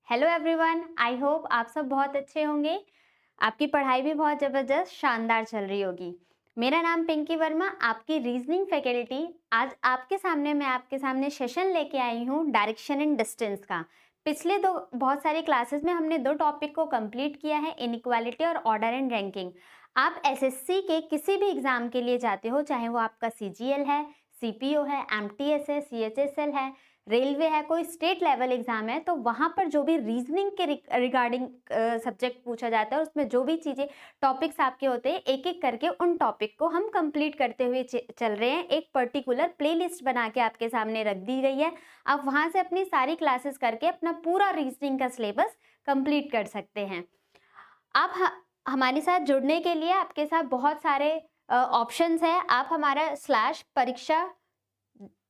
Hello everyone, I hope आप सब बहुत अच्छे होंगे। आपकी पढ़ाई भी बहुत ज़बरदस्त शानदार चल रही होगी। मेरा नाम पिंकी वर्मा, आपकी रीजनिंग फैकल्टी। आज मैं आपके सामने सेशन लेके आई हूँ डायरेक्शन एंड डिस्टेंस का। पिछले दो बहुत सारी क्लासेस में हमने दो टॉपिक को कंप्लीट किया है, इनइक्वालिटी और ऑर्डर एंड रैंकिंग। आप एसएससी के किसी भी एग्जाम के लिए जाते हो, चाहे वो आपका सीजीएल है, सीपीओ है, एमटीएस है, सीएचएसएल है, रेलवे है, कोई स्टेट लेवल एग्जाम है, तो वहाँ पर जो भी रीजनिंग के रिगार्डिंग सब्जेक्ट पूछा जाता है, उसमें जो भी चीज़ें टॉपिक्स आपके होते हैं, एक एक करके उन टॉपिक को हम कंप्लीट करते हुए चल रहे हैं। एक पर्टिकुलर प्लेलिस्ट बना के आपके सामने रख दी गई है। आप वहाँ से अपनी सारी क्लासेस करके अपना पूरा रीजनिंग का सिलेबस कंप्लीट कर सकते हैं। आप हमारे साथ जुड़ने के लिए आपके साथ बहुत सारे ऑप्शंस हैं। आप हमारा स्लैश परीक्षा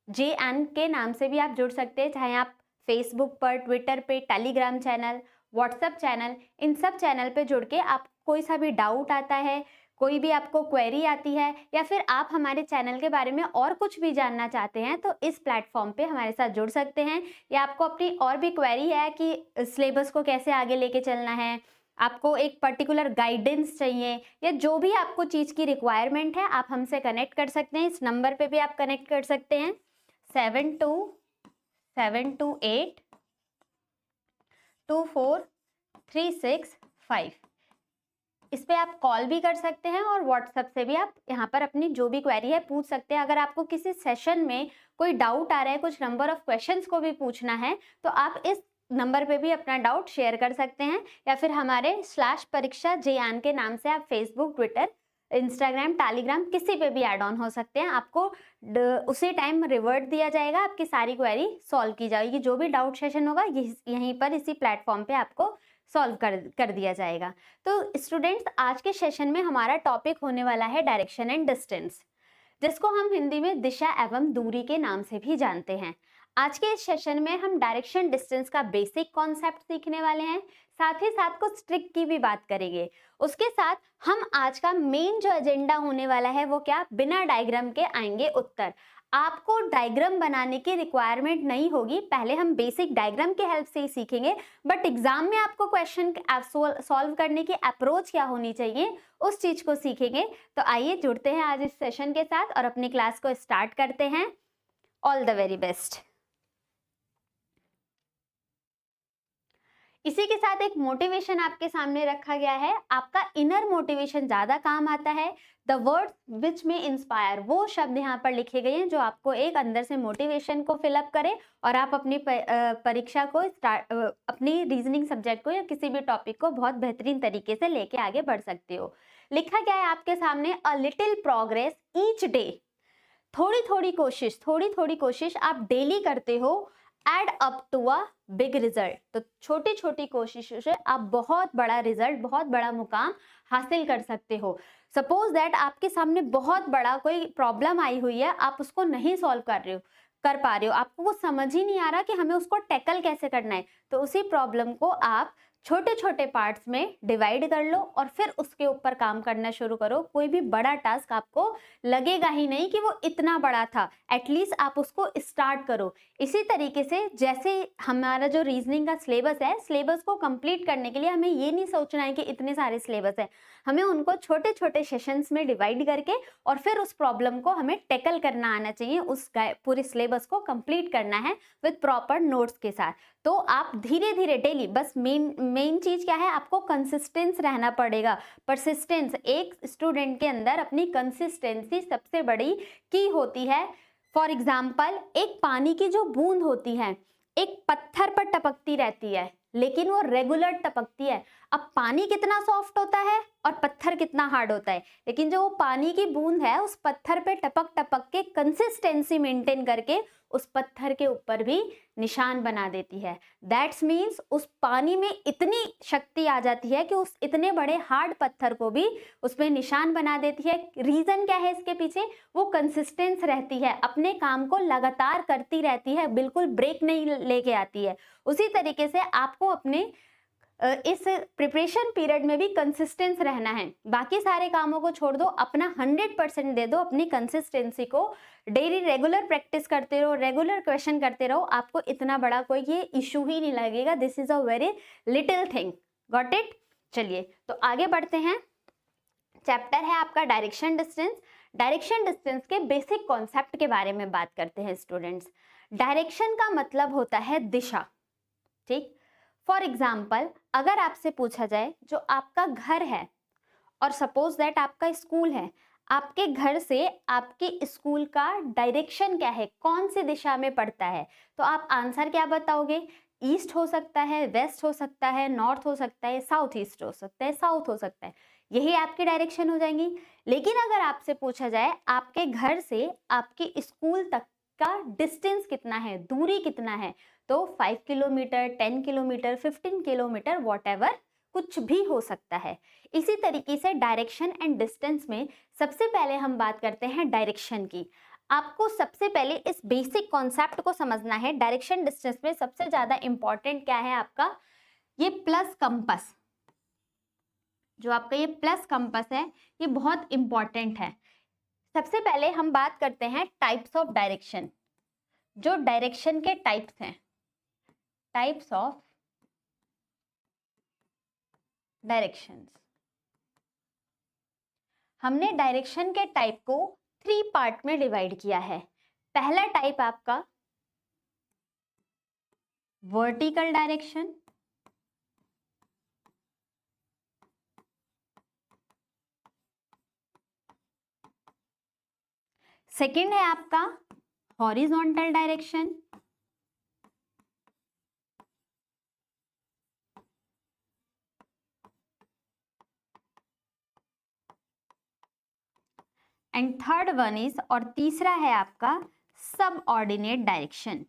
JN के नाम से भी आप जुड़ सकते हैं, चाहे आप फेसबुक पर, ट्विटर पे, टेलीग्राम चैनल, व्हाट्सएप चैनल, इन सब चैनल पे जुड़ के आप कोई सा भी डाउट आता है, कोई भी आपको क्वेरी आती है, या फिर आप हमारे चैनल के बारे में और कुछ भी जानना चाहते हैं, तो इस प्लेटफॉर्म पे हमारे साथ जुड़ सकते हैं। या आपको अपनी और भी क्वेरी है कि सिलेबस को कैसे आगे लेके चलना है, आपको एक पर्टिकुलर गाइडेंस चाहिए, या जो भी आपको चीज़ की रिक्वायरमेंट है, आप हमसे कनेक्ट कर सकते हैं। इस नंबर पे भी आप कनेक्ट कर सकते हैं, 7272824365। इस पे आप कॉल भी कर सकते हैं और व्हाट्सएप से भी आप यहाँ पर अपनी जो भी क्वेरी है पूछ सकते हैं। अगर आपको किसी सेशन में कोई डाउट आ रहा है, कुछ नंबर ऑफ क्वेश्चंस को भी पूछना है, तो आप इस नंबर पे भी अपना डाउट शेयर कर सकते हैं, या फिर हमारे स्लैश परीक्षा JN के नाम से आप फेसबुक, ट्विटर, इंस्टाग्राम, टेलीग्राम किसी पे भी ऐड ऑन हो सकते हैं। आपको उसी टाइम रिवर्ट दिया जाएगा, आपकी सारी क्वेरी सॉल्व की जाएगी। जो भी डाउट सेशन होगा यहीं पर इसी प्लेटफॉर्म पे आपको सॉल्व कर दिया जाएगा। तो स्टूडेंट्स, आज के सेशन में हमारा टॉपिक होने वाला है डायरेक्शन एंड डिस्टेंस, जिसको हम हिंदी में दिशा एवं दूरी के नाम से भी जानते हैं। आज के इस सेशन में हम डायरेक्शन डिस्टेंस का बेसिक कॉन्सेप्ट सीखने वाले हैं, साथ ही साथ कुछ ट्रिक की भी बात करेंगे। उसके साथ हम आज का मेन जो एजेंडा होने वाला है वो क्या, बिना डायग्राम के आएंगे उत्तर। आपको डायग्राम बनाने की रिक्वायरमेंट नहीं होगी, पहले हम बेसिक डायग्राम के हेल्प से ही सीखेंगे, बट एग्जाम में आपको क्वेश्चन सॉल्व करने की अप्रोच क्या होनी चाहिए उस चीज को सीखेंगे। तो आइए जुड़ते हैं आज इस सेशन के साथ और अपनी क्लास को स्टार्ट करते हैं। All the very best. इसी के साथ एक मोटिवेशन आपके सामने रखा गया है। आपका इनर मोटिवेशन ज्यादा काम आता है। द वर्ड्स विच में इंस्पायर, वो शब्द यहाँ पर लिखे गए हैं जो आपको एक अंदर से मोटिवेशन को फिलअप करे और आप अपनी परीक्षा को अपनी रीजनिंग सब्जेक्ट को या किसी भी टॉपिक को बहुत बेहतरीन तरीके से लेके आगे बढ़ सकते हो। लिखा गया है आपके सामने, a little progress each day, थोड़ी थोड़ी कोशिश आप डेली करते हो, add up to a big result. तो छोटी छोटी कोशिशों से आप बहुत बड़ा रिजल्ट, बहुत बड़ा मुकाम हासिल कर सकते हो। सपोज दैट आपके सामने बहुत बड़ा कोई प्रॉब्लम आई हुई है, आप उसको नहीं सॉल्व कर पा रहे हो, आपको वो समझ ही नहीं आ रहा कि हमें उसको टैकल कैसे करना है, तो उसी प्रॉब्लम को आप छोटे छोटे पार्ट्स में डिवाइड कर लो और फिर उसके ऊपर काम करना शुरू करो। कोई भी बड़ा टास्क आपको लगेगा ही नहीं कि वो इतना बड़ा था, एटलीस्ट आप उसको स्टार्ट करो। इसी तरीके से जैसे हमारा जो रीजनिंग का सिलेबस है, सिलेबस को कंप्लीट करने के लिए हमें ये नहीं सोचना है कि इतने सारे सिलेबस है, हमें उनको छोटे छोटे सेशंस में डिवाइड करके और फिर उस प्रॉब्लम को हमें टैकल करना आना चाहिए, उस पूरे सिलेबस को कंप्लीट करना है विद प्रॉपर नोट्स के साथ। तो आप धीरे धीरे डेली, बस मेन चीज क्या है, आपको कंसिस्टेंस रहना पड़ेगा, परसिस्टेंस। एक स्टूडेंट के अंदर अपनी कंसिस्टेंसी सबसे बड़ी की होती है। फॉर एग्जाम्पल, एक पानी की जो बूंद होती है, एक पत्थर पर टपकती रहती है लेकिन वो रेगुलर टपकती है। अब पानी कितना सॉफ्ट होता है और पत्थर कितना हार्ड होता है, लेकिन जो वो पानी की बूंद है उस पत्थर पे टपक टपक के कंसिस्टेंसी मेंटेन करके उस पत्थर के ऊपर भी निशान बना देती है। दैट्स मीन्स उस पानी में इतनी शक्ति आ जाती है कि उस इतने बड़े हार्ड पत्थर को भी उसमें निशान बना देती है। रीजन क्या है इसके पीछे, वो कंसिस्टेंस रहती है, अपने काम को लगातार करती रहती है, बिल्कुल ब्रेक नहीं लेके आती है। उसी तरीके से आपको अपने इस प्रिपरेशन पीरियड में भी कंसिस्टेंस रहना है। बाकी सारे कामों को छोड़ दो, अपना 100% दे दो अपनी कंसिस्टेंसी को। डेली रेगुलर प्रैक्टिस करते रहो, रेगुलर क्वेश्चन करते रहो, आपको इतना बड़ा कोई ये इशू ही नहीं लगेगा। This is a very little thing, got it. चलिए तो आगे बढ़ते हैं। चैप्टर है आपका डायरेक्शन डिस्टेंस। डायरेक्शन डिस्टेंस के बेसिक कॉन्सेप्ट के बारे में बात करते हैं स्टूडेंट्स। डायरेक्शन का मतलब होता है दिशा, ठीक। फॉर एग्जाम्पल अगर आपसे पूछा जाए जो आपका घर है और सपोज दैट आपका स्कूल है, आपके घर से आपके स्कूल का डायरेक्शन क्या है, कौन सी दिशा में पड़ता है, तो आप आंसर क्या बताओगे? ईस्ट हो सकता है, वेस्ट हो सकता है, नॉर्थ हो सकता है, साउथ ईस्ट हो सकता है, साउथ हो सकता है, यही आपकी डायरेक्शन हो जाएंगी। लेकिन अगर आपसे पूछा जाए आपके घर से आपके स्कूल तक का डिस्टेंस कितना है, दूरी कितना है, तो 5 किलोमीटर, 10 किलोमीटर, 15 किलोमीटर, वॉटएवर, कुछ भी हो सकता है। इसी तरीके से डायरेक्शन एंड डिस्टेंस में सबसे पहले हम बात करते हैं डायरेक्शन की। आपको सबसे पहले इस बेसिक कॉन्सेप्ट को समझना है। डायरेक्शन डिस्टेंस में सबसे ज्यादा इंपॉर्टेंट क्या है आपका? ये प्लस कंपास, जो आपका ये प्लस कंपास है ये बहुत इंपॉर्टेंट है। सबसे पहले हम बात करते हैं टाइप्स ऑफ डायरेक्शन। जो डायरेक्शन के टाइप्स हैं, टाइप्स ऑफ डायरेक्शंस। हमने डायरेक्शन के टाइप को 3 पार्ट में डिवाइड किया है। पहला टाइप आपका वर्टिकल डायरेक्शन, सेकंड है आपका horizontal direction, and third one is, और तीसरा है आपका सब ऑर्डिनेट डायरेक्शन।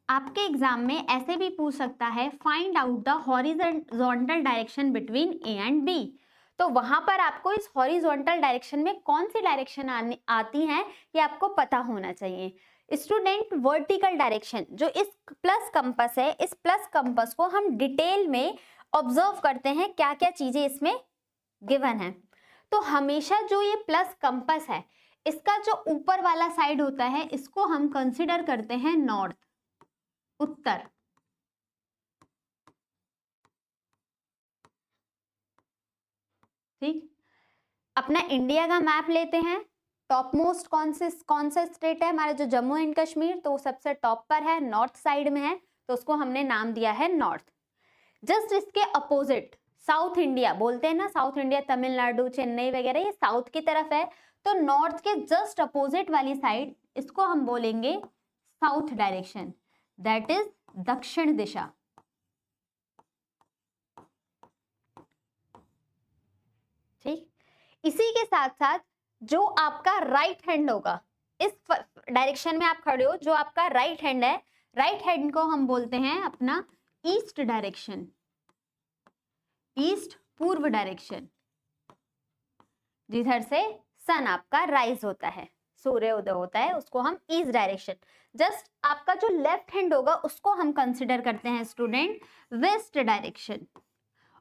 आपके एग्जाम में ऐसे भी पूछ सकता है find out the horizontal direction between A and B. तो वहां पर आपको इस हॉरिजॉन्टल डायरेक्शन में कौन सी डायरेक्शन आती है ये आपको पता होना चाहिए। स्टूडेंट वर्टिकल डायरेक्शन जो इस प्लस कंपास है, इस प्लस कंपास को हम डिटेल में ऑब्जर्व करते हैं क्या क्या चीजें इसमें गिवन है। तो हमेशा जो ये प्लस कंपास है इसका जो ऊपर वाला साइड होता है इसको हम कंसिडर करते हैं नॉर्थ, उत्तर। ठीक, अपना इंडिया का मैप लेते हैं। टॉप मोस्ट कौन सा स्टेट है हमारा? जो जम्मू एंड कश्मीर, तो सबसे टॉप पर है, नॉर्थ साइड में है, तो उसको हमने नाम दिया है नॉर्थ। जस्ट इसके अपोजिट साउथ इंडिया, बोलते हैं ना साउथ इंडिया, तमिलनाडु, चेन्नई वगैरह, ये साउथ की तरफ है। तो नॉर्थ के जस्ट अपोजिट वाली साइड इसको हम बोलेंगे साउथ डायरेक्शन, दैट इज दक्षिण दिशा। ठीक, इसी के साथ साथ जो आपका राइट हैंड होगा, इस डायरेक्शन में आप खड़े हो, जो आपका राइट हैंड है, राइट हैंड को हम बोलते हैं अपना ईस्ट डायरेक्शन, ईस्ट पूर्व डायरेक्शन, जिधर से सन आपका राइज होता है, सूर्य उदय होता है, उसको हम ईस्ट डायरेक्शन। जस्ट आपका जो लेफ्ट हैंड होगा उसको हम कंसिडर करते हैं स्टूडेंट वेस्ट डायरेक्शन,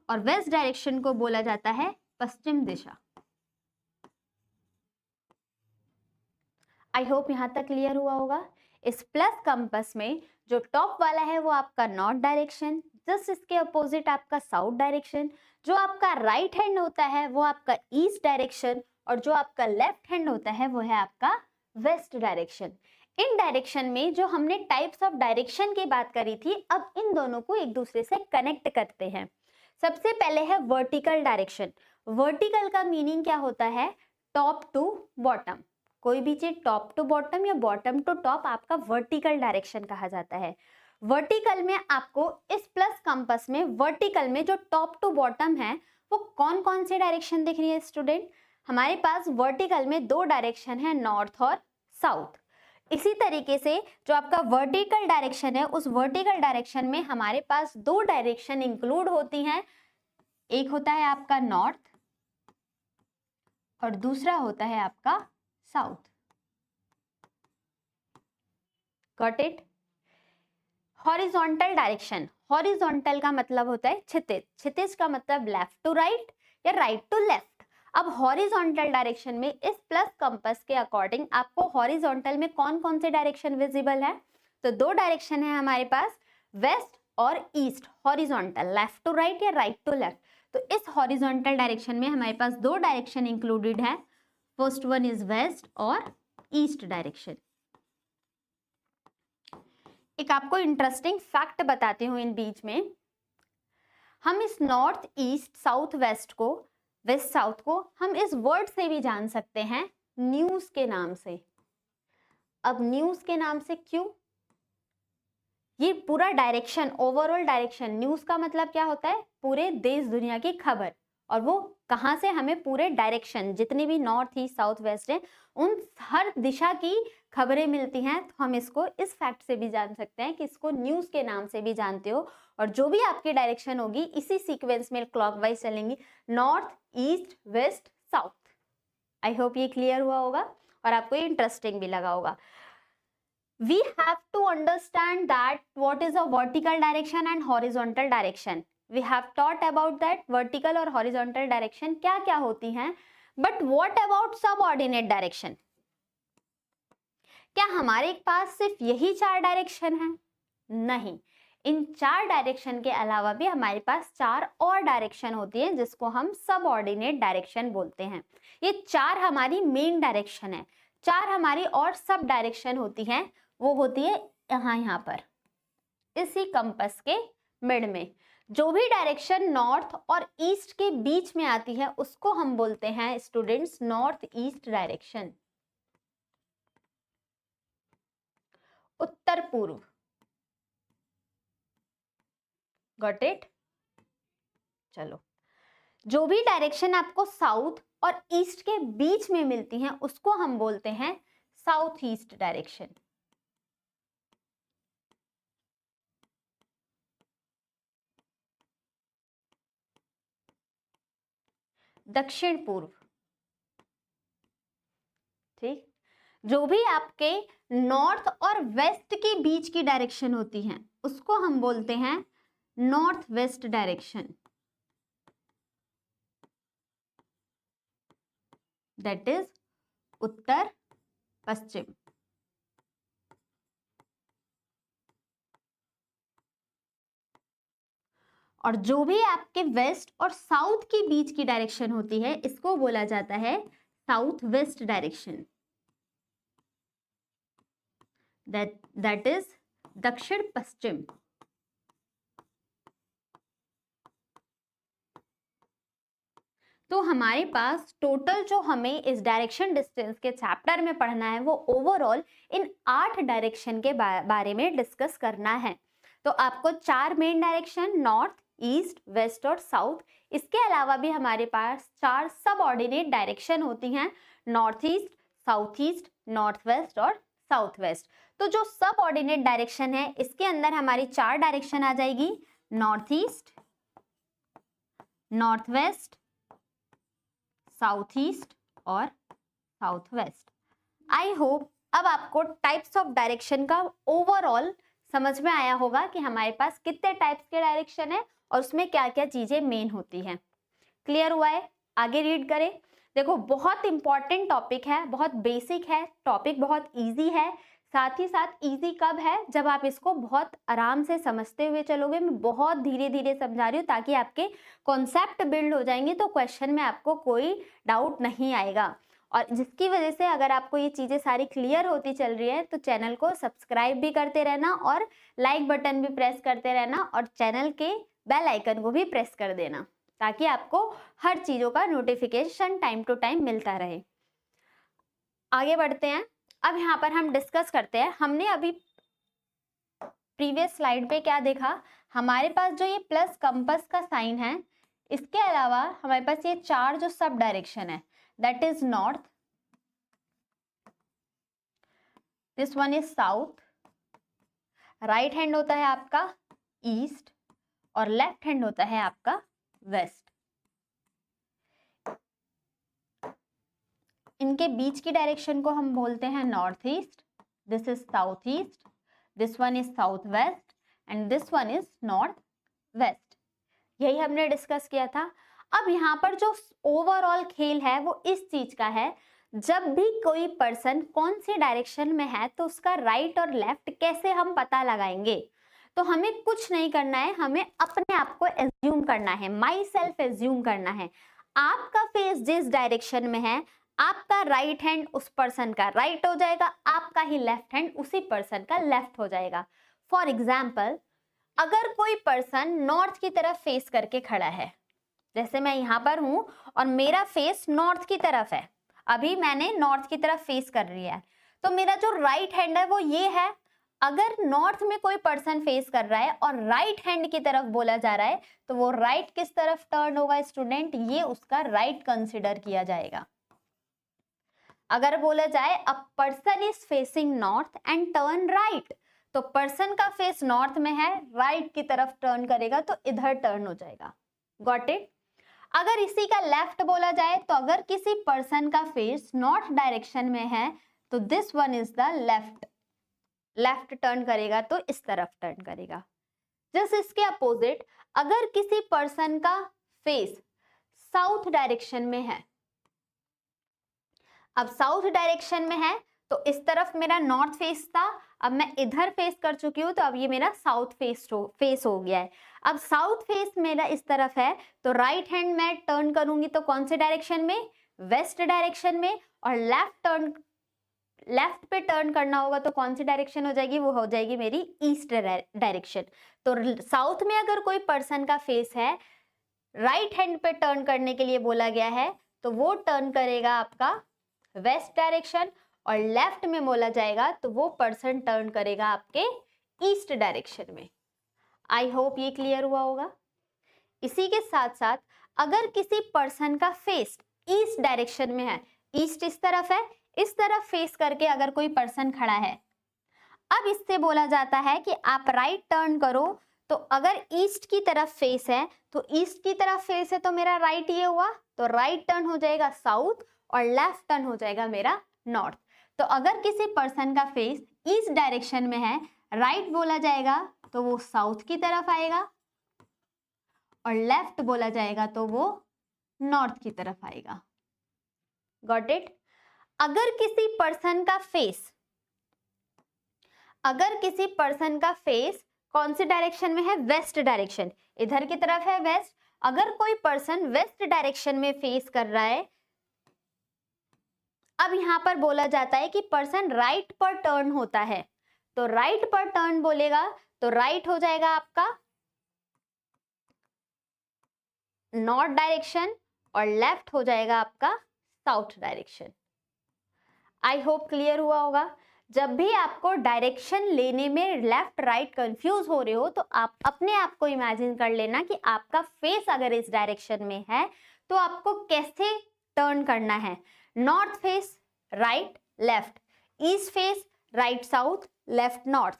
और वेस्ट डायरेक्शन को बोला जाता है पश्चिम दिशा। आई होप यहां तक क्लियर हुआ होगा। इस प्लस कंपास में जो टॉप वाला है वो आपका नॉर्थ डायरेक्शन, जस्ट इसके अपोजिट आपका साउथ डायरेक्शन, जो आपका राइट हैंड होता है वो आपका ईस्ट डायरेक्शन, और जो आपका लेफ्ट हैंड होता है वो है आपका वेस्ट डायरेक्शन। इन डायरेक्शन में जो हमने टाइप्स ऑफ डायरेक्शन की बात करी थी, अब इन दोनों को एक दूसरे से कनेक्ट करते हैं। सबसे पहले है वर्टिकल डायरेक्शन। वर्टिकल का मीनिंग क्या होता है? Top to bottom. कोई भी चीज टॉप टू बॉटम या बॉटम टू टॉप आपका वर्टिकल डायरेक्शन कहा जाता है। वर्टिकल में आपको इस प्लस कंपास में वर्टिकल में जो टॉप टू बॉटम है वो कौन कौन सी डायरेक्शन दिख रही है स्टूडेंट? हमारे पास वर्टिकल में 2 डायरेक्शन है, नॉर्थ और साउथ। इसी तरीके से जो आपका वर्टिकल डायरेक्शन है उस वर्टिकल डायरेक्शन में हमारे पास 2 डायरेक्शन इंक्लूड होती हैं। एक होता है आपका नॉर्थ और दूसरा होता है आपका south. Got it. Horizontal direction, horizontal का मतलब होता है क्षितिज, क्षितिज का मतलब लेफ्ट टू राइट या राइट टू लेफ्ट। अब हॉरिजॉन्टल डायरेक्शन में इस प्लस कंपास के अकॉर्डिंग आपको हॉरिजॉन्टल में कौन कौन से डायरेक्शन विजिबल है? तो दो डायरेक्शन है हमारे पास, वेस्ट और east, horizontal, left to right या राइट टू लेफ्ट। तो इस हॉरिजॉन्टल डायरेक्शन में हमारे पास दो डायरेक्शन इंक्लूडेड है, फर्स्ट वन इज वेस्ट और ईस्ट डायरेक्शन। एक आपको इंटरेस्टिंग फैक्ट बताती हूँ इन बीच में, हम इस नॉर्थ ईस्ट साउथ वेस्ट को, वेस्ट साउथ को हम इस वर्ड से भी जान सकते हैं, न्यूज के नाम से। अब न्यूज के नाम से क्यों? ये पूरा डायरेक्शन, ओवरऑल डायरेक्शन, न्यूज का मतलब क्या होता है? पूरे देश दुनिया की खबर, और वो कहाँ से? हमें पूरे डायरेक्शन, जितने भी नॉर्थ ईस्ट साउथ वेस्ट है, उन हर दिशा की खबरें मिलती हैं। तो हम इसको इस फैक्ट से भी जान सकते हैं कि इसको न्यूज के नाम से भी जानते हो। और जो भी आपकी डायरेक्शन होगी इसी सीक्वेंस में क्लॉकवाइज चलेंगी, north east west south. I hope ये क्लियर हुआ होगा और आपको ये इंटरेस्टिंग भी लगा होगा। We have to understand that what is a vertical direction and horizontal direction. We have taught about that vertical और horizontal direction क्या क्या होती हैं, but what about subordinate direction? क्या हमारे पास सिर्फ यही चार डायरेक्शन है? नहीं, इन चार डायरेक्शन के अलावा भी हमारे पास चार और डायरेक्शन होती हैं जिसको हम सबऑर्डिनेट डायरेक्शन बोलते हैं। ये चार हमारी मेन डायरेक्शन है, चार हमारी और सब डायरेक्शन होती हैं, वो होती है यहाँ पर इसी कंपास के मिड में। जो भी डायरेक्शन नॉर्थ और ईस्ट के बीच में आती है उसको हम बोलते हैं स्टूडेंट्स नॉर्थ ईस्ट डायरेक्शन, उत्तर पूर्व। Got it? चलो, जो भी डायरेक्शन आपको साउथ और ईस्ट के बीच में मिलती हैं उसको हम बोलते हैं साउथ ईस्ट डायरेक्शन। दक्षिण पूर्व, ठीक। जो भी आपके नॉर्थ और वेस्ट के बीच की डायरेक्शन होती हैं उसको हम बोलते हैं north west direction, that is उत्तर पश्चिम। और जो भी आपके वेस्ट और साउथ के बीच की डायरेक्शन होती है इसको बोला जाता है south west direction, that is दक्षिण पश्चिम। तो हमारे पास टोटल जो हमें इस डायरेक्शन डिस्टेंस के चैप्टर में पढ़ना है वो ओवरऑल इन 8 डायरेक्शन के बारे में डिस्कस करना है। तो आपको चार main direction north east west और साउथ, इसके अलावा भी हमारे पास चार सबऑर्डिनेट डायरेक्शन होती हैं, नॉर्थ ईस्ट, नॉर्थ वेस्ट और साउथ वेस्ट। तो जो सबऑर्डिनेट डायरेक्शन है इसके अंदर हमारी चार डायरेक्शन आ जाएगी, north east, north waste, south east और साउथ वेस्ट। आई होप अब आपको टाइप्स ऑफ डायरेक्शन का ओवरऑल समझ में आया होगा कि हमारे पास कितने टाइप्स के डायरेक्शन है और उसमें क्या क्या चीजें मेन होती हैं। क्लियर हुआ है? आगे रीड करें। देखो, बहुत इंपॉर्टेंट टॉपिक है, बहुत बेसिक है टॉपिक, बहुत इजी है। साथ ही साथ इजी कब है? जब आप इसको बहुत आराम से समझते हुए चलोगे। मैं बहुत धीरे धीरे समझा रही हूँ ताकि आपके कॉन्सेप्ट बिल्ड हो जाएंगे, तो क्वेश्चन में आपको कोई डाउट नहीं आएगा। और जिसकी वजह से अगर आपको ये चीज़ें सारी क्लियर होती चल रही है तो चैनल को सब्सक्राइब भी करते रहना और लाइक बटन भी प्रेस करते रहना और चैनल के बेल आइकन को भी प्रेस कर देना ताकि आपको हर चीज़ों का नोटिफिकेशन टाइम टू टाइम मिलता रहे। आगे बढ़ते हैं। अब यहाँ पर हम डिस्कस करते हैं, हमने अभी प्रीवियस स्लाइड पे क्या देखा, हमारे पास जो ये प्लस कंपास का साइन है इसके अलावा हमारे पास ये चार जो सब डायरेक्शन है, that is north, this one is south, right hand होता है आपका ईस्ट और लेफ्ट हैंड होता है आपका वेस्ट। इनके बीच की डायरेक्शन को हम बोलते हैं north east, this is south east, this one is south west and this one is north waste. यही हमने डिस्कस किया था। अब यहाँ पर जो ओवरऑल खेल है वो इस चीज का है, जब भी कोई पर्सन कौन सी डायरेक्शन में है तो उसका राइट और लेफ्ट कैसे हम पता लगाएंगे। तो हमें कुछ नहीं करना है, हमें अपने आप को एज्यूम करना है, माई सेल्फ एज्यूम करना है। आपका फेस जिस डायरेक्शन में है, आपका राइट हैंड उस पर्सन का राइट हो जाएगा, आपका ही लेफ्ट हैंड उसी पर्सन का लेफ्ट हो जाएगा। फॉर एग्जाम्पल, अगर कोई पर्सन नॉर्थ की तरफ फेस करके खड़ा है, जैसे मैं यहाँ पर हूं और मेरा फेस नॉर्थ की तरफ है, अभी मैंने नॉर्थ की तरफ फेस कर रही है, तो मेरा जो राइट हैंड है वो ये है। अगर नॉर्थ में कोई पर्सन फेस कर रहा है और राइट हैंड की तरफ बोला जा रहा है, तो वो राइट किस तरफ टर्न होगा स्टूडेंट, ये उसका राइट कंसिडर किया जाएगा। अगर बोला जाए अ person is facing north and turn right, तो पर्सन का फेस नॉर्थ में है, राइट की तरफ टर्न करेगा तो इधर टर्न हो जाएगा। Got it. अगर इसी का लेफ्ट बोला जाए, तो अगर किसी पर्सन का फेस नॉर्थ डायरेक्शन में है तो this one is the left, left turn करेगा तो इस तरफ टर्न करेगा। जस्ट इसके अपोजिट, अगर किसी पर्सन का फेस साउथ डायरेक्शन में है, अब साउथ डायरेक्शन में है तो इस तरफ मेरा नॉर्थ फेस था, अब मैं इधर फेस कर चुकी हूं तो अब ये मेरा साउथ फेस हो गया है। अब साउथ फेस मेरा इस तरफ है तो राइट हैंड मैं टर्न करूंगी तो कौन से डायरेक्शन में, वेस्ट डायरेक्शन में, और लेफ्ट पे टर्न करना होगा तो कौन सी डायरेक्शन हो जाएगी, वो हो जाएगी मेरी ईस्ट डायरेक्शन। तो साउथ में अगर कोई पर्सन का फेस है, राइट हैंड पे टर्न करने के लिए बोला गया है, तो वो टर्न करेगा आपका वेस्ट डायरेक्शन, और लेफ्ट में बोला जाएगा तो वो पर्सन टर्न करेगा आपके ईस्ट डायरेक्शन में। आई होप ये क्लियर हुआ होगा। इसी के साथ साथ अगर किसी पर्सन का फेस ईस्ट डायरेक्शन में है, ईस्ट इस तरफ है, इस तरफ फेस करके अगर कोई पर्सन खड़ा है, अब इससे बोला जाता है कि आप राइट टर्न करो, तो अगर ईस्ट की तरफ फेस है तो ईस्ट की तरफ फेस है तो मेरा राइट ये हुआ, तो राइट टर्न हो जाएगा साउथ और लेफ्ट टर्न हो जाएगा मेरा नॉर्थ। तो अगर किसी पर्सन का फेस ईस्ट डायरेक्शन में है, राइट बोला जाएगा तो वो साउथ की तरफ आएगा, और लेफ्ट बोला जाएगा तो वो नॉर्थ की तरफ आएगा। Got it. अगर किसी पर्सन का फेस कौन सी डायरेक्शन में है, वेस्ट डायरेक्शन, इधर की तरफ है वेस्ट, अगर कोई पर्सन वेस्ट डायरेक्शन में फेस कर रहा है, अब यहां पर बोला जाता है कि पर्सन राइट पर टर्न होता है, तो राइट पर टर्न बोलेगा तो राइट हो जाएगा आपका नॉर्थ डायरेक्शन और लेफ्ट हो जाएगा आपका साउथ डायरेक्शन। आई होप क्लियर हुआ होगा। जब भी आपको डायरेक्शन लेने में लेफ्ट राइट कंफ्यूज हो रहे हो, तो आप अपने आप को इमेजिन कर लेना कि आपका फेस अगर इस डायरेक्शन में है तो आपको कैसे टर्न करना है। North face right left, east face right south left north,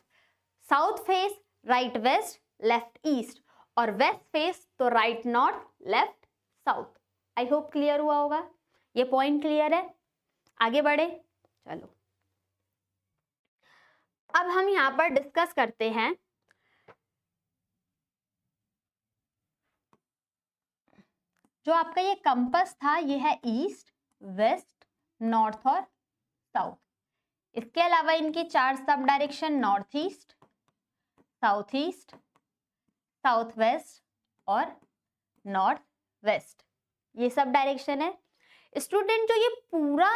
south face right west left east, और वेस्ट फेस तो right north left south. I hope clear हुआ होगा। ये पॉइंट क्लियर है। आगे बढ़े, चलो अब हम यहां पर डिस्कस करते हैं जो आपका ये कंपास था, ये है ईस्ट वेस्ट नॉर्थ और साउथ। इसके अलावा इनकी 4 sub direction, north east, south east, south waste और नॉर्थ वेस्ट, ये सब डायरेक्शन है। स्टूडेंट जो ये पूरा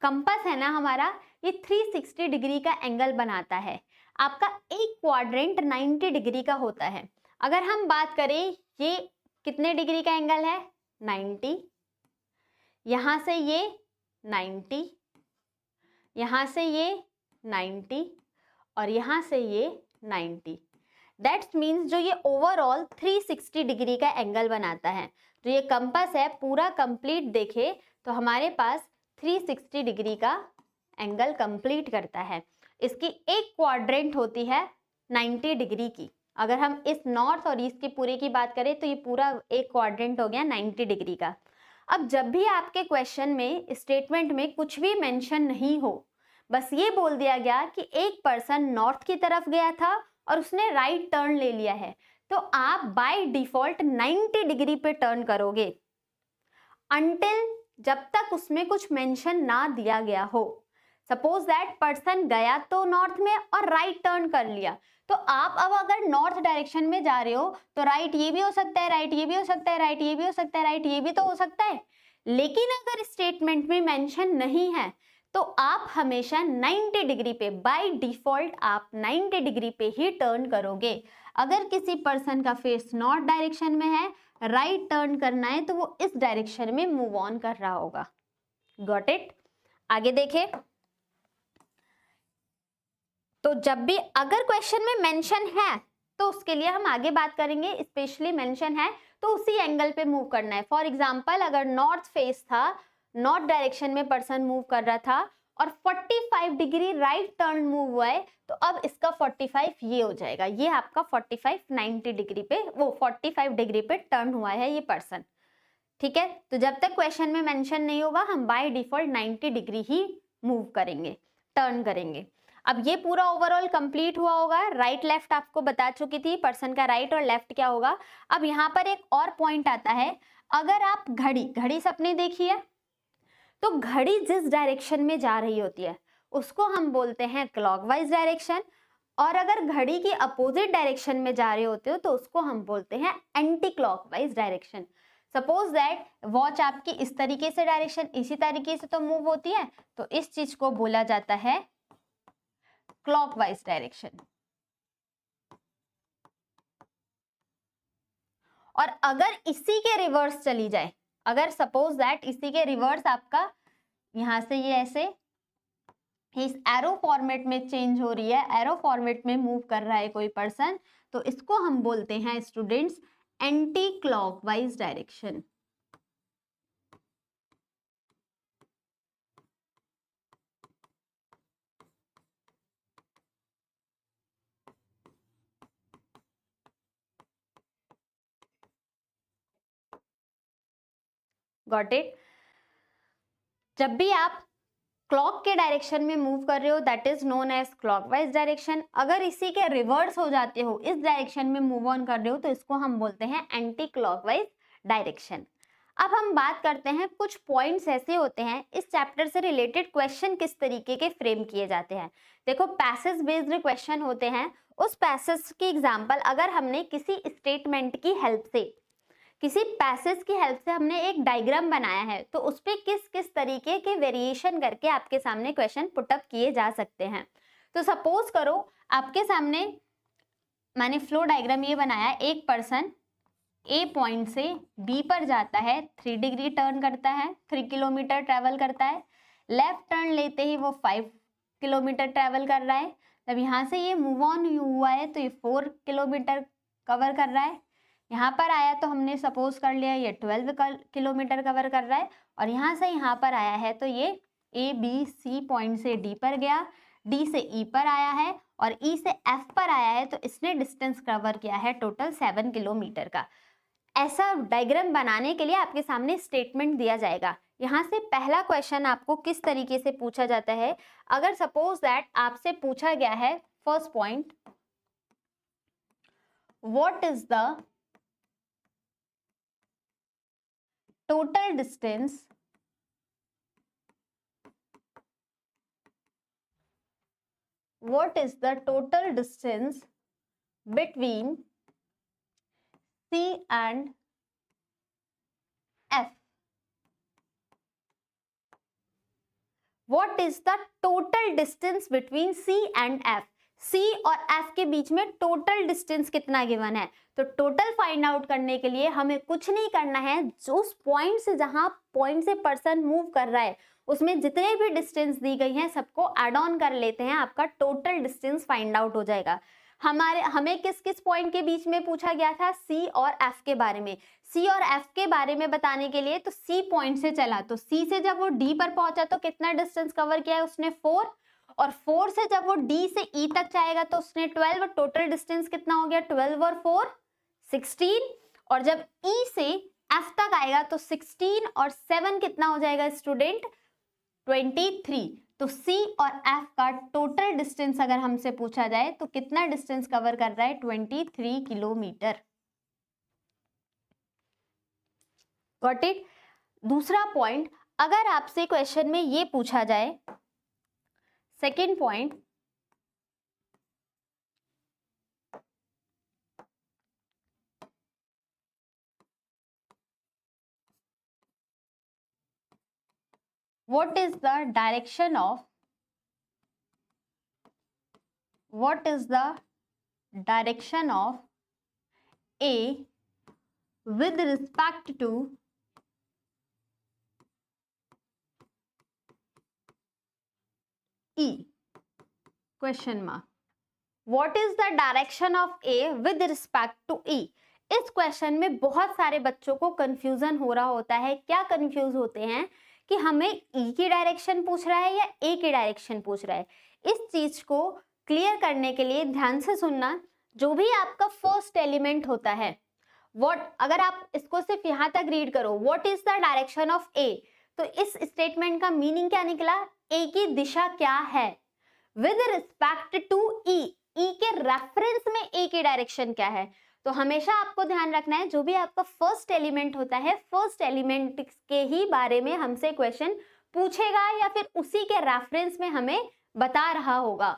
कंपास है ना हमारा, ये 360 डिग्री का एंगल बनाता है। आपका एक क्वाड्रेंट 90 डिग्री का होता है। अगर हम बात करें ये कितने डिग्री का एंगल है, 90, यहां से ये 90, यहां से ये 90 और यहां से ये 90। दैट्स मीन्स जो ये ओवरऑल 360 डिग्री का एंगल बनाता है। जो ये कंपास है पूरा कंप्लीट देखे तो हमारे पास 360 डिग्री का एंगल कंप्लीट करता है। इसकी एक क्वाड्रेंट होती है 90 डिग्री की। अगर हम इस नॉर्थ और ईस्ट की पूरे की बात करें तो ये पूरा एक क्वाड्रेंट हो गया 90 डिग्री का। अब जब भी आपके क्वेश्चन में स्टेटमेंट में कुछ भी मेंशन नहीं हो, बस ये बोल दिया गया कि एक पर्सन नॉर्थ की तरफ गया था और उसने राइट टर्न ले लिया है, तो आप बाय डिफॉल्ट 90 डिग्री पे टर्न करोगे अंटिल जब तक उसमें कुछ मेंशन ना दिया गया हो। सपोज दैट पर्सन गया तो नॉर्थ में और राइट टर्न कर लिया, तो आप अब अगर नॉर्थ डायरेक्शन में जा रहे हो तो राइट ये भी हो सकता है, राइट ये भी हो सकता है, राइट ये भी हो सकता है, राइट ये भी तो हो सकता है। लेकिन अगर स्टेटमेंट में मेंशन नहीं है तो आप हमेशा 90 डिग्री पे बाय डिफॉल्ट आप 90 डिग्री पे ही टर्न करोगे। अगर किसी पर्सन का फेस नॉर्थ डायरेक्शन में है, राइट टर्न करना है, तो वो इस डायरेक्शन में मूव ऑन कर रहा होगा। Got it? आगे देखें, तो जब भी अगर क्वेश्चन में मेंशन है तो उसके लिए हम आगे बात करेंगे, स्पेशली मेंशन है तो उसी एंगल पे मूव करना है। फॉर एग्जांपल अगर नॉर्थ फेस था, नॉर्थ डायरेक्शन में पर्सन मूव कर रहा था और 45 डिग्री राइट टर्न मूव हुआ है, तो अब इसका 45 ये हो जाएगा, ये आपका 45 90 डिग्री पे, वो 45 डिग्री पे टर्न हुआ है ये पर्सन। ठीक है, तो जब तक क्वेश्चन में मेंशन नहीं होगा हम by default 90 degree he move करेंगे, टर्न करेंगे। अब ये पूरा ओवरऑल कंप्लीट हुआ होगा। राइट लेफ्ट आपको बता चुकी थी, पर्सन का राइट और लेफ्ट क्या होगा। अब यहाँ पर एक और पॉइंट आता है, अगर आप घड़ी सपने देखिए, तो घड़ी जिस डायरेक्शन में जा रही होती है उसको हम बोलते हैं क्लॉकवाइज डायरेक्शन, और अगर घड़ी की अपोजिट डायरेक्शन में जा रहे होते हो तो उसको हम बोलते हैं anti clockwise direction. Suppose that watch आपकी इस तरीके से डायरेक्शन इसी तरीके से तो मूव होती है, तो इस चीज को बोला जाता है क्लॉकवाइज डायरेक्शन। और अगर इसी के रिवर्स चली जाए, अगर सपोज दैट इसी के रिवर्स आपका यहां से ये ऐसे इस एरो फॉर्मेट में चेंज हो रही है, एरो फॉर्मेट में मूव कर रहा है कोई पर्सन, तो इसको हम बोलते हैं students anti clockwise direction. Got it? जब भी आप क्लॉक के डायरेक्शन में मूव कर रहे हो that is known as clockwise direction. अगर इसी के रिवर्स हो जाते हो, इस डायरेक्शन में मूव ऑन कर रहे हो, तो इसको हम बोलते हैं एंटी क्लॉकवाइज डायरेक्शन। अब हम बात करते हैं, कुछ पॉइंट्स ऐसे होते हैं इस चैप्टर से रिलेटेड क्वेश्चन किस तरीके के फ्रेम किए जाते हैं। देखो, पैसेज बेस्ड क्वेश्चन होते हैं, उस पैसेज की एग्जांपल अगर हमने किसी स्टेटमेंट की हेल्प से, किसी पैसेज की हेल्प से हमने एक डायग्राम बनाया है, तो उस पर किस किस तरीके के वेरिएशन करके आपके सामने क्वेश्चन पुटअप किए जा सकते हैं। तो सपोज करो आपके सामने मैंने फ्लो डायग्राम ये बनाया, एक पर्सन ए पॉइंट से बी पर जाता है, 3 डिग्री टर्न करता है, 3 किलोमीटर ट्रेवल करता है, लेफ्ट टर्न लेते ही वो 5 किलोमीटर ट्रेवल कर रहा है। तब यहाँ से ये मूव ऑन हुआ है तो ये 4 किलोमीटर कवर कर रहा है। यहाँ पर आया तो हमने सपोज कर लिया ये 12 किलोमीटर कवर कर रहा है, और यहाँ से यहाँ पर आया है तो ये ए बी सी पॉइंट से डी पर गया, डी से ई पर आया है और ई से एफ पर आया है, तो इसने डिस्टेंस कवर किया है टोटल 7 किलोमीटर का। ऐसा डायग्राम बनाने के लिए आपके सामने स्टेटमेंट दिया जाएगा। यहाँ से पहला क्वेश्चन आपको किस तरीके से पूछा जाता है, अगर सपोज दैट आपसे पूछा गया है first point, what is the total distance between C and F? What is the total distance between C and F? C और F के बीच में टोटल डिस्टेंस कितना गिवन है? तो टोटल फाइंड आउट करने के लिए हमें कुछ नहीं करना है, जो उस पॉइंट से, जहां पॉइंट से पर्सन मूव कर रहा है उसमें जितने भी डिस्टेंस दी गई हैं सबको ऐड ऑन कर लेते हैं, आपका टोटल डिस्टेंस फाइंड आउट हो जाएगा। हमें किस किस पॉइंट के बीच में पूछा गया था? C और F के बारे में। C और F के बारे में बताने के लिए तो C पॉइंट से चला, तो C से जब वो D पर पहुंचा तो कितना डिस्टेंस कवर किया है उसने? 4, और 4 से जब वो D से E तक जाएगा तो उसने 12, और टोटल डिस्टेंस कितना हो गया? 12 और 4 16, और जब E से F तक आएगा तो 16 और 7 कितना हो जाएगा स्टूडेंट? 23। तो C और F का टोटल डिस्टेंस अगर हमसे पूछा जाए तो कितना डिस्टेंस कवर कर रहा है, 23 किलोमीटर। Got it. दूसरा पॉइंट, अगर आपसे क्वेश्चन में ये पूछा जाए, second point, what is the direction of A with respect to E, question mark. What is the direction of A with respect to E? इस क्वेश्चन में बहुत सारे बच्चों को कंफ्यूजन हो रहा होता है। क्या कंफ्यूज होते हैं कि हमें E की डायरेक्शन पूछ रहा है या A की डायरेक्शन पूछ रहा है। इस चीज को क्लियर करने के लिए ध्यान से सुनना, जो भी आपका फर्स्ट एलिमेंट होता है, अगर आप इसको सिर्फ यहां तक रीड करो, what is the direction of A, तो इस स्टेटमेंट का मीनिंग क्या निकला, ए की दिशा क्या है with respect to E, E के रेफरेंस में ए की डायरेक्शन क्या है। तो हमेशा आपको ध्यान रखना है, जो भी आपका फर्स्ट एलिमेंट होता है, फर्स्ट एलिमेंट के ही बारे में हमसे क्वेश्चन पूछेगा या फिर उसी के रेफरेंस में हमें बता रहा होगा।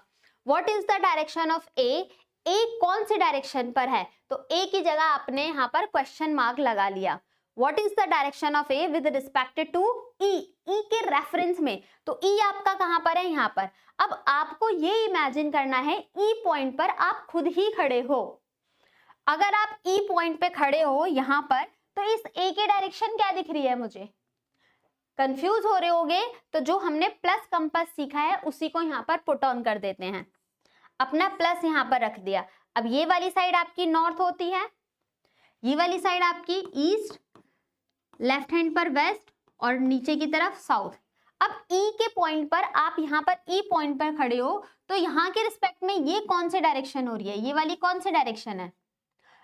What is the direction of A, A कौन सी डायरेक्शन पर है, तो ए की जगह आपने यहाँ पर क्वेश्चन मार्क लगा लिया। What is the direction of A with respect to E, E के रेफरेंस में, तो ई आपका कहां पर है, यहाँ पर। अब आपको ये इमेजिन करना है ई पॉइंट पर आप खुद ही खड़े हो। अगर आप ई पॉइंट पे खड़े हो यहाँ पर, तो इस ए की डायरेक्शन क्या दिख रही है मुझे, कंफ्यूज हो रहे होगे, तो जो हमने प्लस कंपास सीखा है उसी को यहाँ पर पुट ऑन कर देते हैं। अपना प्लस यहाँ पर रख दिया। अब ये वाली साइड आपकी नॉर्थ होती है, ये वाली साइड आपकी ईस्ट, लेफ्ट हैंड पर वेस्ट और नीचे की तरफ साउथ। अब ई के पॉइंट पर आप यहाँ पर ई पॉइंट पर खड़े हो, तो यहाँ के रिस्पेक्ट में ये कौन सी डायरेक्शन हो रही है, ये वाली कौन सी डायरेक्शन है,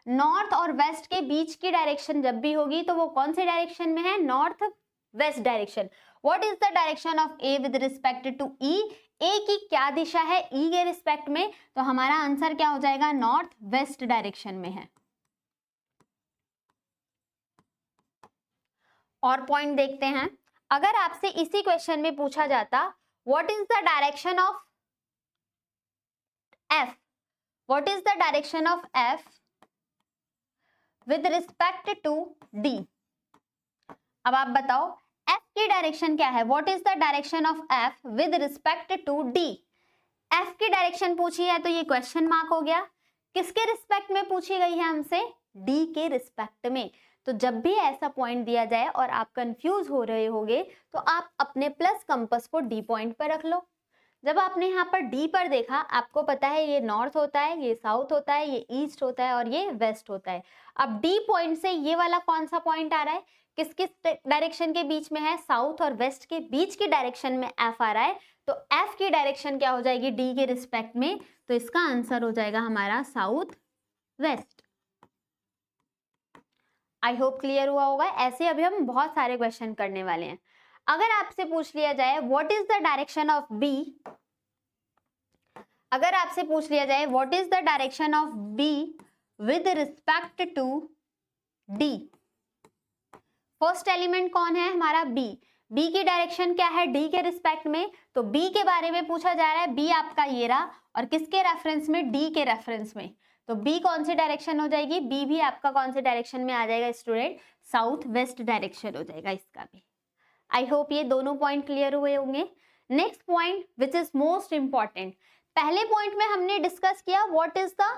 नॉर्थ और वेस्ट के बीच की डायरेक्शन जब भी होगी तो वो कौन सी डायरेक्शन में है, north west direction. What is the direction of A with respect to E, A की क्या दिशा है ई के रिस्पेक्ट में, तो हमारा आंसर क्या हो जाएगा, नॉर्थ वेस्ट डायरेक्शन में है। और पॉइंट देखते हैं, अगर आपसे इसी क्वेश्चन में पूछा जाता what is the direction of F, what is the direction of F with respect to D. अब आप बताओ एफ की डायरेक्शन क्या है, what is the direction of F with respect to D. F की डायरेक्शन पूछी है तो ये क्वेश्चन मार्क हो गया, किसके रिस्पेक्ट में पूछी गई है हमसे, डी के रिस्पेक्ट में। तो जब भी ऐसा पॉइंट दिया जाए और आप कंफ्यूज हो रहे होगे तो आप अपने प्लस कंपास को डी पॉइंट पर रख लो। जब आपने यहाँ पर डी पर देखा, आपको पता है ये नॉर्थ होता है, ये साउथ होता है, ये ईस्ट होता है और ये वेस्ट होता है। अब डी पॉइंट से ये वाला कौन सा पॉइंट आ रहा है, किस किस डायरेक्शन के बीच में है, साउथ और वेस्ट के बीच की डायरेक्शन में एफ आ रहा है, तो एफ की डायरेक्शन क्या हो जाएगी डी के रिस्पेक्ट में, तो इसका आंसर हो जाएगा हमारा साउथ वेस्ट। आई होप क्लियर हुआ होगा। ऐसे अभी हम बहुत सारे क्वेश्चन करने वाले हैं। अगर आपसे पूछ लिया जाए what is the direction of B, अगर आपसे पूछ लिया जाए what is the direction of B with respect to D, first element कौन है हमारा बी, बी की डायरेक्शन क्या है डी के रिस्पेक्ट में, तो बी के बारे में पूछा जा रहा है, बी आपका ये रहा और किसके रेफरेंस में, डी के रेफरेंस में, तो बी कौन सी डायरेक्शन हो जाएगी, बी भी आपका कौन सी डायरेक्शन में आ जाएगा स्टूडेंट, साउथ वेस्ट डायरेक्शन हो जाएगा इसका भी। आई होप ये दोनों पॉइंट क्लियर हुए होंगे। Next point which is most important, पहले पॉइंट में हमने डिस्कस किया what is the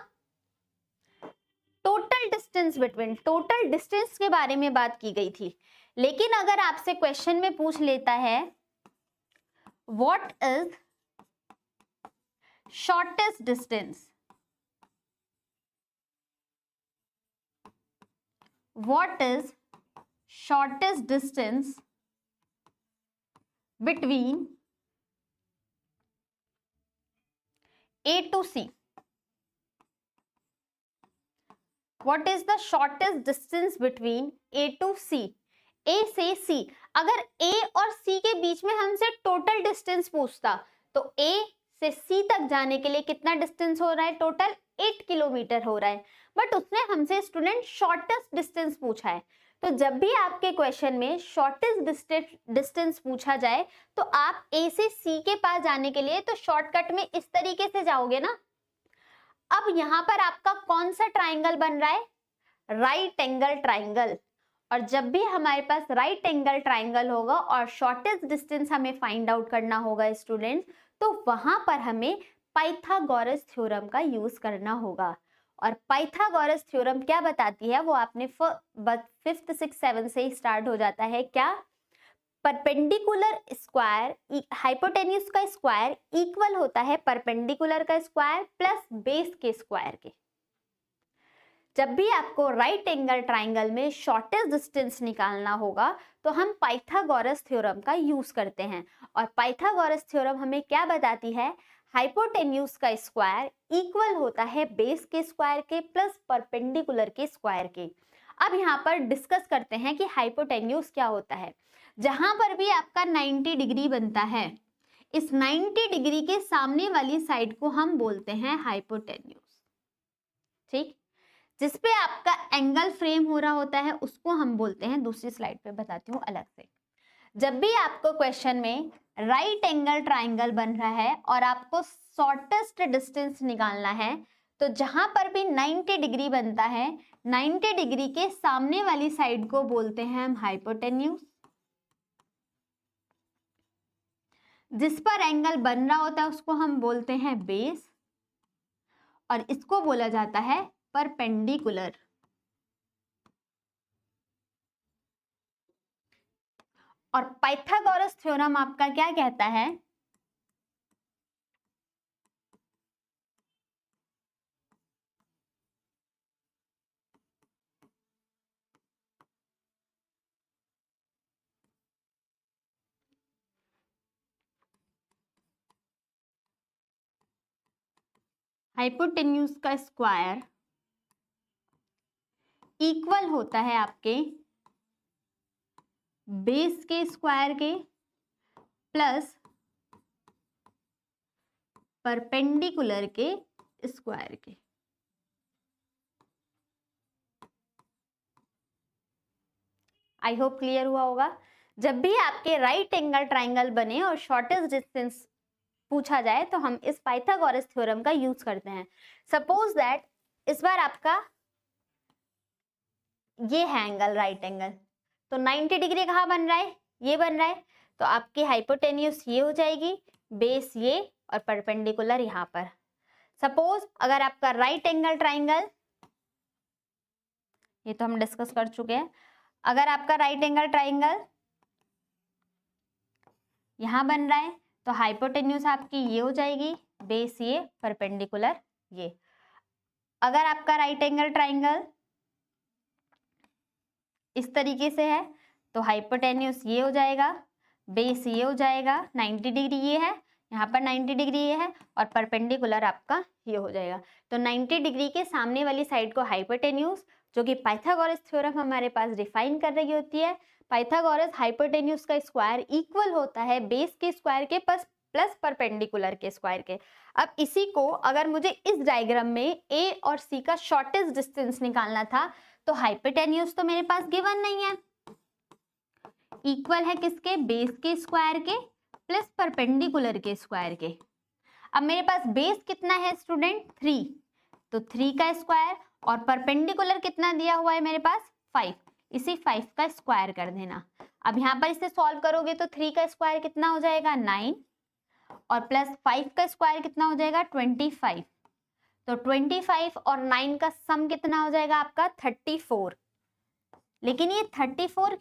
total distance between, total distance के बारे में बात की गई थी। लेकिन अगर आपसे क्वेश्चन में पूछ लेता है what is shortest distance, what is shortest distance between A to C, what is the shortest distance between A to C, A से C। अगर ए और सी के बीच में हमसे टोटल डिस्टेंस पूछता तो ए से सी तक जाने के लिए कितना डिस्टेंस हो रहा है, टोटल 8 किलोमीटर हो रहा है, बट उसने हमसे स्टूडेंट शॉर्टेस्ट डिस्टेंस पूछा है। तो जब भी आपके क्वेश्चन में शॉर्टेस्ट डिस्टेंस पूछा जाए तो आप ए से सी के पास जाने के लिए तो शॉर्टकट में इस तरीके से जाओगे ना। अब यहाँ पर आपका कौन सा ट्राइंगल बन रहा है, राइट एंगल ट्राइंगल, और जब भी हमारे पास राइट एंगल ट्राइंगल होगा और शॉर्टेस्ट डिस्टेंस हमें फाइंड आउट करना होगा स्टूडेंट, तो वहां पर हमें पाइथागोरस थ्योरम का यूज करना होगा। और पाइथागोरस थ्योरम क्या बताती है वो आपने 5th 6th 7th से ही स्टार्ट हो जाता है। क्या, परपेंडिकुलर स्क्वायर, हाइपोटेन्यूज का स्क्वायर इक्वल होता है परपेंडिकुलर का स्क्वायर प्लस बेस के स्क्वायर के। जब भी आपको राइट एंगल ट्राइंगल में शॉर्टेस्ट डिस्टेंस निकालना होगा तो हम पाइथागोरस थ्योरम का यूज करते हैं। और पाइथागोरस थ्योरम हमें क्या बताती है, हाइपोटेन्यूज का स्क्वायर इक्वल होता है बेस के स्क्वायर के प्लस परपेंडिकुलर के स्क्वायर के। अब यहाँ पर डिस्कस करते हैं कि हाइपोटेन्यूज क्या होता है। जहां पर भी आपका 90 डिग्री बनता है, इस 90 डिग्री के सामने वाली साइड को हम बोलते हैं हाइपोटेन्यूज। ठीक, जिसपे आपका एंगल फ्रेम हो रहा होता है उसको हम बोलते हैं, दूसरी स्लाइड पे बताती हूँ अलग से। जब भी आपको क्वेश्चन में राइट एंगल ट्राइंगल बन रहा है और आपको शॉर्टेस्ट डिस्टेंस निकालना है, तो जहां पर भी 90 डिग्री बनता है, 90 डिग्री के सामने वाली साइड को बोलते हैं हम हाइपोटेन्यूज। जिस पर एंगल बन रहा होता है उसको हम बोलते हैं बेस, और इसको बोला जाता है परपेंडिकुलर। और पाइथागोरस थ्योरम आपका क्या कहता है, हाइपोटेन्यूज का स्क्वायर इक्वल होता है आपके बेस के स्क्वायर के प्लस परपेंडिकुलर के स्क्वायर के। आई होप क्लियर हुआ होगा। जब भी आपके राइट एंगल ट्राइंगल बने और शॉर्टेस्ट डिस्टेंस पूछा जाए तो हम इस पाइथागोरस थ्योरम का यूज करते हैं। सपोज दैट इस बार आपका ये है एंगल राइट एंगल, तो 90 डिग्री कहाँ बन रहा है, ये बन रहा है, तो आपकी हाइपोटेन्यूज ये हो जाएगी, बेस ये और परपेंडिकुलर यहाँ पर। सपोज अगर आपका राइट एंगल ट्राइंगल, ये तो हम डिस्कस कर चुके हैं, अगर आपका राइट एंगल ट्राइंगल यहां बन रहा है तो हाइपोटेन्यूज आपकी ये हो जाएगी, बेस ये, परपेंडिकुलर ये। अगर आपका राइट एंगल ट्राइंगल इस तरीके से है तो हाइपोटेन्यूज ये हो जाएगा, बेस ये हो जाएगा, 90 डिग्री ये है, यहाँ पर 90 डिग्री ये है, और परपेंडिकुलर आपका ये हो जाएगा। तो 90 डिग्री के सामने वाली साइड को हाइपोटेन्यूज, जो कि पाइथागोरस थ्योरम हमारे पास डिफाइन कर रही होती है। पाइथागोरस हाइपोटेन्यूज का स्क्वायर इक्वल होता है बेस के स्क्वायर के प्लस परपेंडिकुलर के स्क्वायर के। अब इसी को अगर मुझे इस डायग्राम में ए और सी का शॉर्टेस्ट डिस्टेंस निकालना था तो हाइपोटेन्यूज तो मेरे पास गिवन नहीं है, इक्वल है किसके, बेस के स्क्वायर के प्लस परपेंडिकुलर के स्क्वायर के। अब मेरे पास बेस कितना है स्टूडेंट, 3, तो 3 का स्क्वायर, और परपेंडिकुलर कितना दिया हुआ है मेरे पास, 5, इसी 5 का स्क्वायर कर देना। अब यहाँ पर इसे सॉल्व करोगे तो 3 का स्क्वायर कितना हो जाएगा, 9, और प्लस 5 का स्क्वायर कितना हो जाएगा, 25। तो 25 और 9 का सम कितना हो जाएगा आपका, 34। लेकिन ये 34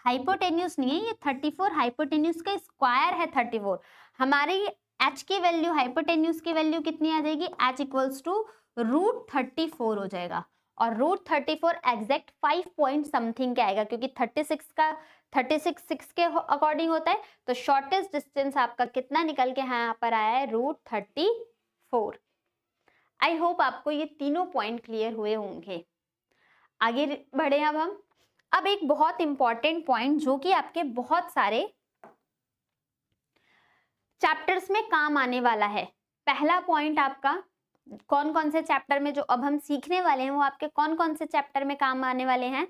हाइपोटेन्यूज नहीं है, ये 34 हाइपोटेन्यूज का स्क्वायर है 34। हमारी h की वैल्यू, हाइपोटेन्यूज की वैल्यू कितनी आ जाएगी, h इक्वल्स टू √34 हो जाएगा। और √34 एग्जैक्ट 5 पॉइंट समथिंग का आएगा, क्योंकि 36 के अकॉर्डिंग होता है। तो शॉर्टेस्ट डिस्टेंस आपका कितना निकल के यहाँ पर आया है, √34। आई होप आपको ये तीनों पॉइंट क्लियर हुए होंगे। आगे बढ़े अब हम। अब एक बहुत इंपॉर्टेंट पॉइंट जो कि आपके बहुत सारे चैप्टर्स में काम आने वाला है। पहला पॉइंट आपका कौन कौन से चैप्टर में जो अब हम सीखने वाले हैं वो आपके कौन कौन से चैप्टर में काम आने वाले हैं।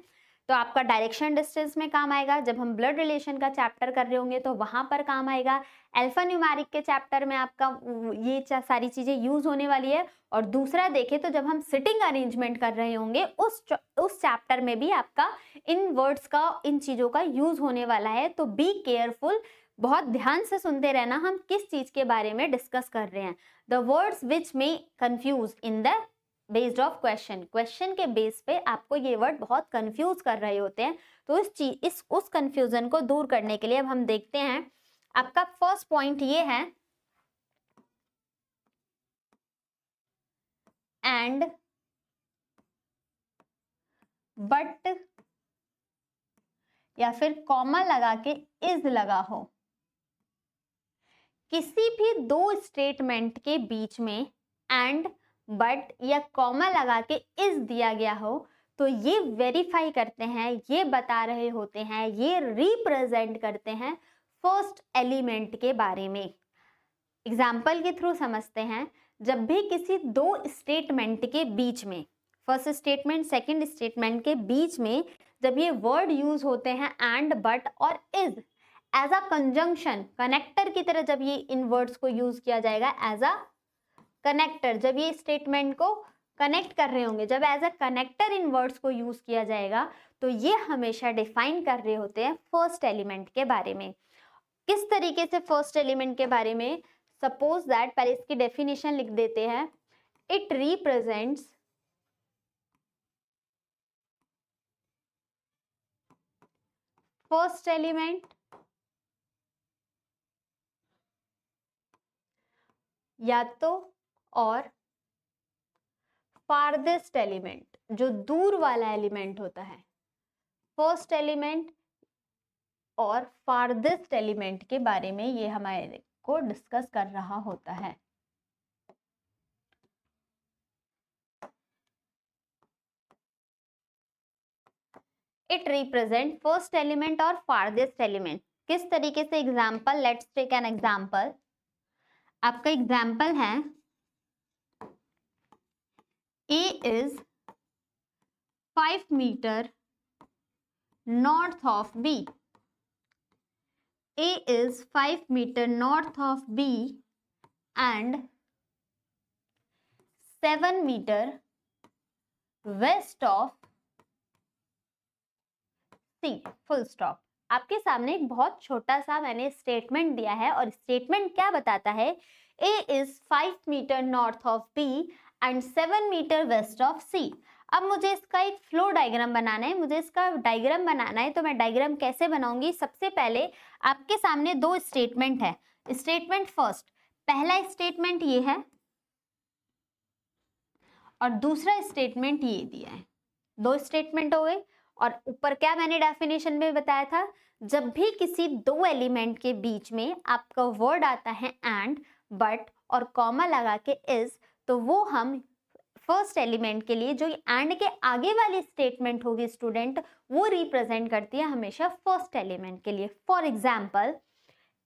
तो आपका डायरेक्शन डिस्टेंस में काम आएगा, जब हम ब्लड रिलेशन का चैप्टर कर रहे होंगे तो वहां पर काम आएगा। अल्फा न्यूमेरिक के चैप्टर में आपका ये सारी चीजें यूज होने वाली है। और दूसरा देखें तो जब हम सिटिंग अरेंजमेंट कर रहे होंगे उस चैप्टर में भी आपका इन वर्ड्स का, इन चीजों का यूज होने वाला है। तो बी केयरफुल, बहुत ध्यान से सुनते रहना हम किस चीज के बारे में डिस्कस कर रहे हैं। द वर्ड्स विच में confuse in the based of question के बेस पे आपको ये वर्ड बहुत कंफ्यूज कर रहे होते हैं। तो उस कंफ्यूजन को दूर करने के लिए अब हम देखते हैं। आपका फर्स्ट पॉइंट ये है एंड, बट या फिर कॉमा लगा के इज लगा हो, किसी भी दो स्टेटमेंट के बीच में एंड, बट या कॉमा लगा के इज दिया गया हो तो ये वेरीफाई करते हैं, ये बता रहे होते हैं, ये रिप्रेजेंट करते हैं फर्स्ट एलिमेंट के बारे में। एग्जाम्पल के थ्रू समझते हैं। जब भी किसी दो स्टेटमेंट के बीच में, फर्स्ट स्टेटमेंट सेकंड स्टेटमेंट के बीच में जब ये वर्ड यूज होते हैं एंड, बट और is, as a conjunction, connector की तरह जब ये इन वर्ड्स को यूज किया जाएगा एज अ कनेक्टर, जब ये स्टेटमेंट को कनेक्ट कर रहे होंगे, जब एज अ कनेक्टर इन वर्ड्स को यूज किया जाएगा तो ये हमेशा डिफाइन कर रहे होते हैं फर्स्ट एलिमेंट के बारे में। किस तरीके से फर्स्ट एलिमेंट के बारे में? सपोज दैट, पहले इसकी डेफिनेशन लिख देते हैं। इट रिप्रेजेंट्स फर्स्ट एलिमेंट या तो और फारदेस्ट एलिमेंट, जो दूर वाला एलिमेंट होता है। फर्स्ट एलिमेंट और फारदेस्ट एलिमेंट के बारे में ये हमारे को डिस्कस कर रहा होता है। इट रिप्रेजेंट फर्स्ट एलिमेंट और फारदेस्ट एलिमेंट। किस तरीके से? Example, let's take an example. आपका एग्जाम्पल है A is 5 meter north of B. A is 5 meter north of B and 7 meter west of C. Full stop. आपके सामने एक बहुत छोटा सा मैंने स्टेटमेंट दिया है और स्टेटमेंट क्या बताता है? A is 5 meter north of B and 7 meter west of C. अब मुझे इसका एक फ्लो डायग्राम बनाना है, मुझे इसका डायग्राम बनाना है। तो मैं डायग्राम कैसे बनाऊंगी? सबसे पहले आपके सामने दो स्टेटमेंट है। स्टेटमेंट फर्स्ट, पहला स्टेटमेंट ये है और दूसरा स्टेटमेंट ये दिया है। दो स्टेटमेंट हो गए। और ऊपर क्या मैंने डेफिनेशन में बताया था? जब भी किसी दो एलिमेंट के बीच में आपका वर्ड आता है एंड, बट और कॉमा लगा के इज, तो वो हम फर्स्ट एलिमेंट के लिए जो एंड के आगे वाली स्टेटमेंट होगी स्टूडेंट, वो रिप्रेजेंट करती है हमेशा फर्स्ट एलिमेंट के लिए। For example,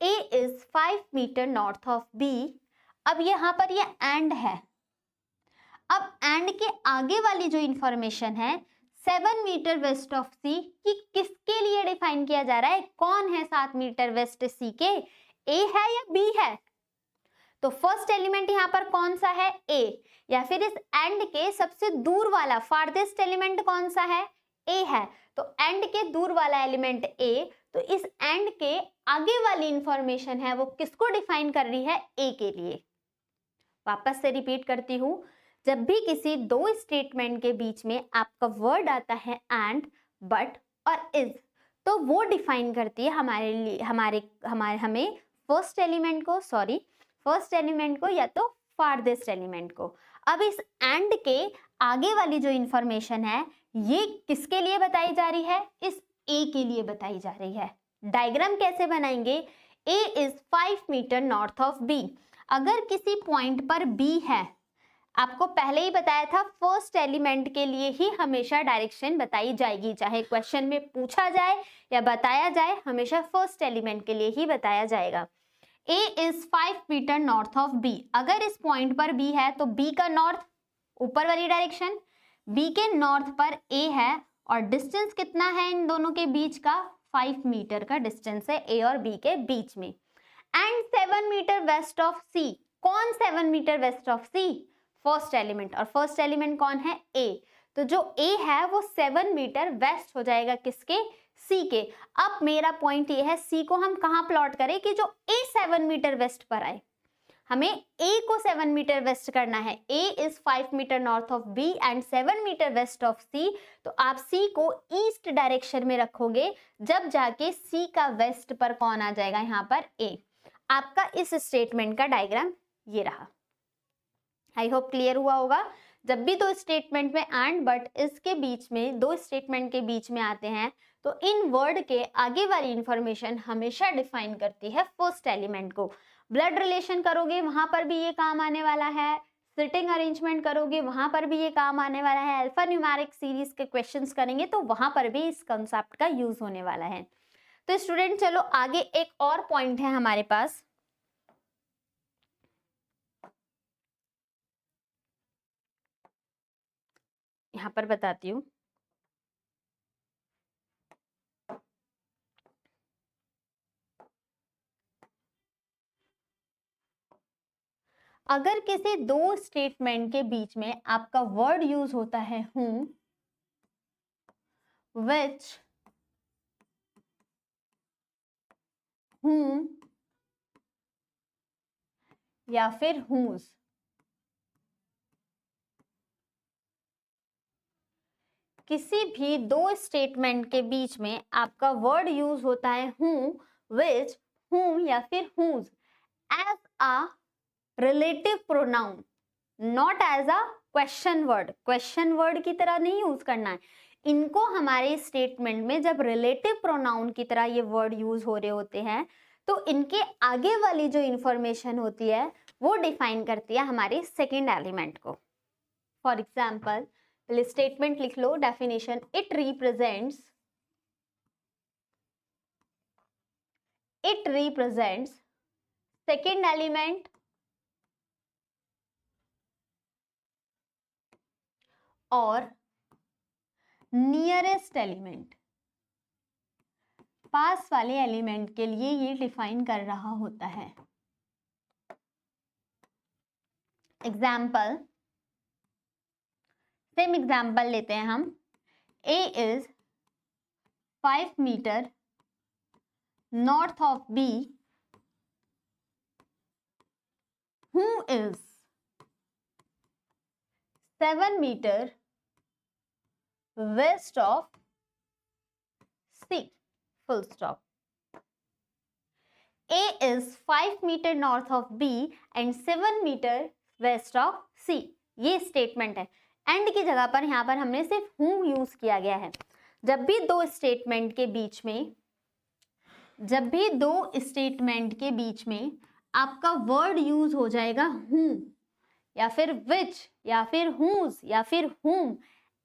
A is 5 metre north of B। अब यहाँ पर ये एंड है। अब एंड के आगे वाली जो इंफॉर्मेशन है 7 मीटर वेस्ट ऑफ C, कि किसके लिए डिफाइन किया जा रहा है? कौन है 7 मीटर वेस्ट C के? A है या B है? तो फर्स्ट एलिमेंट यहाँ पर कौन सा है? A। या फिर इस एंड के सबसे दूर वाला फारदेस्ट एलिमेंट कौन सा है? A है। तो एंड के दूर वाला एलिमेंट A, तो इस एंड के आगे वाली इंफॉर्मेशन है वो किसको डिफाइन कर रही है? A के लिए। वापस से रिपीट करती हूँ, जब भी किसी दो स्टेटमेंट के बीच में आपका वर्ड आता है एंड, बट और इज, तो वो डिफाइन करती है हमारे लिए हमें फर्स्ट एलिमेंट को या तो फारदेस्ट एलिमेंट को। अब इस एंड के आगे वाली जो इंफॉर्मेशन है ये किसके लिए बताई जा रही है? इस A के लिए बताई जा रही है। डायग्राम कैसे बनाएंगे? A is 5 metre north of B। अगर किसी पॉइंट पर B है, आपको पहले ही बताया था फर्स्ट एलिमेंट के लिए ही हमेशा डायरेक्शन बताई जाएगी, चाहे क्वेश्चन में पूछा जाए या बताया जाए, हमेशा फर्स्ट एलिमेंट के लिए ही बताया जाएगा। A is 5 metre north of B, अगर इस पॉइंट पर B है तो B का नॉर्थ ऊपर वाली डायरेक्शन, B के नॉर्थ पर A है और डिस्टेंस कितना है इन दोनों के बीच का, 5 मीटर का डिस्टेंस है A और B के बीच में। And 7 metre west of C, कौन 7 metre west of C, first element, और फर्स्ट एलिमेंट कौन है A, तो जो A है वो 7 मीटर वेस्ट हो जाएगा किसके, C के। अब मेरा पॉइंट ये है C को हम कहाँ प्लॉट करें कि जो A 7 मीटर वेस्ट पर आए, हमें A को 7 मीटर वेस्ट करना है। A is 5 metre north of B and 7 metre west of C, तो आप C को ईस्ट डायरेक्शन में रखोगे, जब जाके C का वेस्ट पर कौन आ जाएगा, यहाँ पर A। आपका इस स्टेटमेंट का डायग्राम ये रहा। आई होप क्लियर हुआ होगा। जब भी दो स्टेटमेंट में एंड बट इसके बीच में, दो स्टेटमेंट के बीच में आते हैं, तो इन वर्ड के आगे वाली इंफॉर्मेशन हमेशा डिफाइन करती है फर्स्ट एलिमेंट को। ब्लड रिलेशन करोगे वहां पर भी ये काम आने वाला है, सिटिंग अरेंजमेंट करोगे वहां पर भी ये काम आने वाला है, अल्फा न्यूमेरिक सीरीज के क्वेश्चंस करेंगे तो वहां पर भी इस कंसेप्ट का यूज होने वाला है। तो स्टूडेंट चलो आगे एक और पॉइंट है हमारे पास, यहां पर बताती हूँ। अगर किसी दो स्टेटमेंट के बीच में आपका वर्ड यूज होता है whom, which, whom या फिर whose, किसी भी दो स्टेटमेंट के बीच में आपका वर्ड यूज होता है whom, which, whom या फिर whose as a relative pronoun, not as a question word। Question word की तरह नहीं यूज करना है इनको। हमारे स्टेटमेंट में जब रिलेटिव प्रोनाउन की तरह ये वर्ड यूज हो रहे होते हैं तो इनके आगे वाली जो इंफॉर्मेशन होती है वो डिफाइन करती है हमारे सेकेंड एलिमेंट को। फॉर एग्जाम्पल स्टेटमेंट लिख लो, definition, it represents second element और नियरेस्ट एलिमेंट, पास वाले एलिमेंट के लिए ये डिफाइन कर रहा होता है। एग्जाम्पल, सेम एग्जाम्पल लेते हैं हम। A is 5 metre north of B, who is 7 metre west of C, full stop. A is 5 metre north of B and 7 metre west of C। ये स्टेटमेंट है। एंड की जगह पर यहाँ पर हमने सिर्फ whom यूज किया गया है। जब भी दो स्टेटमेंट के बीच में आपका वर्ड यूज हो जाएगा whom या फिर which या फिर whose या फिर whom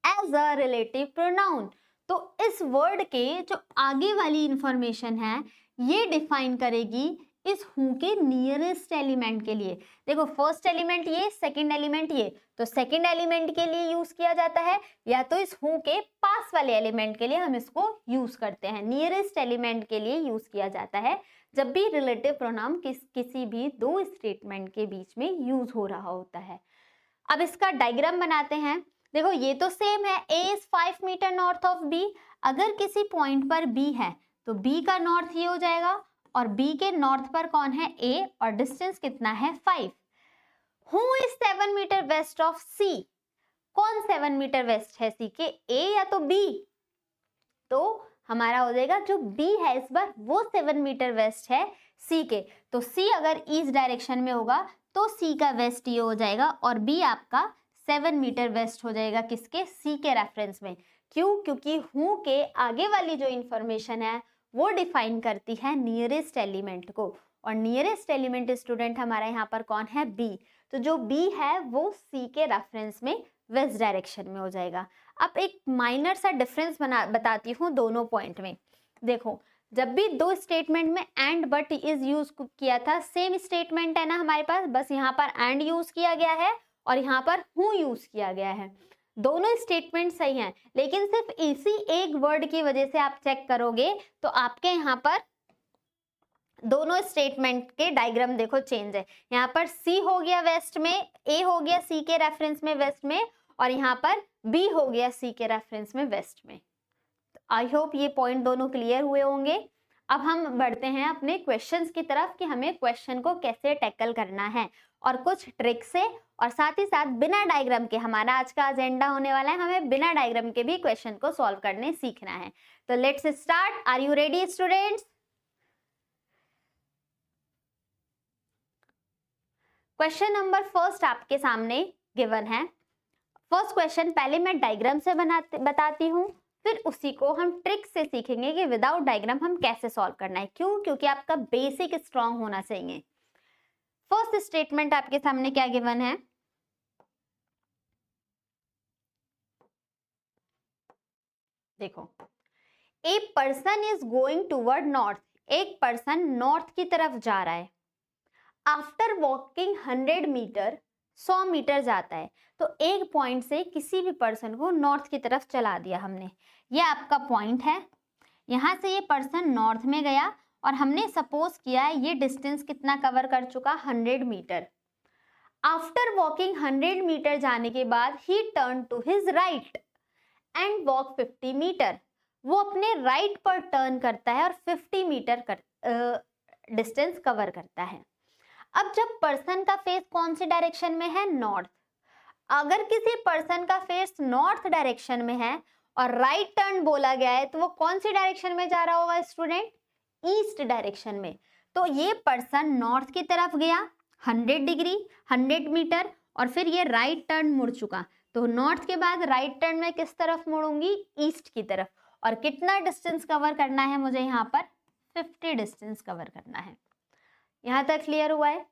as a relative pronoun, तो इस वर्ड के जो आगे वाली इंफॉर्मेशन है ये डिफाइन करेगी इस हु के नियरेस्ट एलिमेंट के लिए। देखो फर्स्ट एलिमेंट ये, सेकंड एलिमेंट ये, तो सेकंड एलिमेंट के लिए यूज किया जाता है या तो इस हु के पास वाले एलिमेंट के लिए हम इसको यूज करते हैं। नियरेस्ट एलिमेंट के लिए यूज किया जाता है जब भी रिलेटिव प्रोनाउन किसी भी दो स्टेटमेंट के बीच में यूज हो रहा होता है। अब इसका डायग्राम बनाते हैं। देखो ये तो सेम है, A is 5 metre north of B। अगर किसी पॉइंट पर B है तो B का नॉर्थ ये हो जाएगा और B के नॉर्थ पर कौन है, A, और डिस्टेंस कितना है 5। Who is 7 metre west of C, कौन 7 मीटर वेस्ट है C के, A या तो B, तो हमारा हो जाएगा जो B है इस बार वो 7 मीटर वेस्ट है C के। तो C अगर ईस्ट डायरेक्शन में होगा तो C का वेस्ट ये हो जाएगा और B आपका 7 मीटर वेस्ट हो जाएगा किसके, C के रेफरेंस में। क्यों, क्योंकि हु के आगे वाली जो इंफॉर्मेशन है वो डिफाइन करती है नियरेस्ट एलिमेंट को और नियरेस्ट एलिमेंट स्टूडेंट हमारा यहाँ पर कौन है, बी। तो जो बी है वो सी के रेफरेंस में वेस्ट डायरेक्शन में हो जाएगा। अब एक माइनर सा डिफरेंस बताती हूँ दोनों पॉइंट में। देखो, जब भी दो स्टेटमेंट में एंड बट इज यूज किया था, सेम स्टेटमेंट है ना हमारे पास, बस यहाँ पर एंड यूज किया गया है और यहाँ पर हूँ यूज किया गया है। दोनों स्टेटमेंट सही हैं, लेकिन सिर्फ इसी एक वर्ड की वजह से आप चेक करोगे तो आपके यहाँ पर दोनों स्टेटमेंट के डायग्राम देखो चेंज है। यहाँ पर सी हो गया वेस्ट में, ए हो गया सी के रेफरेंस में वेस्ट में, और यहाँ पर बी हो गया सी के रेफरेंस में वेस्ट में। आई होप ये पॉइंट दोनों क्लियर हुए होंगे। अब हम बढ़ते हैं अपने क्वेश्चंस की तरफ कि हमें क्वेश्चन को कैसे टैकल करना है और कुछ ट्रिक से, और साथ ही साथ बिना डायग्राम के हमारा आज का एजेंडा होने वाला है, हमें बिना डायग्राम के भी क्वेश्चन को सॉल्व करने सीखना है। तो let's start. Are you ready students? Question number first आपके सामने गिवन है। फर्स्ट क्वेश्चन पहले मैं डायग्राम से बताती हूँ, फिर उसी को हम ट्रिक से सीखेंगे कि विदाउट डायग्राम हम कैसे सॉल्व करना है। क्यों? क्योंकि आपका बेसिक स्ट्रांग होना चाहिए। फर्स्ट स्टेटमेंट आपके सामने क्या गिवन है, देखो, a person is going toward north, एक पर्सन नॉर्थ की तरफ जा रहा है। आफ्टर वॉकिंग 100 मीटर, 100 मीटर जाता है। तो एक पॉइंट से किसी भी पर्सन को नॉर्थ की तरफ चला दिया हमने, ये आपका पॉइंट है। यहाँ से ये पर्सन नॉर्थ में गया और हमने सपोज किया है ये डिस्टेंस कितना कवर कर चुका, 100 मीटर। आफ्टर वॉकिंग 100 मीटर जाने के बाद he turn to his right and walk 50 metre. वो अपने राइट पर टर्न करता है और 50 मीटर डिस्टेंस कवर करता है। अब जब पर्सन का फेस कौन सी डायरेक्शन में है, नॉर्थ। अगर किसी पर्सन का फेस नॉर्थ डायरेक्शन में है और राइट टर्न बोला गया है, तो वो कौन सी डायरेक्शन में जा रहा होगा स्टूडेंट, ईस्ट डायरेक्शन में। तो ये पर्सन नॉर्थ की तरफ गया 100 डिग्री 100 मीटर और फिर ये राइट टर्न मुड़ चुका। तो नॉर्थ के बाद राइट टर्न में किस तरफ मुड़ूंगी, ईस्ट की तरफ। और कितना डिस्टेंस कवर करना है मुझे, यहाँ पर 50 डिस्टेंस कवर करना है। यहाँ तक क्लियर हुआ है।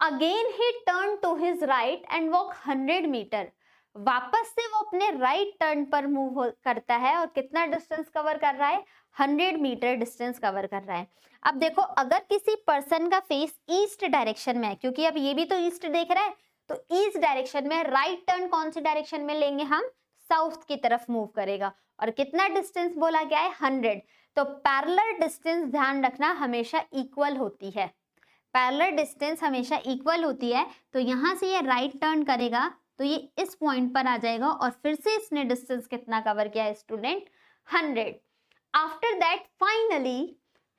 Again he turn to his right and walk 100 metre. वापस से वो अपने राइट टर्न पर मूव करता है और कितना डिस्टेंस कवर कर रहा है, 100 मीटर डिस्टेंस कवर कर रहा है। अब देखो, अगर किसी पर्सन का फेस ईस्ट डायरेक्शन में है, क्योंकि अब ये भी तो ईस्ट देख रहा है, तो ईस्ट डायरेक्शन में राइट टर्न कौन सी डायरेक्शन में लेंगे हम, साउथ की तरफ मूव करेगा। और कितना डिस्टेंस बोला गया है, 100। तो पैरेलल डिस्टेंस ध्यान रखना हमेशा इक्वल होती है, पैरेलल डिस्टेंस हमेशा इक्वल होती है। तो यहाँ से ये राइट टर्न करेगा तो ये इस पॉइंट पर आ जाएगा और फिर से इसने डिस्टेंस कितना कवर किया है student, 100। After that finally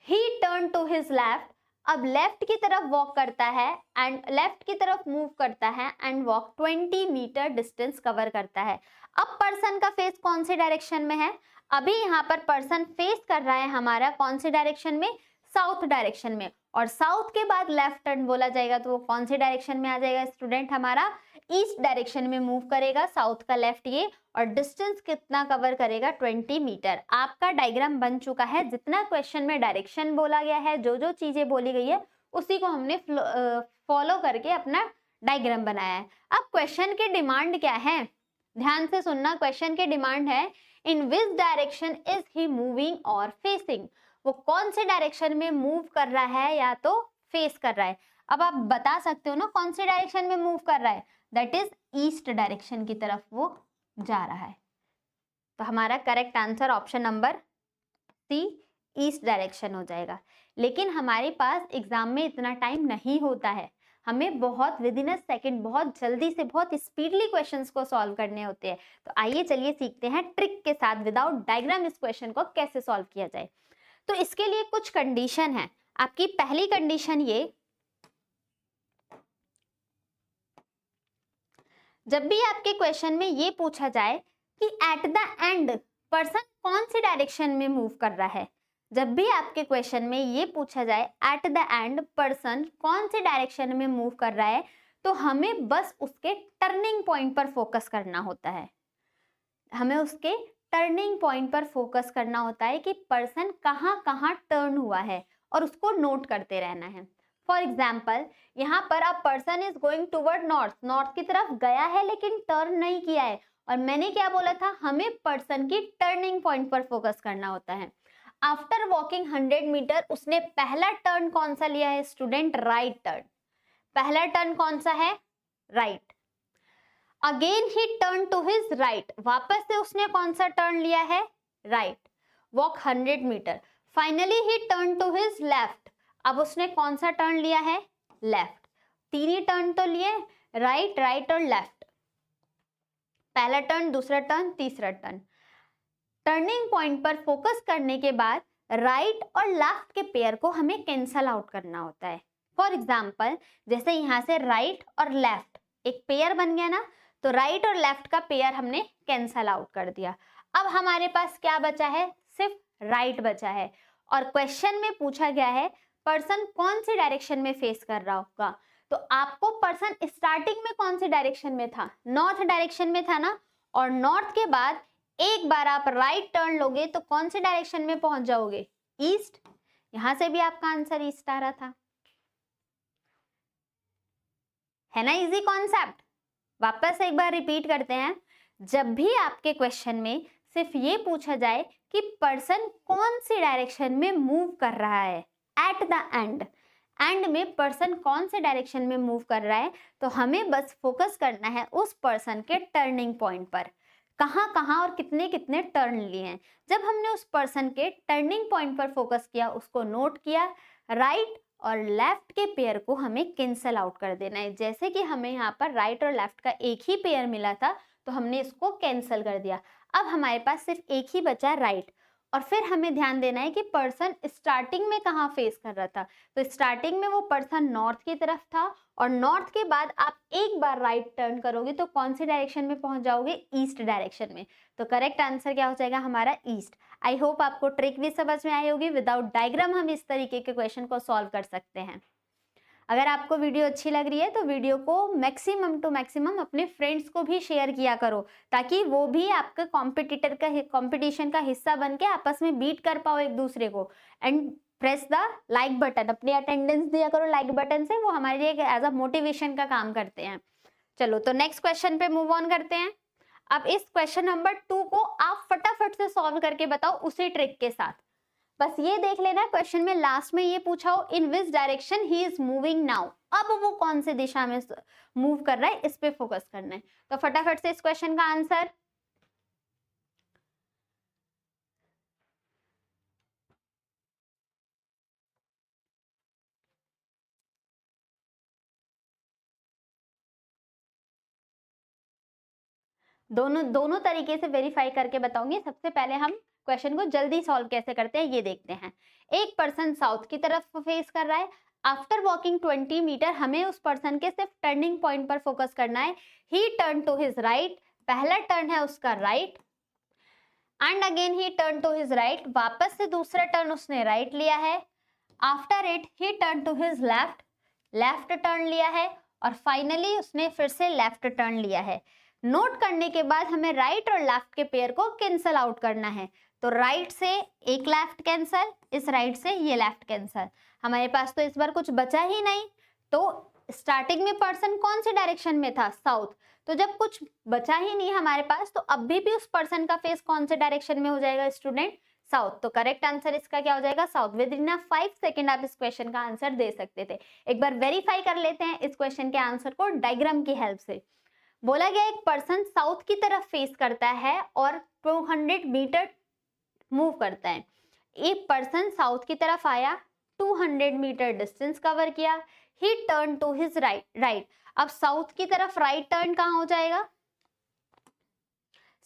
he turn to his left. अब लेफ्ट की तरफ वॉक करता है एंड लेफ्ट की तरफ मूव करता है and walk 20 metre distance cover करता है। अब पर्सन का फेस कौन से डायरेक्शन में है, अभी यहाँ पर पर्सन फेस कर रहा है हमारा कौन से डायरेक्शन में, साउथ डायरेक्शन में। और साउथ के बाद लेफ्ट टर्न बोला जाएगा तो वो कौन से डायरेक्शन में आ जाएगा स्टूडेंट, हमारा ईस्ट डायरेक्शन में मूव करेगा, साउथ का लेफ्ट ये। और डिस्टेंस कितना कवर करेगा, 20 मीटर। आपका डायग्राम बन चुका है। जितना क्वेश्चन में डायरेक्शन बोला गया है, जो जो चीजें बोली गई है, उसी को हमने फॉलो करके अपना डायग्राम बनाया है। अब क्वेश्चन की डिमांड क्या है, ध्यान से सुनना। क्वेश्चन की डिमांड है, in which direction is he moving और फेसिंग। वो कौन से डायरेक्शन में मूव कर रहा है या तो फेस कर रहा है। अब आप बता सकते हो ना कौन से डायरेक्शन में मूव कर रहा है, दैट इज ईस्ट डायरेक्शन की तरफ वो जा रहा है। तो हमारा correct answer option number C, east direction हो जाएगा। लेकिन हमारे पास एग्जाम में इतना टाइम नहीं होता है, हमें बहुत विद इन अ सेकेंड, बहुत जल्दी से, बहुत स्पीडली क्वेश्चंस को सॉल्व करने होते हैं। तो आइए चलिए सीखते हैं ट्रिक के साथ विदाउट डायग्राम इस क्वेश्चन को कैसे सॉल्व किया जाए। तो इसके लिए कुछ कंडीशन है। आपकी पहली कंडीशन ये, जब भी आपके क्वेश्चन में ये पूछा जाए कि एट द एंड पर्सन कौन सी डायरेक्शन में मूव कर रहा है, जब भी आपके क्वेश्चन में ये पूछा जाए एट द एंड पर्सन कौन सी डायरेक्शन में मूव कर रहा है, तो हमें बस उसके टर्निंग पॉइंट पर फोकस करना होता है। हमें उसके टर्निंग पॉइंट पर फोकस करना होता है कि पर्सन कहाँ कहाँ टर्न हुआ है और उसको नोट करते रहना है। फॉर एग्जाम्पल यहाँ पर अ person is going toward north, north की तरफ गया है लेकिन टर्न नहीं किया है, और मैंने क्या बोला था, हमें पर्सन की टर्निंग पॉइंट पर फोकस करना होता है। आफ्टर वॉकिंग 100 मीटर उसने पहला टर्न कौन सा लिया है स्टूडेंट, राइट टर्न। पहला टर्न कौन सा है, right. Again he turn to his right, वापस से उसने कौन सा टर्न लिया है, right. Walk 100 metre, finally he turn to his left, अब उसने कौन सा टर्न लिया है, लेफ्ट। तीन ही टर्न तो लिए, राइट, राइट और लेफ्ट। पहला टर्न, दूसरा टर्न, तीसरा टर्न। टर्निंग पॉइंट पर फोकस करने के बाद राइट और लेफ्ट के पेयर को हमें कैंसल आउट करना होता है। फॉर एग्जाम्पल जैसे यहाँ से राइट और लेफ्ट एक पेयर बन गया ना, तो राइट और लेफ्ट का पेयर हमने कैंसल आउट कर दिया। अब हमारे पास क्या बचा है, सिर्फ राइट बचा है। और क्वेश्चन में पूछा गया है पर्सन कौन सी डायरेक्शन में फेस कर रहा होगा, तो आपको पर्सन स्टार्टिंग में कौन सी डायरेक्शन में था, नॉर्थ डायरेक्शन में था ना, और नॉर्थ के बाद एक बार आप राइट टर्न लोगे तो कौन से डायरेक्शन में पहुंच जाओगे, ईस्ट। यहां से भी आपका आंसर ईस्ट आ रहा था, है ना, इजी कॉन्सेप्ट। वापस एक बार रिपीट करते हैं, जब भी आपके क्वेश्चन में सिर्फ ये पूछा जाए कि पर्सन कौन सी डायरेक्शन में मूव कर रहा है, एट द एंड में पर्सन कौन से डायरेक्शन में मूव कर रहा है, तो हमें बस फोकस करना है उस पर्सन के टर्निंग पॉइंट पर, कहाँ कहाँ और कितने कितने टर्न लिए हैं। जब हमने उस पर्सन के टर्निंग पॉइंट पर फोकस किया, उसको नोट किया, राइट और लेफ्ट के पेयर को हमें कैंसल आउट कर देना है। जैसे कि हमें यहाँ पर राइट और लेफ्ट का एक ही पेयर मिला था तो हमने इसको कैंसल कर दिया। अब हमारे पास सिर्फ एक ही बचा राइट, और फिर हमें ध्यान देना है कि पर्सन स्टार्टिंग में कहाँ फेस कर रहा था, तो स्टार्टिंग में वो पर्सन नॉर्थ की तरफ था, और नॉर्थ के बाद आप एक बार राइट टर्न करोगे तो कौन सी डायरेक्शन में पहुंच जाओगे, ईस्ट डायरेक्शन में। तो करेक्ट आंसर क्या हो जाएगा हमारा, ईस्ट। आई होप आपको ट्रिक भी समझ में आई होगी। विदाउट डायग्राम हम इस तरीके के क्वेश्चन को सॉल्व कर सकते हैं। अगर आपको वीडियो अच्छी लग रही है तो वीडियो को मैक्सिमम टू मैक्सिमम अपने फ्रेंड्स को भी शेयर किया करो, ताकि वो भी आपके कॉम्पिटिटर का कंपटीशन का हिस्सा बन के आपस में बीट कर पाओ एक दूसरे को। And press the like button, अपनी अटेंडेंस दिया करो लाइक बटन से, वो हमारे लिए एज अ मोटिवेशन का काम करते हैं। चलो तो नेक्स्ट क्वेश्चन पे मूव ऑन करते हैं। अब इस क्वेश्चन नंबर 2 को आप फटाफट से सॉल्व करके बताओ उसी ट्रिक के साथ। बस ये देख लेना क्वेश्चन में लास्ट में ये पूछा हो in which direction he is moving now, अब वो कौन से दिशा में मूव कर रहा है, इस पे फोकस करना है। तो फटाफट से इस क्वेश्चन का आंसर, दोनों तरीके से वेरीफाई करके बताऊंगी। सबसे पहले हम क्वेश्चन को जल्दी सॉल्व कैसे करते हैं ये देखते हैं। एक पर्सन साउथ की तरफ फेस कर रहा है, आफ्टर वॉकिंग 20 मीटर हमें उस पर्सन के सिर्फ टर्निंग पॉइंट पर फोकस करना है। He turn to his right, पहला टर्न है उसका right, and again he turn to his right, वापस से दूसरा टर्न उसने राइट लिया है। After it he turn to his left, left turn लिया है, और फाइनली उसने फिर से लेफ्ट टर्न लिया है। नोट करने के बाद हमें राइट और लेफ्ट के पेयर को कैंसल आउट करना है। तो राइट से एक लेफ्ट कैंसल, इस राइट से ये लेफ्ट कैंसल, हमारे पास तो इस बार कुछ बचा ही नहीं। तो स्टार्टिंग में पर्सन कौन से डायरेक्शन में था, साउथ, तो जब कुछ बचा ही नहीं हमारे पास तो अभी भी उस पर्सन का फेस कौन से डायरेक्शन में हो जाएगा स्टूडेंट, साउथ। तो करेक्ट आंसर इसका क्या हो जाएगा, साउथ। विद इन 5 सेकेंड आप इस क्वेश्चन का आंसर दे सकते थे। एक बार वेरीफाई कर लेते हैं इस क्वेश्चन के आंसर को डायग्राम की हेल्प से। बोला गया एक पर्सन साउथ की तरफ फेस करता है और 200 मीटर मूव करता है। एक पर्सन साउथ की तरफ आया, 200 मीटर डिस्टेंस कवर किया, he turn to his right. अब साउथ की तरफ राइट टर्न कहाँ हो जाएगा,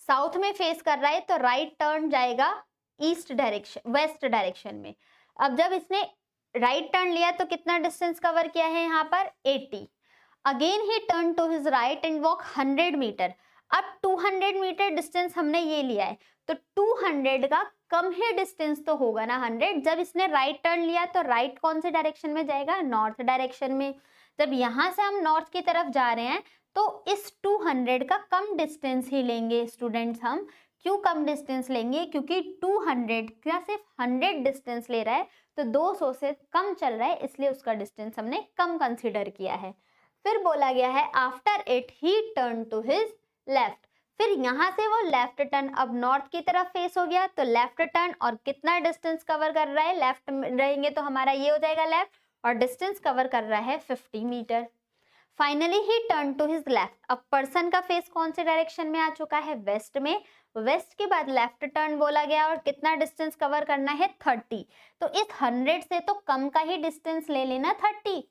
साउथ में फेस कर रहा है तो राइट टर्न जाएगा ईस्ट डायरेक्शन, वेस्ट डायरेक्शन में। अब जब इसने राइट टर्न लिया तो कितना डिस्टेंस कवर किया है यहाँ पर, 80। Again he turn to his right and walk 100 metre. अब 200 मीटर डिस्टेंस हमने ये लिया है, तो 200 का कम ही डिस्टेंस तो होगा ना 100। जब इसने राइट टर्न लिया तो राइट कौन से डायरेक्शन में जाएगा, नॉर्थ डायरेक्शन में। जब यहाँ से हम नॉर्थ की तरफ जा रहे हैं तो इस 200 का कम डिस्टेंस ही लेंगे स्टूडेंट्स हम, क्यों कम डिस्टेंस लेंगे? क्योंकि 200 का सिर्फ 100 डिस्टेंस ले रहा है, तो 200 से कम चल रहा है, इसलिए उसका डिस्टेंस हमने कम कंसीडर किया है। फिर बोला गया है after it he turn to his left, फिर यहाँ से वो लेफ्ट टर्न अब नॉर्थ की तरफ फेस हो गया, तो लेफ्ट टर्न और कितना डिस्टेंस कवर कर रहा है, लेफ्ट रहेंगे तो हमारा ये हो जाएगा लेफ्ट, और डिस्टेंस कवर कर रहा है 50 metre. Finally he turn to his left, अब पर्सन का फेस कौन से डायरेक्शन में आ चुका है, वेस्ट में, वेस्ट के बाद लेफ्ट टर्न बोला गया और कितना डिस्टेंस कवर करना है 30, तो इस 100 से तो कम का ही डिस्टेंस ले लेना 30,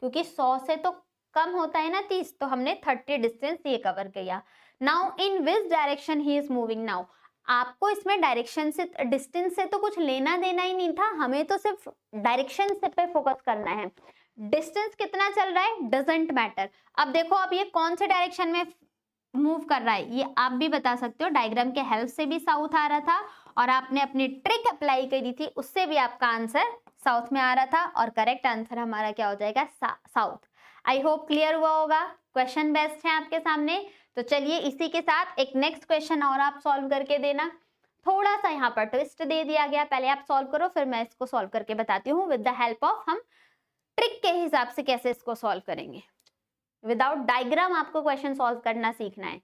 क्योंकि 100 से तो कम होता है ना 30, तो हमने 30 डिस्टेंस ये कवर किया। Now in which direction he is moving now, आपको इसमें डायरेक्शन से डिस्टेंस से तो कुछ लेना देना ही नहीं था, हमें तो सिर्फ डायरेक्शन से पे फोकस करना है। डिस्टेंस कितना चल रहा है डजंट मैटर। अब देखो अब ये कौन से डायरेक्शन में मूव कर रहा है, ये आप भी बता सकते हो, डायग्राम के हेल्प से भी साउथ आ रहा था और आपने अपनी ट्रिक अप्लाई करी थी, उससे भी आपका आंसर साउथ में आ रहा था, और करेक्ट आंसर हमारा क्या हो जाएगा साउथ। आई होप क्लियर हुआ होगा, क्वेश्चन बेस्ट है आपके सामने। तो चलिए इसी के साथ एक नेक्स्ट क्वेश्चन और आप सॉल्व करके देना। थोड़ा सा यहाँ पर ट्विस्ट दे दिया गया, पहले आप सॉल्व करो फिर मैं इसको सॉल्व करके बताती हूँ विद द हेल्प ऑफ, हम ट्रिक के हिसाब से कैसे इसको सॉल्व करेंगे। विदाउट डायग्राम आपको क्वेश्चन सॉल्व करना सीखना है।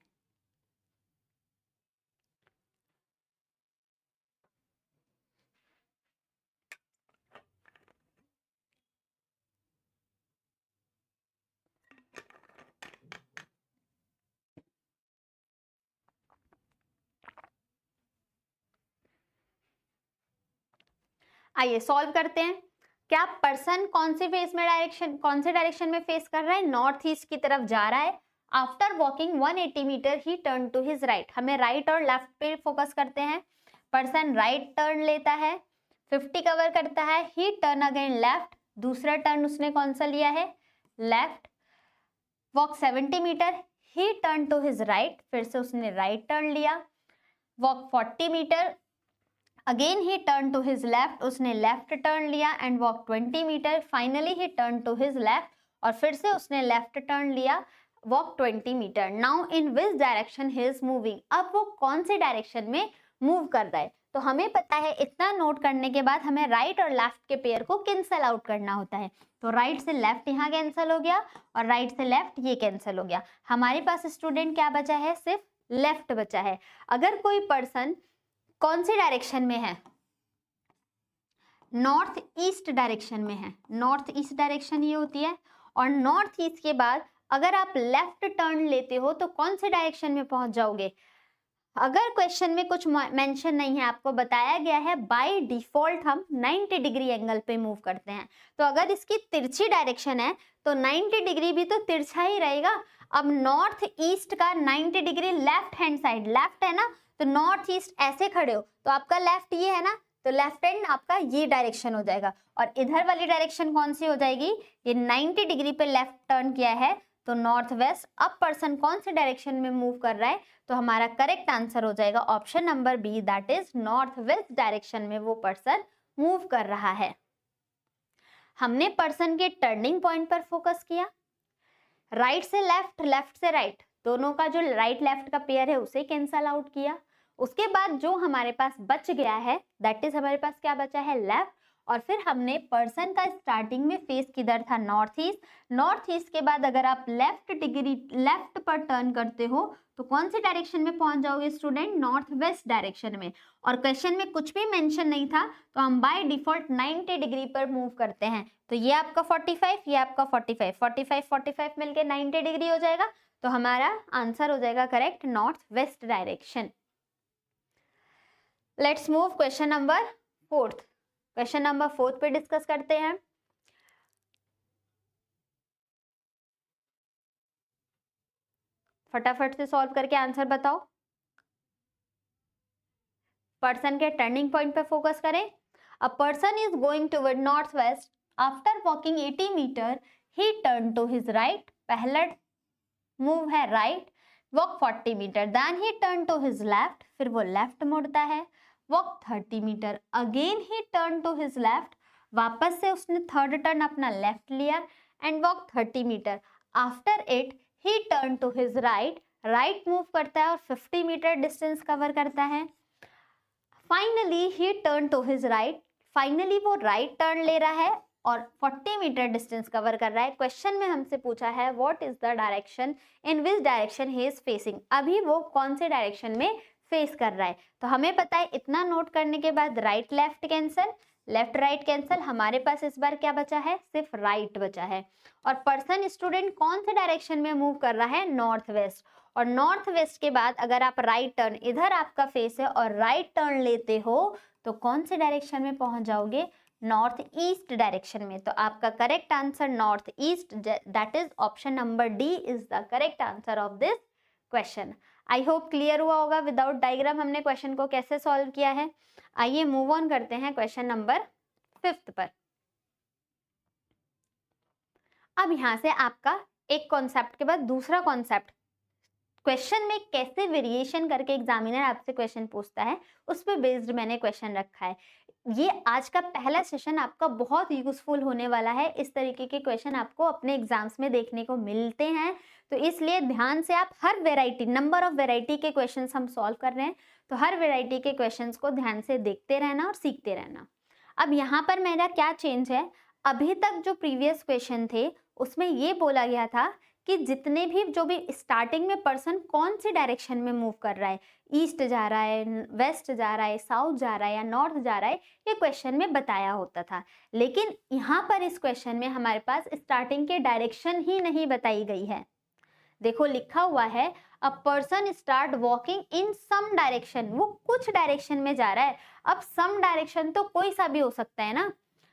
आइए सॉल्व करते हैं। क्या पर्सन कौन से डायरेक्शन में फेस कर रहा है, नॉर्थ ईस्ट की तरफ जा रहा है। After walking 180 metre he turn to his right, हमें राइट और लेफ्ट पे फोकस करते हैं। पर्सन राइट टर्न लेता है, 50 कवर करता है, ही टर्न अगेन लेफ्ट, दूसरा टर्न उसने कौन सा लिया है left. Walk 70 metre, he turn to his right, फिर से उसने राइट टर्न लिया। Walk 40 metre, again he turn to his left, उसने लेफ्ट टर्न लिया and walk 20 metre, finally he turn to his left और फिर से उसने लेफ्ट टर्न लिया, walk 20 metre. Now in which direction he is moving, अब वो कौन से डायरेक्शन में मूव कर रहा है, तो हमें पता है, इतना नोट करने के बाद हमें राइट और लेफ्ट के पेयर को कैंसल आउट करना होता है। तो राइट से लेफ्ट यहाँ कैंसिल हो गया और राइट से लेफ्ट ये कैंसिल हो गया, हमारे पास स्टूडेंट क्या बचा है, सिर्फ लेफ्ट बचा है। अगर कोई पर्सन कौन सी डायरेक्शन में है, नॉर्थ ईस्ट डायरेक्शन में है, नॉर्थ ईस्ट डायरेक्शन ये होती है, और नॉर्थ ईस्ट के बाद अगर आप लेफ्ट टर्न लेते हो तो कौन से डायरेक्शन में पहुंच जाओगे। अगर क्वेश्चन में कुछ मेंशन नहीं है, आपको बताया गया है बाय डिफॉल्ट हम 90 डिग्री एंगल पे मूव करते हैं, तो अगर इसकी तिरछी डायरेक्शन है तो 90 डिग्री भी तो तिरछा ही रहेगा। अब नॉर्थ ईस्ट का 90 degree left hand side, left है ना, तो नॉर्थ ईस्ट ऐसे खड़े हो तो आपका लेफ्ट ये है ना, तो लेफ्ट हैंड आपका ये डायरेक्शन हो जाएगा, और इधर वाली डायरेक्शन कौन सी हो जाएगी, ये 90 डिग्री पे लेफ्ट टर्न किया है तो नॉर्थ वेस्ट। अब पर्सन कौन से डायरेक्शन में मूव कर रहा है, तो हमारा करेक्ट आंसर हो जाएगा option number B, that is north west direction में वो पर्सन मूव कर रहा है। हमने पर्सन के टर्निंग पॉइंट पर फोकस किया, राइट से लेफ्ट, लेफ्ट से राइट, दोनों का जो राइट लेफ्ट का पेयर है उसे कैंसल आउट किया। उसके बाद जो हमारे पास बच गया है दैट इज हमारे पास क्या बचा है लेफ्ट, और फिर हमने पर्सन का स्टार्टिंग में फेस किधर था नॉर्थ ईस्ट, नॉर्थ ईस्ट के बाद अगर आप लेफ्ट पर टर्न करते हो तो कौन से डायरेक्शन में पहुंच जाओगे स्टूडेंट, नॉर्थ वेस्ट डायरेक्शन में। और क्वेश्चन में कुछ भी मेंशन नहीं था तो हम बाय डिफॉल्ट 90 डिग्री पर मूव करते हैं, तो ये आपका 45, ये आपका 45, 45 45 मिलके 90 डिग्री हो जाएगा, तो हमारा आंसर हो जाएगा correct north west direction. Let's move question number 4। Question number 4 पे डिस्कस करते हैं। फटाफट से सॉल्व करके आंसर बताओ। पर्सन के टर्निंग पॉइंट पे फोकस करें। A person is going toward north west, after walking 80 metre he turn to his right, पहला मूव है right, walk 40 metre, then he turn to his left, फिर वो left मुड़ता है, walk 30 metre, again he turn to his left, वापस से उसने third turn अपना लेफ्ट लिया and walk 30 metre, after it he turn to his right, right move करता है और 50 मीटर डिस्टेंस कवर करता है। Finally he turn to his right, finally वो राइट टर्न ले रहा है और 40 मीटर डिस्टेंस कवर कर रहा है। क्वेश्चन में हमसे पूछा है what is the direction in which direction he is facing, अभी वो कौन से डायरेक्शन में फेस कर रहा है। तो हमें पता है, इतना नोट करने के बाद right left cancel, left right cancel, हमारे पास इस बार क्या बचा है, सिर्फ राइट बचा है। और पर्सन स्टूडेंट कौन से डायरेक्शन में मूव कर रहा है, नॉर्थ वेस्ट। और नॉर्थ वेस्ट के बाद अगर आप राइट टर्न, इधर आपका फेस है और राइट टर्न लेते हो तो कौन से डायरेक्शन में पहुंच जाओगे, नॉर्थ ईस्ट डायरेक्शन में। तो आपका correct answer north east, that is option number D is the correct answer of this question. I hope clear हुआ होगा विदाउट डायग्राम हमने क्वेश्चन को कैसे सॉल्व किया है। आइए मूव ऑन करते हैं क्वेश्चन नंबर 5 पर। अब यहां से आपका एक कॉन्सेप्ट के बाद दूसरा कॉन्सेप्ट, क्वेश्चन में कैसे वेरिएशन करके एग्जामिनर आपसे क्वेश्चन पूछता है उस पर बेस्ड मैंने क्वेश्चन रखा है। ये आज का पहला सेशन आपका बहुत यूजफुल होने वाला है। इस तरीके के क्वेश्चन आपको अपने एग्जाम्स में देखने को मिलते हैं, तो इसलिए ध्यान से आप हर वेराइटी, नंबर ऑफ वेराइटी के क्वेश्चंस हम सॉल्व कर रहे हैं, तो हर वेराइटी के क्वेश्चंस को ध्यान से देखते रहना और सीखते रहना। अब यहाँ पर मेरा क्या चेंज है, अभी तक जो प्रीवियस क्वेश्चन थे उसमें ये बोला गया था कि जितने भी जो भी स्टार्टिंग में पर्सन कौन सी डायरेक्शन में मूव कर रहा है, ईस्ट जा रहा है, वेस्ट जा रहा है, साउथ जा रहा है या नॉर्थ जा रहा है, ये क्वेश्चन में बताया होता था। लेकिन यहाँ पर इस क्वेश्चन में हमारे पास स्टार्टिंग के डायरेक्शन ही नहीं बताई गई है। देखो लिखा हुआ है a person start walking in some direction, वो कुछ डायरेक्शन में जा रहा है। अब सम डायरेक्शन तो कोई सा भी हो सकता है ना,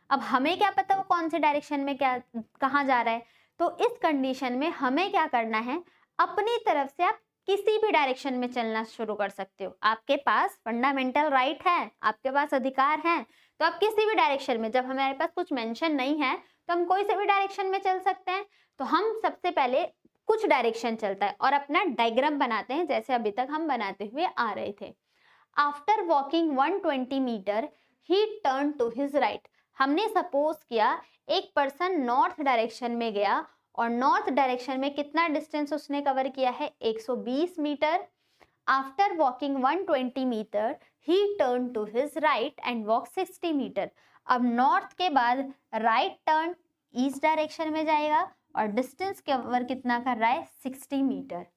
अब हमें क्या पता वो कौन से डायरेक्शन में क्या कहाँ जा रहा है। तो इस कंडीशन में हमें क्या करना है, अपनी तरफ से आप किसी भी डायरेक्शन में चलना शुरू कर सकते हो। आपके पास फंडामेंटल राइट है, आपके पास अधिकार है, तो आप किसी भी डायरेक्शन में, जब हमारे पास कुछ मेंशन नहीं है तो हम कोई से भी डायरेक्शन में चल सकते हैं। तो हम सबसे पहले कुछ डायरेक्शन चलता है और अपना डायग्राम बनाते हैं जैसे अभी तक हम बनाते हुए आ रहे थे। After walking 120 metre he turn to his right, हमने सपोज किया एक पर्सन नॉर्थ डायरेक्शन में गया और नॉर्थ डायरेक्शन में कितना डिस्टेंस उसने कवर किया है, 120 metre. After walking 120 metre he turn to his right and walk 60 metre. अब नॉर्थ के बाद राइट टर्न ईस्ट डायरेक्शन में जाएगा और डिस्टेंस कवर कितना कर रहा है, 60 metre.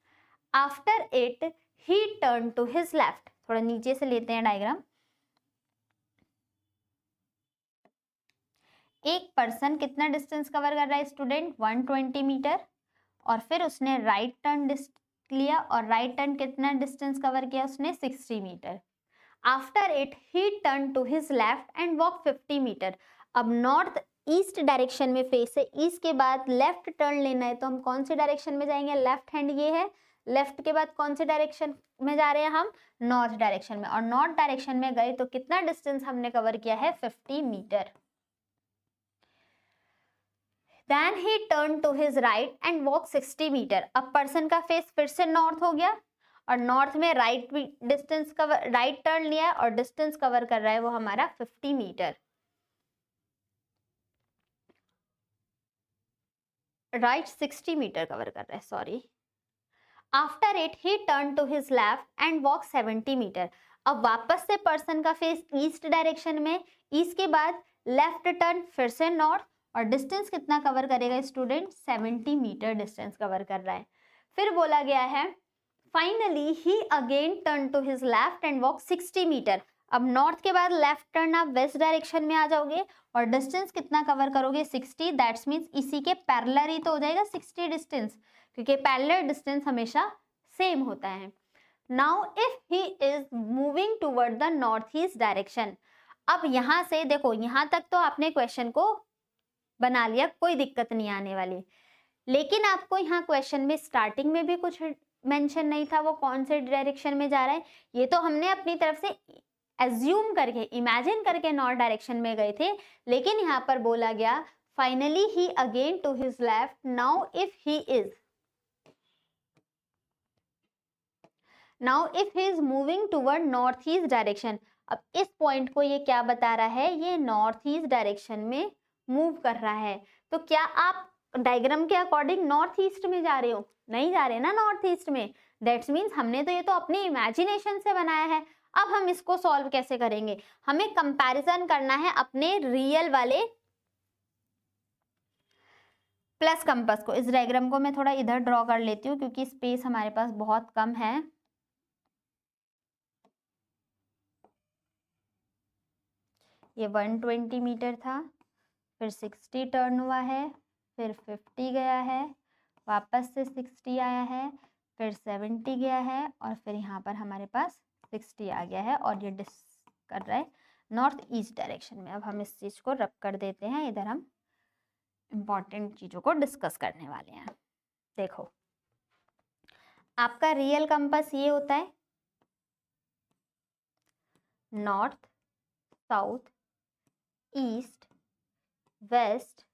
After it he turn to his left, थोड़ा नीचे से लेते हैं डायग्राम। एक पर्सन कितना डिस्टेंस कवर कर रहा है स्टूडेंट, 120 मीटर, और फिर उसने राइट टर्न लिया और राइट टर्न कितना डिस्टेंस कवर किया उसने, 60 metre. After it he turn to his left and walk 50 metre. अब नॉर्थ ईस्ट डायरेक्शन में फेस है, ईस्ट के बाद लेफ्ट टर्न लेना है तो हम कौन से डायरेक्शन में जाएंगे, लेफ्ट हैंड ये है, लेफ्ट के बाद कौन से डायरेक्शन में जा रहे हैं हम, नॉर्थ डायरेक्शन में। और नॉर्थ डायरेक्शन में गए तो कितना डिस्टेंस हमने कवर किया है, 50 metre. Then he turned to his right and walked 60 metre. अब पर्सन का फेस फिर से नॉर्थ हो गया और नॉर्थ में right distance cover, right turn लिया है और डिस्टेंस कवर कर रहा है वो हमारा 50 मीटर। राइट 60 मीटर कवर कर रहा है, sorry. After it he turn to his left and walk 70 metre. अब वापस से पर्सन का फेस ईस्ट डायरेक्शन में, ईस्ट के बाद लेफ्ट टर्न फिर से नॉर्थ और डिस्टेंस कितना कवर करेगा स्टूडेंट, 70 मीटर डिस्टेंस कवर कर रहा है। फिर बोला गया है finally he again turn to his left and walk 60 metre. अब नॉर्थ के बाद लेफ्ट टर्न आप वेस्ट डायरेक्शन में आ जाओगे और डिस्टेंस कितना कवर करोगे, 60। दैट्स मीन्स इसी के पैरेलल ही तो हो जाएगा 60 डिस्टेंस, क्योंकि पैरेलल डिस्टेंस हमेशा सेम होता है। Now if he is moving toward the north east direction. अब यहाँ से देखो, यहाँ तक तो आपने क्वेश्चन को बना लिया, कोई दिक्कत नहीं आने वाली। लेकिन आपको यहाँ क्वेश्चन में स्टार्टिंग में भी कुछ मेंशन नहीं था वो कौन से डायरेक्शन में जा रहा है, ये तो हमने अपनी तरफ से एज्यूम करके, इमेजिन करके नॉर्थ डायरेक्शन में गए थे। लेकिन यहाँ पर बोला गया finally he again to his left, now if he is moving toward north east direction. अब इस पॉइंट को ये क्या बता रहा है, ये नॉर्थ ईस्ट डायरेक्शन में मूव कर रहा है। तो क्या आप डायग्राम के अकॉर्डिंग नॉर्थ ईस्ट में जा रहे हो, नहीं जा रहे ना नॉर्थ ईस्ट में। दैट्स मीन्स हमने तो ये तो अपनी इमेजिनेशन से बनाया है। अब हम इसको सॉल्व कैसे करेंगे, हमें कंपैरिजन करना है अपने रियल वाले प्लस कंपास को। इस डायग्राम को मैं थोड़ा इधर ड्रॉ कर लेती हूँ क्योंकि स्पेस हमारे पास बहुत कम है। ये 120 मीटर था, फिर 60 टर्न हुआ है, फिर 50 गया है, वापस से 60 आया है, फिर 70 गया है और फिर यहाँ पर हमारे पास 60 आ गया है और ये कर रहा है नॉर्थ ईस्ट डायरेक्शन में। अब हम इस चीज़ को रब कर देते हैं, इधर हम इंपॉर्टेंट चीज़ों को डिस्कस करने वाले हैं। देखो आपका रियल कंपास ये होता है north, south, east, west,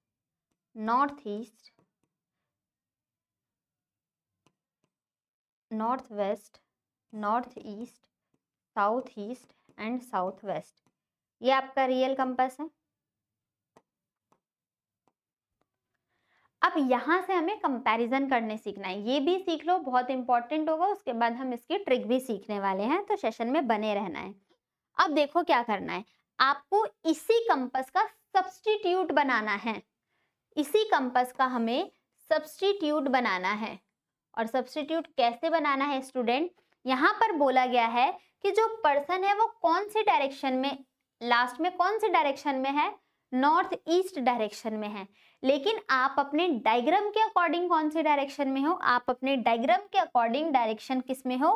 north east, north west, north east, south east and south west. ये आपका रियल कंपास है। अब यहाँ से हमें कंपैरिजन करने सीखना है, ये भी सीख लो, बहुत इंपॉर्टेंट होगा। उसके बाद हम इसकी ट्रिक भी सीखने वाले हैं, तो सेशन में बने रहना है। अब देखो क्या करना है, आपको इसी कंपास का सब्स्टिट्यूट बनाना है। इसी कंपास का हमें सब्स्टिट्यूट बनाना है। और सब्स्टिट्यूट कैसे बनाना है स्टूडेंट, यहाँ पर बोला गया है कि जो पर्सन है वो कौन सी डायरेक्शन में, लास्ट में कौन सी डायरेक्शन में है, नॉर्थ ईस्ट डायरेक्शन में है। लेकिन आप अपने डायग्राम के अकॉर्डिंग कौन सी डायरेक्शन में हो, आप अपने डायग्राम के अकॉर्डिंग डायरेक्शन किस में हो,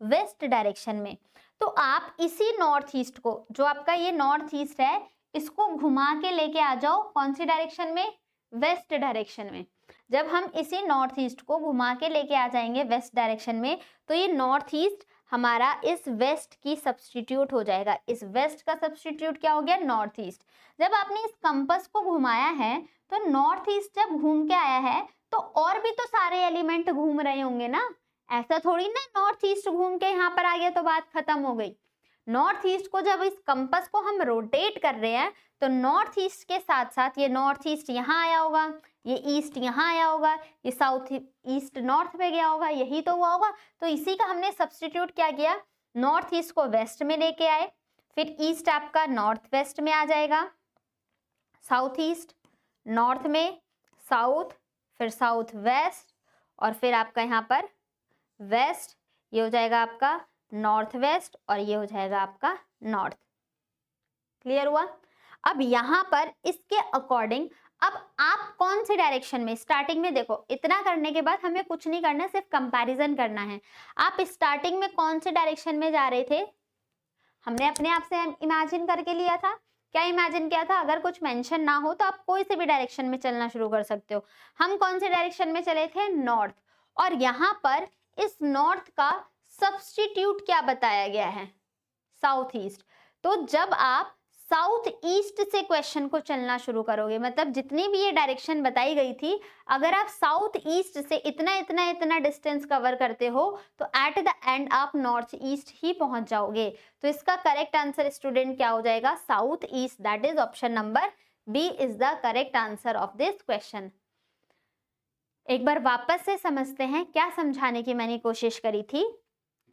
वेस्ट डायरेक्शन में। तो आप इसी नॉर्थ ईस्ट को, जो आपका ये नॉर्थ ईस्ट है, इसको घुमा के लेके आ जाओ कौन सी डायरेक्शन में, वेस्ट डायरेक्शन में। जब हम इसी नॉर्थ ईस्ट को घुमा के लेके आ जाएंगे वेस्ट डायरेक्शन में, तो ये नॉर्थ ईस्ट हमारा इस वेस्ट की सब्स्टिट्यूट हो जाएगा। इस वेस्ट का सब्स्टिट्यूट क्या हो गया, नॉर्थ ईस्ट। जब आपने इस कंपास को घुमाया है तो नॉर्थ ईस्ट जब घूम के आया है तो और भी तो सारे एलिमेंट घूम रहे होंगे ना। ऐसा थोड़ी ना नॉर्थ ईस्ट घूम के यहाँ पर आ गया तो बात खत्म हो गई। नॉर्थ ईस्ट को जब इस कंपास को हम रोटेट कर रहे हैं तो नॉर्थ ईस्ट के साथ साथ ये नॉर्थ ईस्ट यहाँ आया होगा, ये ईस्ट यहाँ आया होगा, ये साउथ ईस्ट नॉर्थ में गया होगा, यही तो हुआ होगा। तो इसी का हमने सब्स्टिट्यूट क्या किया, नॉर्थ ईस्ट को वेस्ट में लेके आए, फिर ईस्ट आपका नॉर्थ वेस्ट में आ जाएगा, साउथ ईस्ट नॉर्थ में, साउथ, फिर साउथ वेस्ट और फिर आपका यहाँ पर वेस्ट, ये हो जाएगा आपका नॉर्थ वेस्ट और ये हो जाएगा आपका नॉर्थ। क्लियर हुआ। अब यहाँ पर इसके अकॉर्डिंग अब आप कौन से डायरेक्शन में, स्टार्टिंग में देखो इतना करने के बाद हमें कुछ नहीं करना, सिर्फ कंपैरिजन करना है। आप स्टार्टिंग में कौन से डायरेक्शन में जा रहे थे, हमने अपने आप से इमेजिन करके लिया था। क्या इमेजिन किया था, अगर कुछ मेंशन ना हो तो आप कोई से भी डायरेक्शन में चलना शुरू कर सकते हो। हम कौन से डायरेक्शन में चले थे, नॉर्थ। और यहाँ पर इस नॉर्थ का सब्स्टिट्यूट क्या बताया गया है, साउथ ईस्ट। तो जब आप साउथ ईस्ट से क्वेश्चन को चलना शुरू करोगे, मतलब जितनी भी ये डायरेक्शन बताई गई थी, अगर आप साउथ ईस्ट से इतना इतना इतना डिस्टेंस कवर करते हो तो एट द एंड आप नॉर्थ ईस्ट ही पहुंच जाओगे। तो इसका करेक्ट आंसर स्टूडेंट क्या हो जाएगा, south east. That is option number B is the correct answer of this question. एक बार वापस से समझते हैं क्या समझाने की मैंने कोशिश करी थी,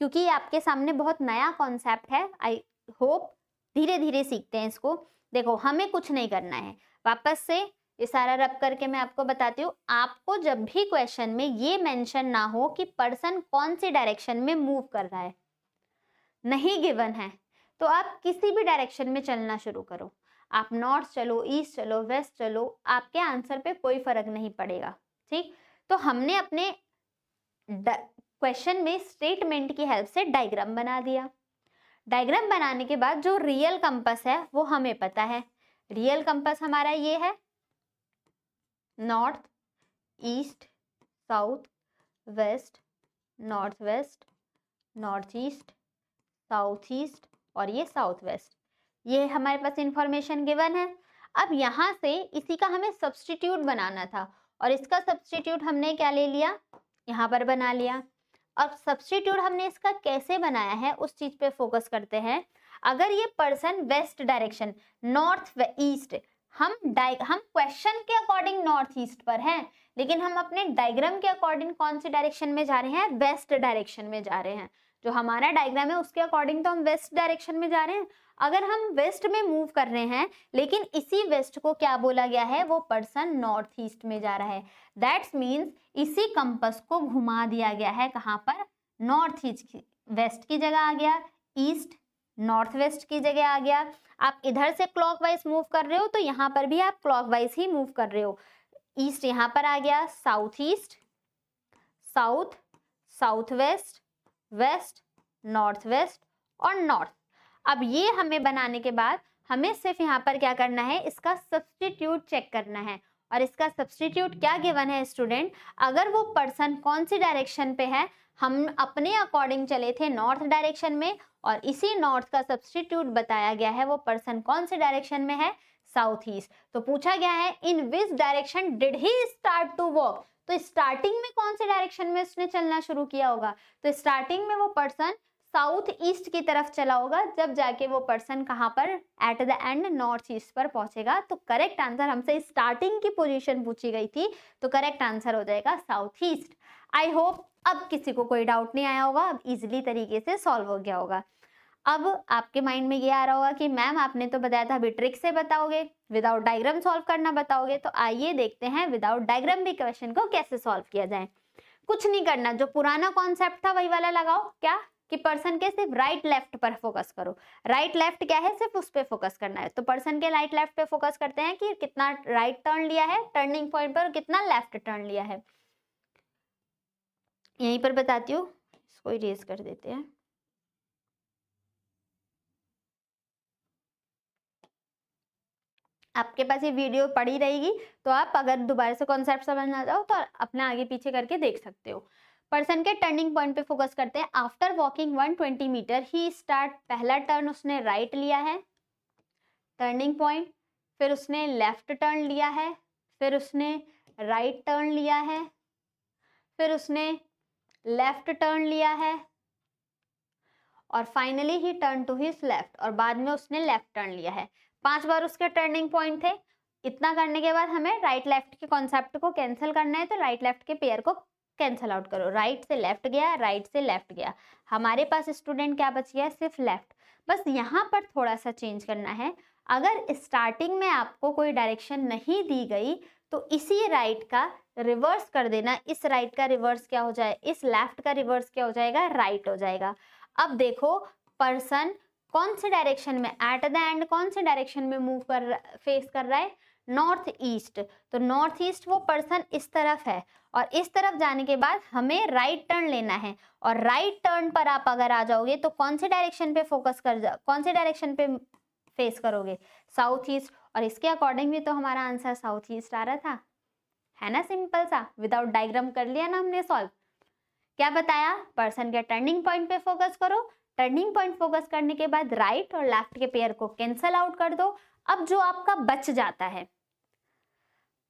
क्योंकि ये आपके सामने बहुत नया कॉन्सेप्ट है। आई होप धीरे धीरे सीखते हैं इसको। देखो हमें कुछ नहीं करना है, वापस से ये सारा रब करके मैं आपको बताती हूँ। आपको जब भी क्वेश्चन में ये मेंशन ना हो कि पर्सन कौन सी डायरेक्शन में मूव कर रहा है, नहीं गिवन है, तो आप किसी भी डायरेक्शन में चलना शुरू करो। आप नॉर्थ चलो, ईस्ट चलो, वेस्ट चलो, आपके आंसर पे कोई फर्क नहीं पड़ेगा। ठीक, तो हमने अपने क्वेश्चन में स्टेटमेंट की हेल्प से डायग्राम बना दिया। डायग्राम बनाने के बाद जो रियल कंपास है वो हमें पता है। रियल कंपास हमारा ये है, north, east, south, west, north west, north east, south east और ये साउथ वेस्ट। ये हमारे पास इंफॉर्मेशन गिवन है। अब यहाँ से इसी का हमें सब्स्टिट्यूट बनाना था और इसका सब्स्टिट्यूट हमने क्या ले लिया, यहाँ पर बना लिया। अब सब्स्टिट्यूट हमने इसका कैसे बनाया है उस चीज पे फोकस करते हैं। अगर ये person west direction, north east, हम क्वेश्चन के अकॉर्डिंग नॉर्थ ईस्ट पर हैं, लेकिन हम अपने डायग्राम के अकॉर्डिंग कौन सी डायरेक्शन में जा रहे हैं, वेस्ट डायरेक्शन में जा रहे हैं। जो हमारा डायग्राम है उसके अकॉर्डिंग तो हम वेस्ट डायरेक्शन में जा रहे हैं। अगर हम वेस्ट में मूव कर रहे हैं, लेकिन इसी वेस्ट को क्या बोला गया है, वो पर्सन नॉर्थ ईस्ट में जा रहा है, दैट्स मीन्स इसी कंपास को घुमा दिया गया है, कहाँ पर, नॉर्थ ईस्ट, वेस्ट की जगह आ गया ईस्ट, नॉर्थ वेस्ट की जगह आ गया। आप इधर से क्लॉकवाइज मूव कर रहे हो तो यहाँ पर भी आप क्लॉकवाइज ही मूव कर रहे हो। ईस्ट यहाँ पर आ गया, south east, south, south west, west, north west और नॉर्थ। अब ये हमें बनाने के बाद हमें सिर्फ यहाँ पर क्या करना है, इसका सब्स्टिट्यूट चेक करना है। और इसका सब्स्टिट्यूट क्या गिवन है स्टूडेंट, अगर वो पर्सन कौन सी डायरेक्शन पे है, हम अपने अकॉर्डिंग चले थे नॉर्थ डायरेक्शन में, और इसी नॉर्थ का सब्स्टिट्यूट बताया गया है, वो पर्सन कौन सी डायरेक्शन में है, साउथ ईस्ट। तो पूछा गया है in which direction did he start to walk, तो स्टार्टिंग में कौन से डायरेक्शन में उसने चलना शुरू किया होगा, तो स्टार्टिंग में वो पर्सन साउथ ईस्ट की तरफ चला होगा, जब जाके वो पर्सन कहाँ पर, at the end north east पर पहुंचेगा। तो करेक्ट आंसर, हमसे स्टार्टिंग की पोजीशन पूछी गई थी, तो करेक्ट आंसर हो जाएगा साउथ ईस्ट। आई होप अब किसी को कोई डाउट नहीं आया होगा, अब इजिली तरीके से सॉल्व हो गया होगा। अब आपके माइंड में ये आ रहा होगा कि मैम आपने तो बताया था अभी ट्रिक से बताओगे, विदाउट डायग्राम सॉल्व करना बताओगे, तो आइए देखते हैं विदाउट डायग्राम भी क्वेश्चन को कैसे सॉल्व किया जाए। कुछ नहीं करना, जो पुराना कॉन्सेप्ट था वही वाला लगाओ, क्या कि पर्सन के सिर्फ राइट लेफ्ट पर फोकस करो। राइट लेफ्ट क्या है, सिर्फ उस पे फोकस करना है। तो पर्सन के राइट लेफ्ट पे फोकस करते हैं कि कितना राइट टर्न लिया है टर्निंग पॉइंट पर, कितना लेफ्ट टर्न लिया है। यहीं पर बताती हूँ, इसको इरेज कर देते हैं। आपके पास ये वीडियो पड़ी रहेगी, तो आप अगर दोबारा से कॉन्सेप्ट समझना चाहो तो अपना आगे पीछे करके देख सकते हो। पर्सन के टर्निंग पॉइंट पे फोकस करते हैं। आफ्टर वॉकिंग 120 मीटर ही स्टार्ट, पहला टर्न उसने राइट लिया है, टर्निंग पॉइंट, फिर उसने लेफ्ट टर्न लिया है, फिर उसने राइट टर्न लिया है, फिर उसने लेफ्ट टर्न लिया है, और finally he turn to his left, और बाद में उसने लेफ्ट टर्न लिया है। 5 बार उसके टर्निंग पॉइंट थे। इतना करने के बाद हमें राइट लेफ्ट के कॉन्सेप्ट को कैंसिल करना है, तो राइट लेफ्ट के पेयर को कैंसिल आउट करो। राइट से लेफ्ट गया, राइट से लेफ्ट गया, हमारे पास स्टूडेंट क्या बच गया, सिर्फ लेफ्ट। बस यहाँ पर थोड़ा सा चेंज करना है। अगर स्टार्टिंग में आपको कोई डायरेक्शन नहीं दी गई, तो इसी राइट का रिवर्स कर देना। इस राइट का रिवर्स क्या हो जाए, इस लेफ्ट का रिवर्स क्या हो जाएगा, राइट हो जाएगा। अब देखो पर्सन कौन से डायरेक्शन में, एट द एंड कौन से डायरेक्शन में मूव कर, फेस कर रहा है, नॉर्थ ईस्ट। तो नॉर्थ ईस्ट वो पर्सन इस तरफ है, और इस तरफ जाने के बाद हमें राइट टर्न लेना है। और राइट टर्न पर आप अगर आ जाओगे तो कौन से डायरेक्शन पे फोकस कर जा, कौन से डायरेक्शन पे फेस करोगे, साउथ ईस्ट। और इसके अकॉर्डिंग भी तो हमारा आंसर साउथ ईस्ट आ रहा था, है ना, सिंपल सा। विदाउट डायग्राम कर लिया ना हमने सॉल्व। क्या बताया, पर्सन के टर्निंग पॉइंट पे फोकस करो, टर्निंग पॉइंट फोकस करने के बाद राइट और लेफ्ट के पेयर को कैंसल आउट कर दो। अब जो आपका बच जाता है,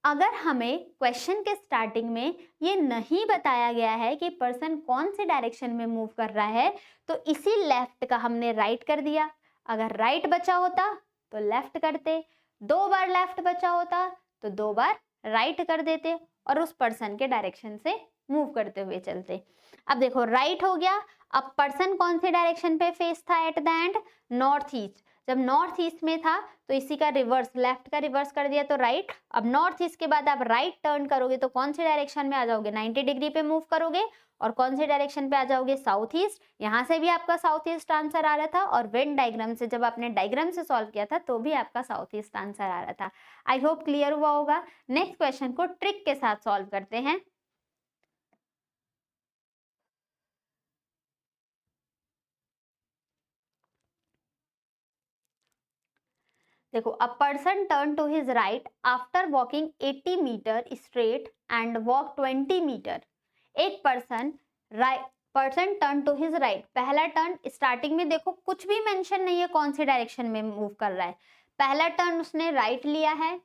अगर हमें क्वेश्चन के स्टार्टिंग में ये नहीं बताया गया है कि पर्सन कौन से डायरेक्शन में मूव कर रहा है, तो इसी लेफ्ट का हमने राइट कर दिया। अगर राइट बचा होता तो लेफ्ट करते, 2 बार लेफ्ट बचा होता तो 2 बार राइट कर देते, और उस पर्सन के डायरेक्शन से मूव करते हुए चलते। अब देखो राइट हो गया। अब पर्सन कौन से डायरेक्शन पे फेस था at the end, north east. जब नॉर्थ ईस्ट में था तो इसी का रिवर्स, लेफ्ट का रिवर्स कर दिया तो राइट। अब नॉर्थ ईस्ट के बाद आप राइट टर्न करोगे तो कौन से डायरेक्शन में आ जाओगे, 90 डिग्री पे मूव करोगे, और कौन से डायरेक्शन पे आ जाओगे, साउथ ईस्ट। यहाँ से भी आपका साउथ ईस्ट आंसर आ रहा था, और वेन डायग्राम से जब आपने डायग्राम से सॉल्व किया था तो भी आपका साउथ ईस्ट आंसर आ रहा था। आई होप क्लियर हुआ होगा। नेक्स्ट क्वेश्चन को ट्रिक के साथ सॉल्व करते हैं। देखो, a person turn to his right after walking 80 meter straight and walk 20 meter. एक person turn to his right, पहला टर्न स्टार्टिंग में देखो कुछ भी मेंशन नहीं है कौन सी डायरेक्शन में मूव कर रहा है। पहला टर्न उसने राइट लिया है,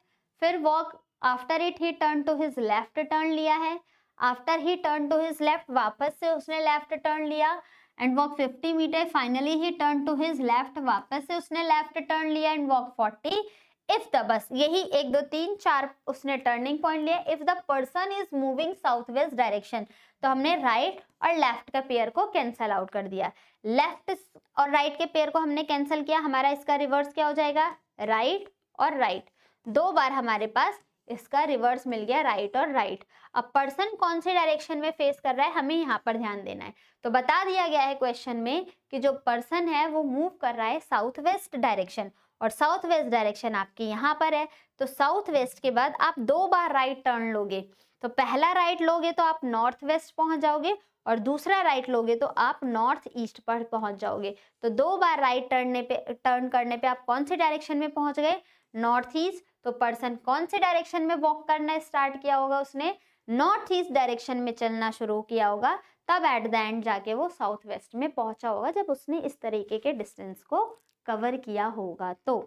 फिर walk, after it he turn to his left turn लिया है, after he turn to his left वापस से उसने लेफ्ट टर्न लिया and walk 50 metre, finally he turn to his left, वापस से उसने लेफ्ट टर्न लिया एंड वॉक 40। इफ द, बस यही 1 2 3 4 उसने टर्निंग पॉइंट लिया। If the person is moving south west direction, तो हमने राइट और लेफ्ट का पेयर को कैंसल आउट कर दिया। लेफ्ट और राइट के पेयर को हमने कैंसिल किया, हमारा इसका रिवर्स क्या हो जाएगा, राइट और राइट। 2 बार हमारे पास इसका रिवर्स मिल गया, राइट और राइट। अब पर्सन कौन से डायरेक्शन में फेस कर रहा है हमें यहाँ पर ध्यान देना है। तो बता दिया गया है क्वेश्चन में कि जो पर्सन है वो मूव कर रहा है साउथ वेस्ट डायरेक्शन, और साउथ वेस्ट डायरेक्शन आपकी यहाँ पर है। तो साउथ वेस्ट के बाद आप 2 बार राइट टर्न लोगे, तो पहला राइट लोगे तो आप नॉर्थ वेस्ट पहुंच जाओगे, और दूसरा राइट लोगे तो आप नॉर्थ ईस्ट पर पहुंच जाओगे। तो 2 बार राइट टर्न करने पे आप कौन से डायरेक्शन में पहुंच गए, नॉर्थ ईस्ट। तो पर्सन कौन से डायरेक्शन में वॉक करना स्टार्ट किया होगा, उसने नॉर्थ ईस्ट डायरेक्शन में चलना शुरू किया होगा, तब एट द एंड जाके वो साउथ वेस्ट में पहुंचा होगा, जब उसने इस तरीके के डिस्टेंस को कवर किया होगा। तो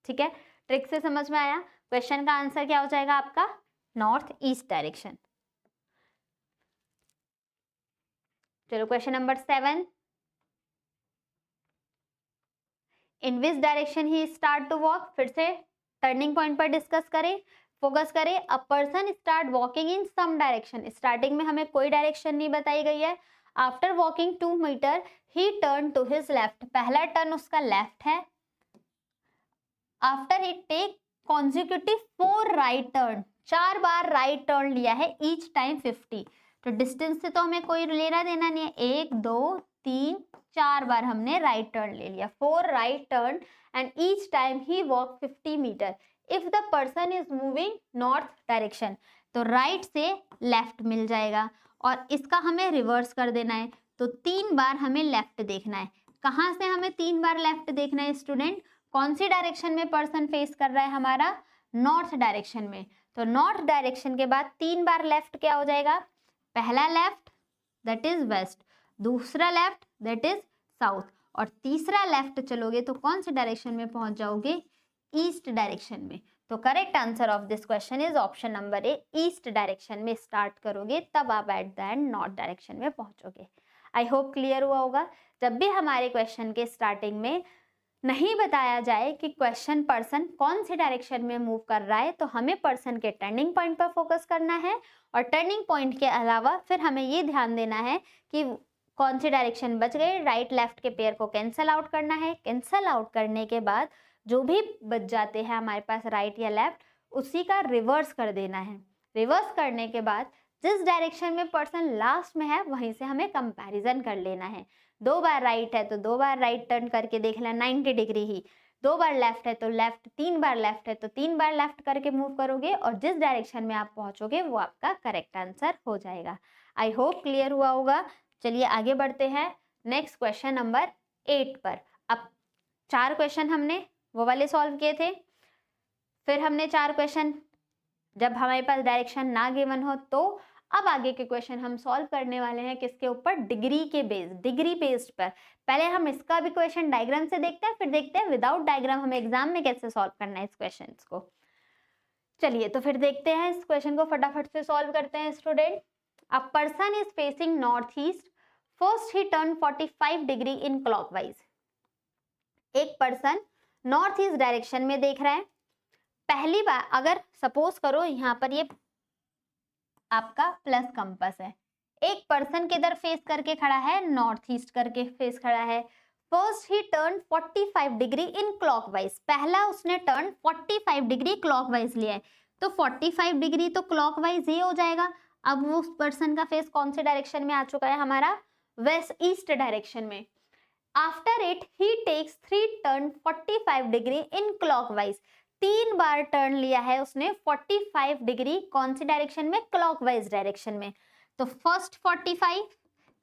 ठीक है, ट्रिक से समझ में आया। क्वेश्चन का आंसर क्या हो जाएगा आपका, नॉर्थ ईस्ट डायरेक्शन। चलो question number 7, in which direction he start to walk, फिर से टर्निंग पॉइंट पर डिस्कस करें, फोकस करें। A person start walking in some direction, starting में हमें कोई डायरेक्शन नहीं बताई गई है। After walking 2 metre he turn to his left, पहला टर्न उसका लेफ्ट है। After he take consecutive 4 right turn, 4 बार राइट टर्न लिया है, ईच टाइम 50। तो डिस्टेंस से तो हमें कोई लेना देना नहीं है, 1 2 3 4 बार हमने राइट टर्न ले लिया, 4 right turn, and each time he walk 50 metre. If the person is moving north direction, तो राइट से लेफ्ट मिल जाएगा, और इसका हमें रिवर्स कर देना है। तो 3 बार हमें लेफ्ट देखना है। कहाँ से हमें 3 बार लेफ्ट देखना है स्टूडेंट, कौन सी डायरेक्शन में पर्सन फेस कर रहा है हमारा, नॉर्थ डायरेक्शन में। तो नॉर्थ डायरेक्शन के बाद 3 बार लेफ्ट क्या हो जाएगा, पहला लेफ्ट दैट इज वेस्ट, दूसरा लेफ्ट दैट इज साउथ, और तीसरा लेफ्ट चलोगे तो कौन से डायरेक्शन में पहुंच जाओगे, ईस्ट डायरेक्शन में। तो correct answer of this question is option number A, east direction में स्टार्ट करोगे तब आप at the end north direction में पहुंचोगे। आई होप क्लियर हुआ होगा। जब भी हमारे क्वेश्चन के स्टार्टिंग में नहीं बताया जाए कि क्वेश्चन पर्सन कौन से डायरेक्शन में मूव कर रहा है, तो हमें पर्सन के टर्निंग पॉइंट पर फोकस करना है, और टर्निंग पॉइंट के अलावा फिर हमें ये ध्यान देना है कि कौन से डायरेक्शन बच गए, राइट लेफ्ट के पेयर को कैंसल आउट करना है। कैंसल आउट करने के बाद जो भी बच जाते हैं हमारे पास राइट या लेफ्ट, उसी का रिवर्स कर देना है। रिवर्स करने के बाद जिस डायरेक्शन में पर्सन लास्ट में है वहीं से हमें कंपैरिजन कर लेना है। 2 बार राइट है तो 2 बार राइट टर्न करके देख लेना 90 डिग्री ही, 2 बार लेफ्ट है तो लेफ्ट, 3 बार लेफ्ट है तो 3 बार लेफ्ट करके मूव करोगे, और जिस डायरेक्शन में आप पहुंचोगे वो आपका करेक्ट आंसर हो जाएगा। आई होप क्लियर हुआ होगा। चलिए आगे बढ़ते हैं नेक्स्ट क्वेश्चन नंबर 8 पर। अब 4 क्वेश्चन हमने वो वाले सॉल्व किए थे, फिर हमने 4 क्वेश्चन जब हमारे पास डायरेक्शन ना गिवन हो, तो अब आगे के क्वेश्चन हम सॉल्व करने वाले हैं किसके ऊपर, डिग्री के बेस, डिग्री बेस्ड पर। पहले हम इसका भी क्वेश्चन डायग्राम से देखते हैं, फिर देखते हैं विदाउट डायग्राम हमें एग्जाम में कैसे सॉल्व करना है इस क्वेश्चन को। चलिए तो फिर देखते हैं इस क्वेश्चन को, फटाफट से सॉल्व करते हैं student. A person is facing north east, first he turn 45 degree in clockwise. एक पर्सन नॉर्थ ईस्ट डायरेक्शन में देख रहा है। पहली बार अगर सपोज करो यहाँ पर ये आपका प्लस कंपास है, एक पर्सन किधर फेस करके खड़ा है, नॉर्थ ईस्ट करके फेस खड़ा है। First he turn 45 degree in clockwise, पहला उसने टर्न 45 डिग्री क्लॉकवाइज लिया है, तो 45 डिग्री तो क्लॉकवाइज ही हो जाएगा। अब वो पर्सन का फेस कौन से डायरेक्शन में आ चुका है, हमारा वेस्ट ईस्ट डायरेक्शन में। After it he takes 3 turn 45 degree in clockwise, 3 बार टर्न लिया है उसने 45 डिग्री कौन सी डायरेक्शन में, क्लॉकवाइज डायरेक्शन में। तो फर्स्ट 45,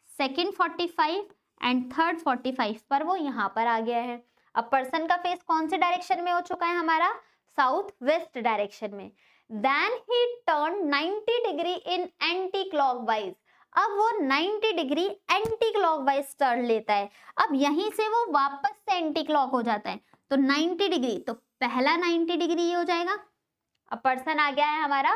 सेकंड 45 एंड थर्ड 45 पर वो यहाँ पर आ गया है। अब पर्सन का फेस कौन से डायरेक्शन में हो चुका है, हमारा साउथ वेस्ट डायरेक्शन में। Then he turn 90 degree in anti clockwise, अब वो 90 डिग्री एंटी क्लॉकवाइज टर्न लेता है। अब यहीं से वो वापस से एंटी क्लॉक हो जाता है, तो 90 डिग्री, तो पहला 90 डिग्री ये हो जाएगा। अब पर्सन आ गया है हमारा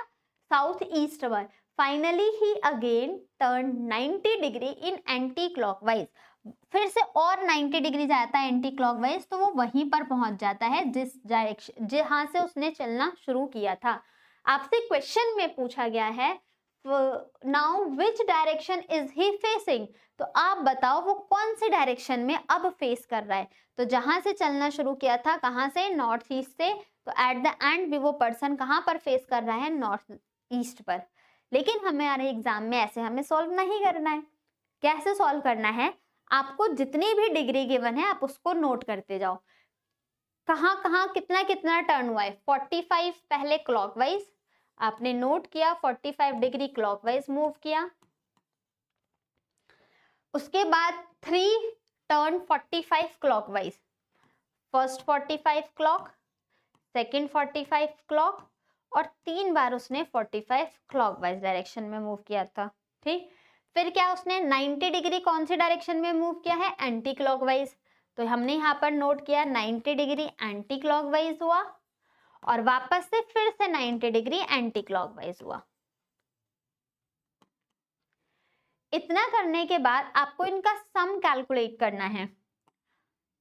साउथ ईस्ट पर, finally he again turn 90 degree in anti clockwise, फिर से और 90 डिग्री जाता है एंटी क्लॉकवाइज, तो वो वहीं पर पहुंच जाता है जिस डायरेक्शन जहां से उसने चलना शुरू किया था। आपसे क्वेश्चन में पूछा गया है now which direction is he facing, तो आप बताओ वो कौन सी डायरेक्शन में अब फेस कर रहा है। तो जहां से चलना शुरू किया था, कहां से, नॉर्थ ईस्ट से, तो एट द एंड भी वो पर्सन कहां पर फेस कर रहा है, नॉर्थ ईस्ट पर। लेकिन हमारे एग्जाम में ऐसे हमें सॉल्व नहीं करना है। कैसे सॉल्व करना है, आपको जितनी भी डिग्री गिवन है आप उसको नोट करते जाओ, कहां कहां कितना कितना टर्न हुआ है। 45 पहले क्लॉकवाइज आपने नोट किया, 45 डिग्री क्लॉकवाइज मूव किया, उसके बाद 3 turn 45 clockwise, first 45 clock, second 45 clock, और 3 बार उसने 45 क्लॉकवाइज डायरेक्शन में मूव किया था। ठीक, फिर क्या उसने 90 डिग्री कौन सी डायरेक्शन में मूव किया है, एंटी क्लॉकवाइज, तो हमने यहाँ पर नोट किया 90 डिग्री एंटी क्लॉकवाइज हुआ, और वापस से फिर से 90 डिग्री एंटी क्लॉकवाइज हुआ। इतना करने के बाद आपको इनका सम कैलकुलेट करना है।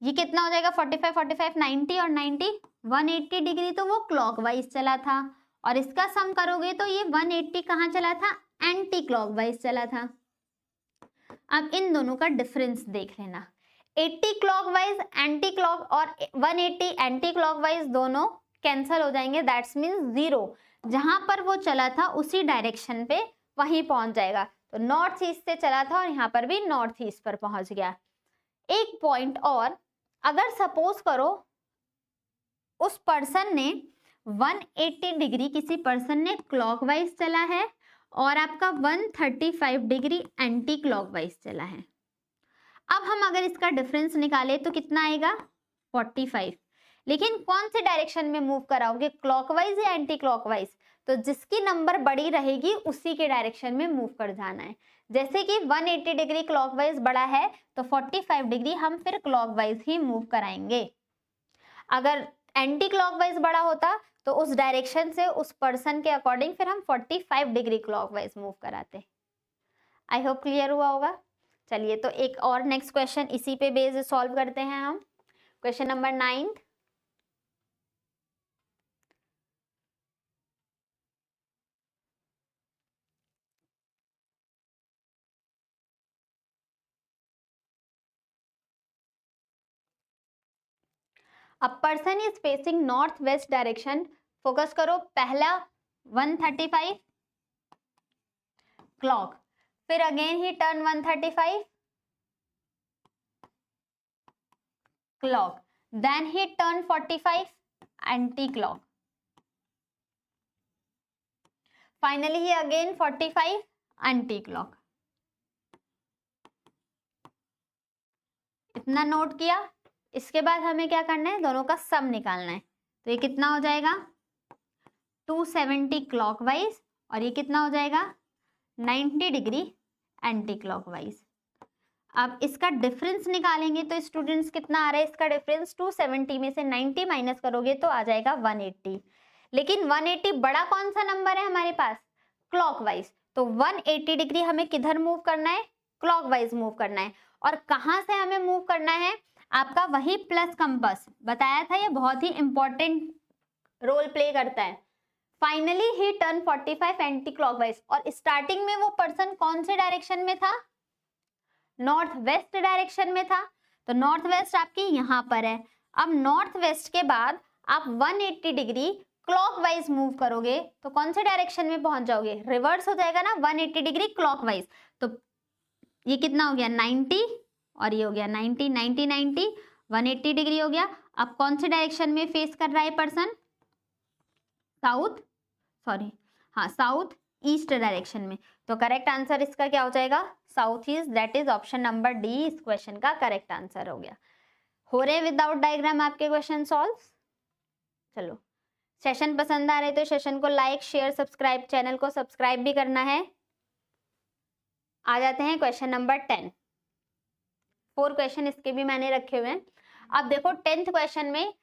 ये कितना हो जाएगा, 45 45 90 और 90 180 डिग्री, तो वो क्लॉकवाइज चला था, और इसका सम करोगे तो ये 180 कहाँ चला था, एंटी क्लॉकवाइज चला था। अब इन दोनों का डिफरेंस देख लेना, 80 क्लॉकवाइज एंटी क्लॉक और 180 एंटी क्लॉकवाइज दोनों कैंसल हो जाएंगे, दैट्स मीन्स 0। जहां पर वो चला था उसी डायरेक्शन पे वहीं पहुंच जाएगा। तो नॉर्थ ईस्ट से चला था और यहाँ पर भी नॉर्थ ईस्ट पर पहुंच गया। एक पॉइंट और, अगर सपोज करो उस पर्सन ने 180 डिग्री किसी पर्सन ने क्लॉकवाइज चला है और आपका 135 डिग्री एंटी क्लॉकवाइज चला है। अब हम अगर इसका डिफरेंस निकाले तो कितना आएगा, 45। लेकिन कौन से डायरेक्शन में मूव कराओगे, क्लॉकवाइज या एंटी क्लॉकवाइज, तो जिसकी नंबर बड़ी रहेगी उसी के डायरेक्शन में मूव कर जाना है। जैसे कि 180 डिग्री क्लॉकवाइज बड़ा है तो 45 डिग्री हम फिर क्लॉकवाइज ही मूव कराएंगे। अगर एंटी क्लॉकवाइज बड़ा होता तो उस डायरेक्शन से उस पर्सन के अकॉर्डिंग फिर हम 45 डिग्री क्लॉकवाइज मूव कराते। आई होप क्लियर हुआ होगा। चलिए तो एक और नेक्स्ट क्वेश्चन इसी पे बेस्ड सॉल्व करते हैं हम। Question number 9, a person is facing north west direction, focus करो, पहला 135 क्लॉक, फिर again he turn 135 clock, then he turn 45 anti clock, finally he again 45 anti clock. इतना नोट किया, इसके बाद हमें क्या करना है, दोनों का सम निकालना है। तो ये कितना हो जाएगा 270 क्लॉकवाइज और ये कितना हो जाएगा 90 डिग्री एंटी क्लॉकवाइज। अब इसका डिफरेंस निकालेंगे तो स्टूडेंट्स कितना आ रहा है, इसका डिफरेंस 270 में से 90 माइनस करोगे तो आ जाएगा 180। लेकिन 180 बड़ा कौन सा नंबर है हमारे पास, क्लॉकवाइज, तो 180 डिग्री हमें किधर मूव करना है, क्लॉकवाइज मूव करना है। और कहां से हमें मूव करना है, आपका वही प्लस कंपास बताया था, ये बहुत ही इंपॉर्टेंट रोल प्ले करता है। Finally he turn 45 anti clockwise, और स्टार्टिंग में वो पर्सन कौन से डायरेक्शन में था, नॉर्थ वेस्ट डायरेक्शन में था, तो नॉर्थ वेस्ट आपकी यहां पर है। अब नॉर्थ वेस्ट के बाद आप 180 डिग्री क्लॉकवाइज मूव करोगे तो कौन से डायरेक्शन में पहुंच जाओगे, रिवर्स हो जाएगा ना, 180 डिग्री क्लॉकवाइज। तो ये कितना हो गया 90 और ये हो गया 90 90 90 180 डिग्री हो गया। अब कौन से डायरेक्शन में फेस कर रहा है person, south south east direction में। तो करेक्ट आंसर इसका क्या हो जाएगा, south east, that is option number D इस क्वेश्चन का करेक्ट आंसर हो गया। हो रहे विदाउट डायग्राम आपके क्वेश्चन सॉल्व। चलो, सेशन पसंद आ रहे तो सेशन को लाइक शेयर सब्सक्राइब, चैनल को सब्सक्राइब भी करना है। आ जाते हैं क्वेश्चन नंबर 10। 4 क्वेश्चन इसके भी मैंने रखे हुए हैं। अब देखो 10th क्वेश्चन में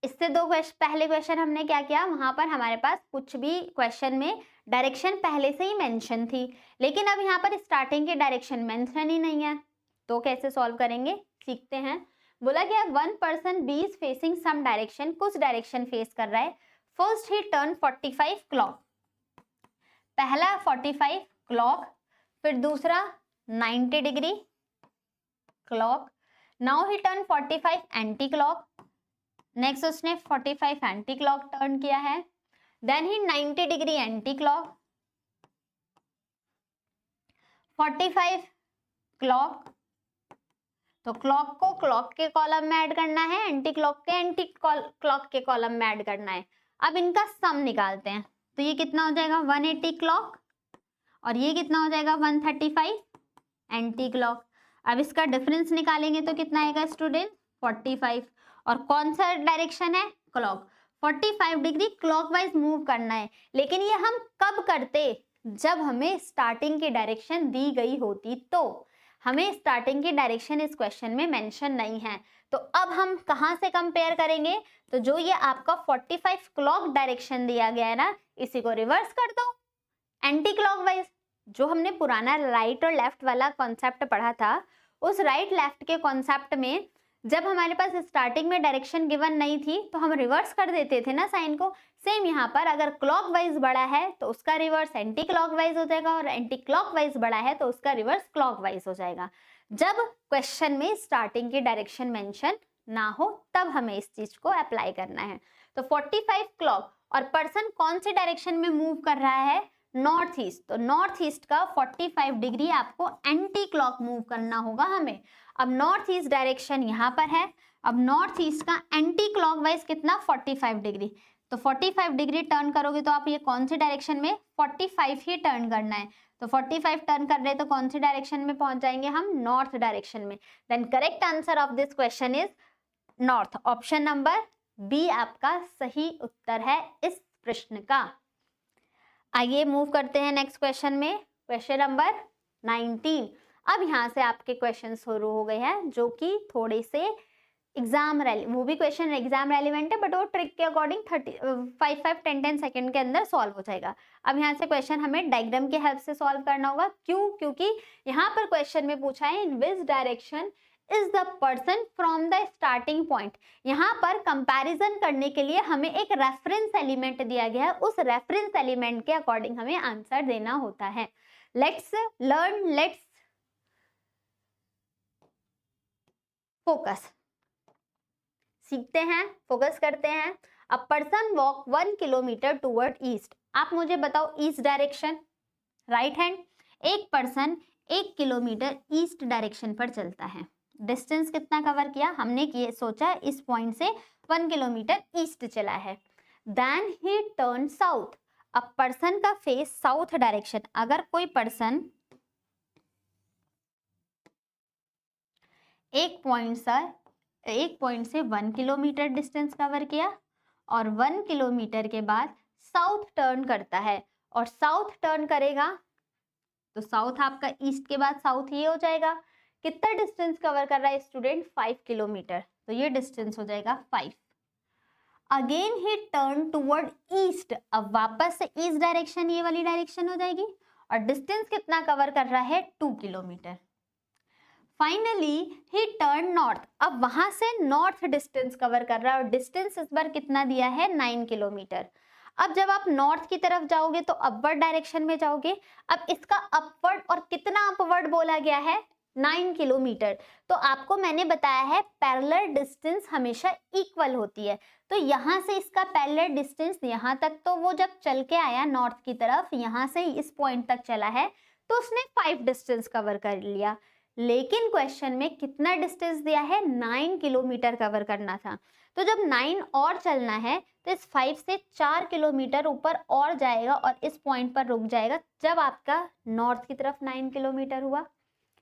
इससे पहले क्वेश्चन हमने क्या किया, वहां पर हमारे पास कुछ भी क्वेश्चन में डायरेक्शन पहले से ही मेंशन थी, लेकिन अब यहाँ पर स्टार्टिंग की डायरेक्शन मेंशन ही नहीं है, तो कैसे सॉल्व करेंगे सीखते हैं। बोला गया one person B is facing some direction, कुछ डायरेक्शन फेस कर रहा है। फर्स्ट ही टर्न 45 क्लॉक, पहला 45 क्लॉक, फिर दूसरा 90 degree clock. Now he turn 45 anti clock, next उसने 45 एंटी क्लॉक टर्न किया है, then he 90 degree anti clock, 45 clock, तो क्लॉक को क्लॉक के कॉलम में ऐड करना है, एंटी क्लॉक के एंटी क्लॉक के कॉलम में ऐड करना है। अब इनका सम निकालते हैं, तो ये कितना हो जाएगा 180 क्लॉक और ये कितना हो जाएगा 135 एंटी क्लॉक। अब इसका डिफरेंस निकालेंगे तो कितना आएगा स्टूडेंट 45, और कौन सा डायरेक्शन है क्लॉक, 45 डिग्री क्लॉकवाइज मूव करना है। लेकिन ये हम कब करते, जब हमें स्टार्टिंग की डायरेक्शन दी गई होती, तो हमें स्टार्टिंग की डायरेक्शन इस क्वेश्चन में मेंशन नहीं है। तो अब हम कहां से कंपेयर करेंगे, तो जो ये आपका 45 क्लॉक डायरेक्शन दिया गया है ना, इसी को रिवर्स कर दो एंटी क्लॉकवाइज। जो हमने पुराना राइट और लेफ्ट वाला कॉन्सेप्ट पढ़ा था, उस राइट लेफ्ट के कॉन्सेप्ट में जब हमारे पास स्टार्टिंग में डायरेक्शन गिवन नहीं थी तो हम रिवर्स कर देते थे ना साइन को। सेम यहाँ पर अगर क्लॉकवाइज बड़ा है तो उसका रिवर्स एंटी क्लॉकवाइज हो जाएगा, और एंटी क्लॉकवाइज बड़ा है तो उसका रिवर्स क्लॉकवाइज हो जाएगा। जब क्वेश्चन में स्टार्टिंग की डायरेक्शन मेंशन ना हो तब हमें इस चीज को अप्लाई करना है। तो 45 क्लॉक और पर्सन कौन से डायरेक्शन में मूव कर रहा है, नॉर्थ ईस्ट, तो नॉर्थ ईस्ट का 45 डिग्री आपको एंटी क्लॉक मूव करना होगा हमें। अब नॉर्थ ईस्ट डायरेक्शन यहाँ पर है, अब नॉर्थ ईस्ट का एंटी क्लॉकवाइज कितना 45 डिग्री, तो 45 डिग्री टर्न करोगे तो आप ये कौन से डायरेक्शन में 45 ही टर्न करना है, तो 45 टर्न कर रहे हैं तो कौन से डायरेक्शन में पहुंच जाएंगे हम, नॉर्थ डायरेक्शन में। Then correct answer of this question is north, option number B आपका सही उत्तर है इस प्रश्न का। आइए मूव करते हैं नेक्स्ट क्वेश्चन में, क्वेश्चन नंबर 19। अब यहाँ से आपके क्वेश्चन शुरू हो गए हैं जो कि थोड़े से वो भी क्वेश्चन एग्जाम रेलिवेंट है, बट वो ट्रिक के अकॉर्डिंग 5-10 सेकंड के अंदर सॉल्व हो जाएगा। अब यहाँ से क्वेश्चन हमें डायग्राम की हेल्प से सॉल्व करना होगा। क्यों, क्योंकि यहाँ पर क्वेश्चन में पूछा है in which direction is the person from the starting point. यहाँ पर कंपैरिजन करने के लिए हमें एक रेफरेंस एलिमेंट दिया गया है, उस रेफरेंस एलिमेंट के अकॉर्डिंग हमें आंसर देना होता है। लेट्स लर्न, लेट्स फोकस, सीखते हैं, फोकस करते हैं। A person walk 1 kilometre toward east. आप मुझे बताओ ईस्ट डायरेक्शन, राइट हैंड। एक पर्सन 1 किलोमीटर ईस्ट डायरेक्शन पर चलता है, डिस्टेंस कितना कवर किया हमने, किए सोचा इस पॉइंट से 1 किलोमीटर ईस्ट चला है। Then he turn south. अब पर्सन का फेस साउथ डायरेक्शन, अगर कोई पर्सन एक पॉइंट से 1 किलोमीटर डिस्टेंस कवर किया और 1 किलोमीटर के बाद साउथ टर्न करता है, और साउथ टर्न करेगा तो साउथ आपका ईस्ट के बाद साउथ ये हो जाएगा। कितना डिस्टेंस कवर कर रहा है स्टूडेंट, 5 किलोमीटर, तो ये डिस्टेंस हो जाएगा 5। Again he turn toward east. अब वापस से ईस्ट डायरेक्शन, ये वाली डायरेक्शन हो जाएगी, और डिस्टेंस कितना कवर कर रहा है 2 kilometre. Finally he turn north. अब वहां से नॉर्थ डिस्टेंस कवर कर रहा है, और डिस्टेंस इस बार कितना दिया है 9 किलोमीटर। अब जब आप नॉर्थ की तरफ जाओगे तो अपवर्ड डायरेक्शन में जाओगे। अब इसका अपवर्ड, और कितना अपवर्ड बोला गया है 9 किलोमीटर। तो आपको मैंने बताया है पैरेलल डिस्टेंस हमेशा इक्वल होती है, तो यहाँ से इसका पैरेलल डिस्टेंस यहाँ तक, तो वो जब चल के आया नॉर्थ की तरफ, यहाँ से इस पॉइंट तक चला है, तो उसने 5 डिस्टेंस कवर कर लिया। लेकिन क्वेश्चन में कितना डिस्टेंस दिया है, 9 किलोमीटर कवर करना था। तो जब 9 और चलना है तो इस 5 से 4 किलोमीटर ऊपर और जाएगा और इस पॉइंट पर रुक जाएगा जब आपका नॉर्थ की तरफ 9 किलोमीटर हुआ।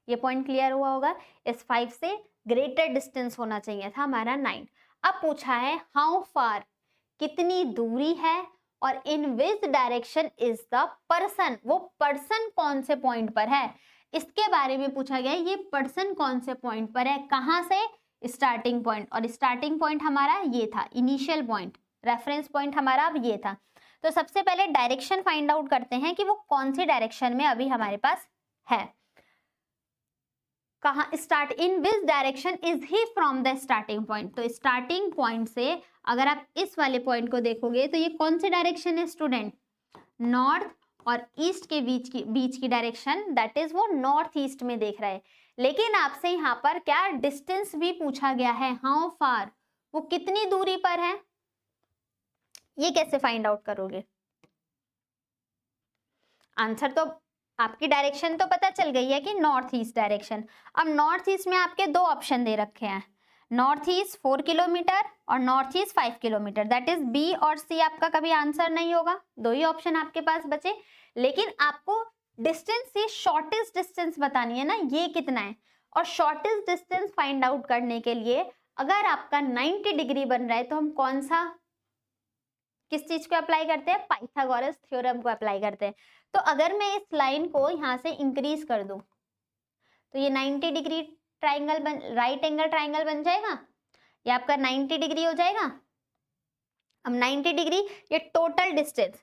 ये पॉइंट क्लियर हुआ होगा। इस 5 से ग्रेटर डिस्टेंस होना चाहिए था हमारा 9। अब पूछा है हाउ फार, कितनी दूरी है, और in which direction is the person, वो पर्सन कौन से पॉइंट पर है, इसके बारे में पूछा गया है। ये पर्सन कौन से पॉइंट पर है, कहां से स्टार्टिंग पॉइंट, और स्टार्टिंग पॉइंट हमारा ये था, इनिशियल पॉइंट, रेफरेंस पॉइंट हमारा अब ये था। तो सबसे पहले डायरेक्शन फाइंड आउट करते हैं कि वो कौन सी डायरेक्शन में अभी हमारे पास है। कहाँ start, in which direction is he from the starting point. तो स्टार्टिंग पॉइंट से अगर आप इस वाले पॉइंट को देखोगे तो ये कौन सी डायरेक्शन है स्टूडेंट, नॉर्थ और ईस्ट के बीच की डायरेक्शन, दैट इज वो नॉर्थ ईस्ट में देख रहा है। लेकिन आपसे यहाँ पर क्या डिस्टेंस भी पूछा गया है, हाउ फार, वो कितनी दूरी पर है, ये कैसे फाइंड आउट करोगे। आंसर तो आपकी डायरेक्शन तो पता चल गई है कि नॉर्थ ईस्ट डायरेक्शन। अब नॉर्थ ईस्ट में आपके दो ऑप्शन दे रखे हैं, नॉर्थ ईस्ट 4 किलोमीटर और north east 5 kilometre, that is B और सी आपका कभी आंसर नहीं होगा, दो ही ऑप्शन आपके पास बचे। लेकिन आपको डिस्टेंस से शॉर्टेस्ट डिस्टेंस बतानी है ना, ये कितना है, और शॉर्टेस्ट डिस्टेंस फाइंड आउट करने के लिए अगर आपका 90 डिग्री बन रहा है तो हम कौन सा, किस चीज को अप्लाई करते हैं, पाइथागोरस थ्योरम को अप्लाई करते हैं। तो अगर मैं इस लाइन को यहाँ से इंक्रीज कर दूं तो ये 90 डिग्री ट्राइंगल बन, राइट एंगल ट्राइंगल बन जाएगा, ये आपका 90 डिग्री हो जाएगा। अब 90 डिग्री, ये टोटल डिस्टेंस,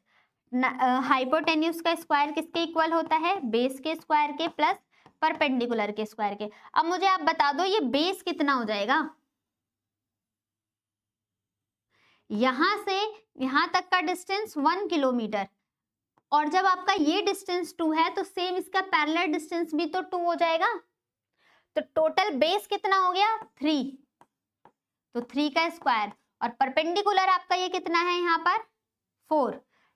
हाइपोटेन्यूज का स्क्वायर किसके इक्वल होता है, बेस के स्क्वायर के प्लस परपेंडिकुलर के स्क्वायर के। अब मुझे आप बता दो ये बेस कितना हो जाएगा, यहां से यहां तक का डिस्टेंस 1 किलोमीटर, और जब आपका ये डिस्टेंस 2 है तो सेम इसका पैरेलल डिस्टेंस भी तो 2 हो जाएगा। तो टोटल बेस कितना हो गया 3, तो 3 का स्क्वायर, और परपेंडिकुलर आपका ये कितना है यहाँ पर 4,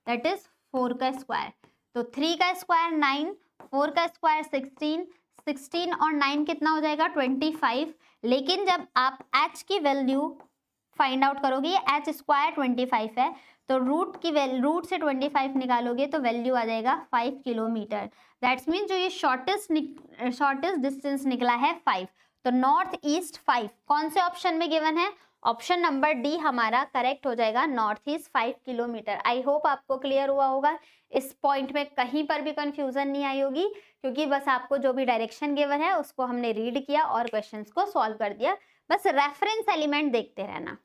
दैट इज 4 का स्क्वायर। तो 3 का स्क्वायर 9, 4 का स्क्वायर 16, 16 और 9 कितना हो जाएगा 25। लेकिन जब आप h की वैल्यू फाइंड आउट करोगे, ये h स्क्वायर 25 है, तो रूट से 25 निकालोगे तो वैल्यू आ जाएगा 5 किलोमीटर। दैट्स मीन जो ये शॉर्टेस्ट डिस्टेंस निकला है 5। तो नॉर्थ ईस्ट 5 कौन से ऑप्शन में गिवन है, ऑप्शन नंबर डी हमारा करेक्ट हो जाएगा, north east 5 kilometre. I hope आपको क्लियर हुआ होगा, इस पॉइंट में कहीं पर भी कंफ्यूजन नहीं आई होगी, क्योंकि बस आपको जो भी डायरेक्शन गिवन है उसको हमने रीड किया और क्वेश्चंस को सॉल्व कर दिया। बस रेफरेंस एलिमेंट देखते रहना।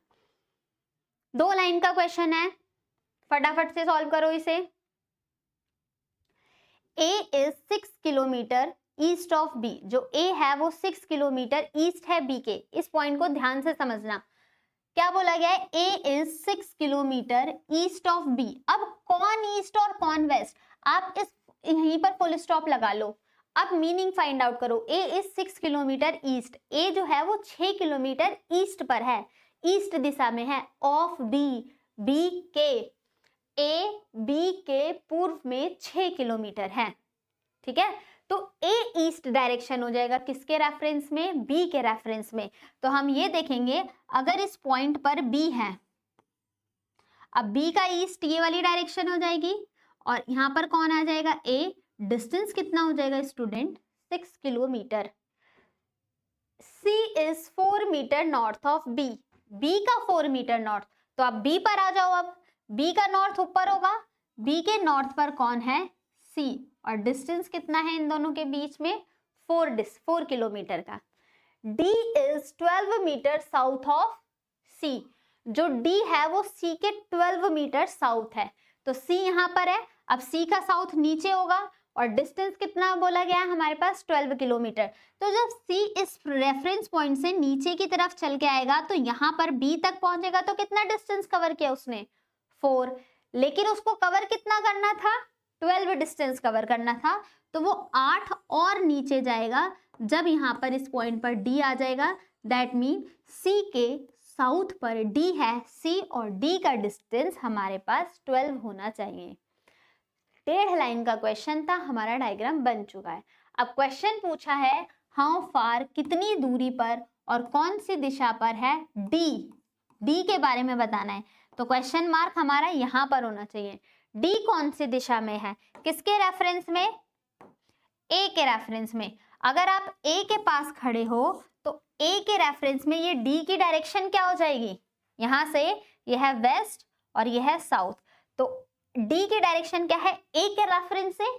2 लाइन का क्वेश्चन है, फटाफट से सॉल्व करो इसे। A is 6 kilometre east of B, जो A है वो 6 किलोमीटर ईस्ट है B के। इस पॉइंट को ध्यान से समझना, क्या बोला गया है, A is 6 kilometre east of B। अब कौन ईस्ट और कौन वेस्ट, आप इस यहीं पर फुल स्टॉप लगा लो। अब मीनिंग फाइंड आउट करो, A is 6 kilometre east, A जो है वो 6 किलोमीटर ईस्ट पर है, ईस्ट दिशा में है, ऑफ B, B के, A B के पूर्व में 6 किलोमीटर है, ठीक है। तो A ईस्ट डायरेक्शन हो जाएगा किसके रेफरेंस में, B के रेफरेंस में। तो हम ये देखेंगे अगर इस पॉइंट पर B है, अब B का ईस्ट ये वाली डायरेक्शन हो जाएगी, और यहाँ पर कौन आ जाएगा A, डिस्टेंस कितना हो जाएगा student 6 kilometre. C is 4 metre north of B, B का 4 मीटर नॉर्थ, तो आप B पर आ जाओ। अब B का नॉर्थ ऊपर होगा, B के नॉर्थ पर कौन है C, और डिस्टेंस कितना है इन दोनों के बीच में 4 किलोमीटर का। D is 12 metre south of C, जो D है वो C के 12 मीटर साउथ है, तो C यहाँ पर है। अब C का साउथ नीचे होगा, और डिस्टेंस कितना बोला गया है हमारे पास 12 किलोमीटर। तो जब C इस रेफरेंस पॉइंट से नीचे की तरफ चल के आएगा तो यहाँ पर B तक पहुंचेगा, तो कितना डिस्टेंस कवर किया उसने 4, लेकिन उसको कवर कितना करना था 12 डिस्टेंस कवर करना था, तो वो 8 और नीचे जाएगा। जब यहाँ पर इस पॉइंट पर D आ जाएगा, दैट मीन C के साउथ पर D है, C और D का डिस्टेंस हमारे पास 12 होना चाहिए। 1.5 लाइन का क्वेश्चन था, हमारा डायग्राम बन चुका है। अब क्वेश्चन पूछा है हाउ फार, कितनी दूरी पर और कौन सी दिशा पर है D के बारे में बताना है। तो क्वेश्चन मार्क हमारा यहाँ पर होना चाहिए। D कौन सी दिशा में है, किसके रेफरेंस में, A के रेफरेंस में। अगर आप A के पास खड़े हो तो A के रेफरेंस में ये D की डायरेक्शन क्या हो जाएगी, यहाँ से यह है वेस्ट और यह है साउथ, तो D की डायरेक्शन क्या है, A के रेफरेंस से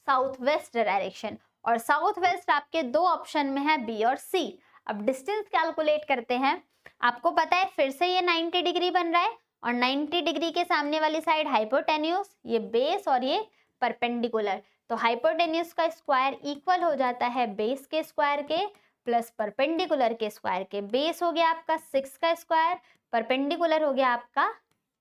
साउथ वेस्ट डायरेक्शन, और साउथ वेस्ट आपके दो ऑप्शन में है B और C। अब डिस्टेंस कैलकुलेट करते हैं। आपको पता है फिर से ये 90 डिग्री बन रहा है और 90 डिग्री के सामने वाली साइड हाइपोटेन्यूज, ये बेस और ये परपेंडिकुलर। तो हाइपोटेन्यूज का स्क्वायर इक्वल हो जाता है बेस के स्क्वायर के प्लस परपेंडिकुलर के स्क्वायर के। बेस हो गया आपका 6 का स्क्वायर, परपेंडिकुलर हो गया आपका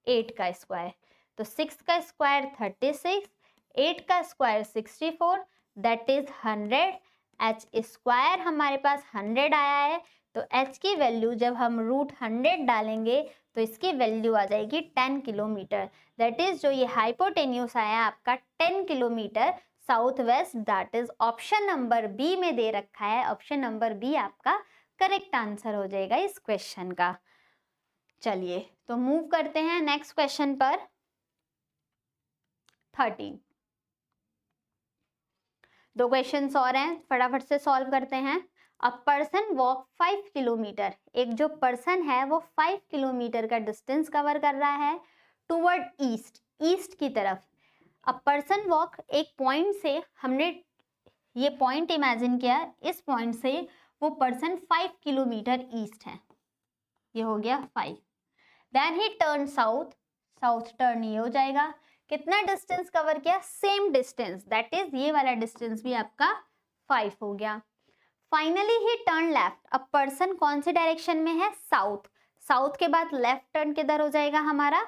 8 का स्क्वायर। तो 6 का स्क्वायर 36, 8 का square 64, that is 100। H square हमारे पास 100 आया है, तो एच की वैल्यू जब हम √100 डालेंगे तो इसकी वैल्यू आ जाएगी 10 किलोमीटर। दैट इज जो ये हाइपोटेन्यूस आया आपका 10 kilometre south west, that is option number B में दे रखा है। ऑप्शन नंबर बी आपका करेक्ट आंसर हो जाएगा इस क्वेश्चन का। चलिए तो मूव करते हैं नेक्स्ट क्वेश्चन पर 13। दो क्वेश्चंस और हैं, फटाफट से सॉल्व करते हैं। अ पर्सन वॉक 5 किलोमीटर, एक जो पर्सन है वो 5 किलोमीटर का डिस्टेंस कवर कर रहा है टूवर्ड ईस्ट, ईस्ट की तरफ। अ पर्सन वॉक, एक पॉइंट से हमने ये पॉइंट इमेजिन किया, इस पॉइंट से वो पर्सन 5 किलोमीटर ईस्ट है, ये हो गया 5। Then he turn south, south turn ये हो जाएगा। कितना डिस्टेंस कवर किया? सेम डिस्टेंस, दैट इज ये वाला डिस्टेंस भी आपका 5 हो गया। फाइनली ही टर्न लेफ्ट, अब पर्सन कौन से डायरेक्शन में है? साउथ। साउथ के बाद लेफ्ट टर्न किधर हो जाएगा हमारा?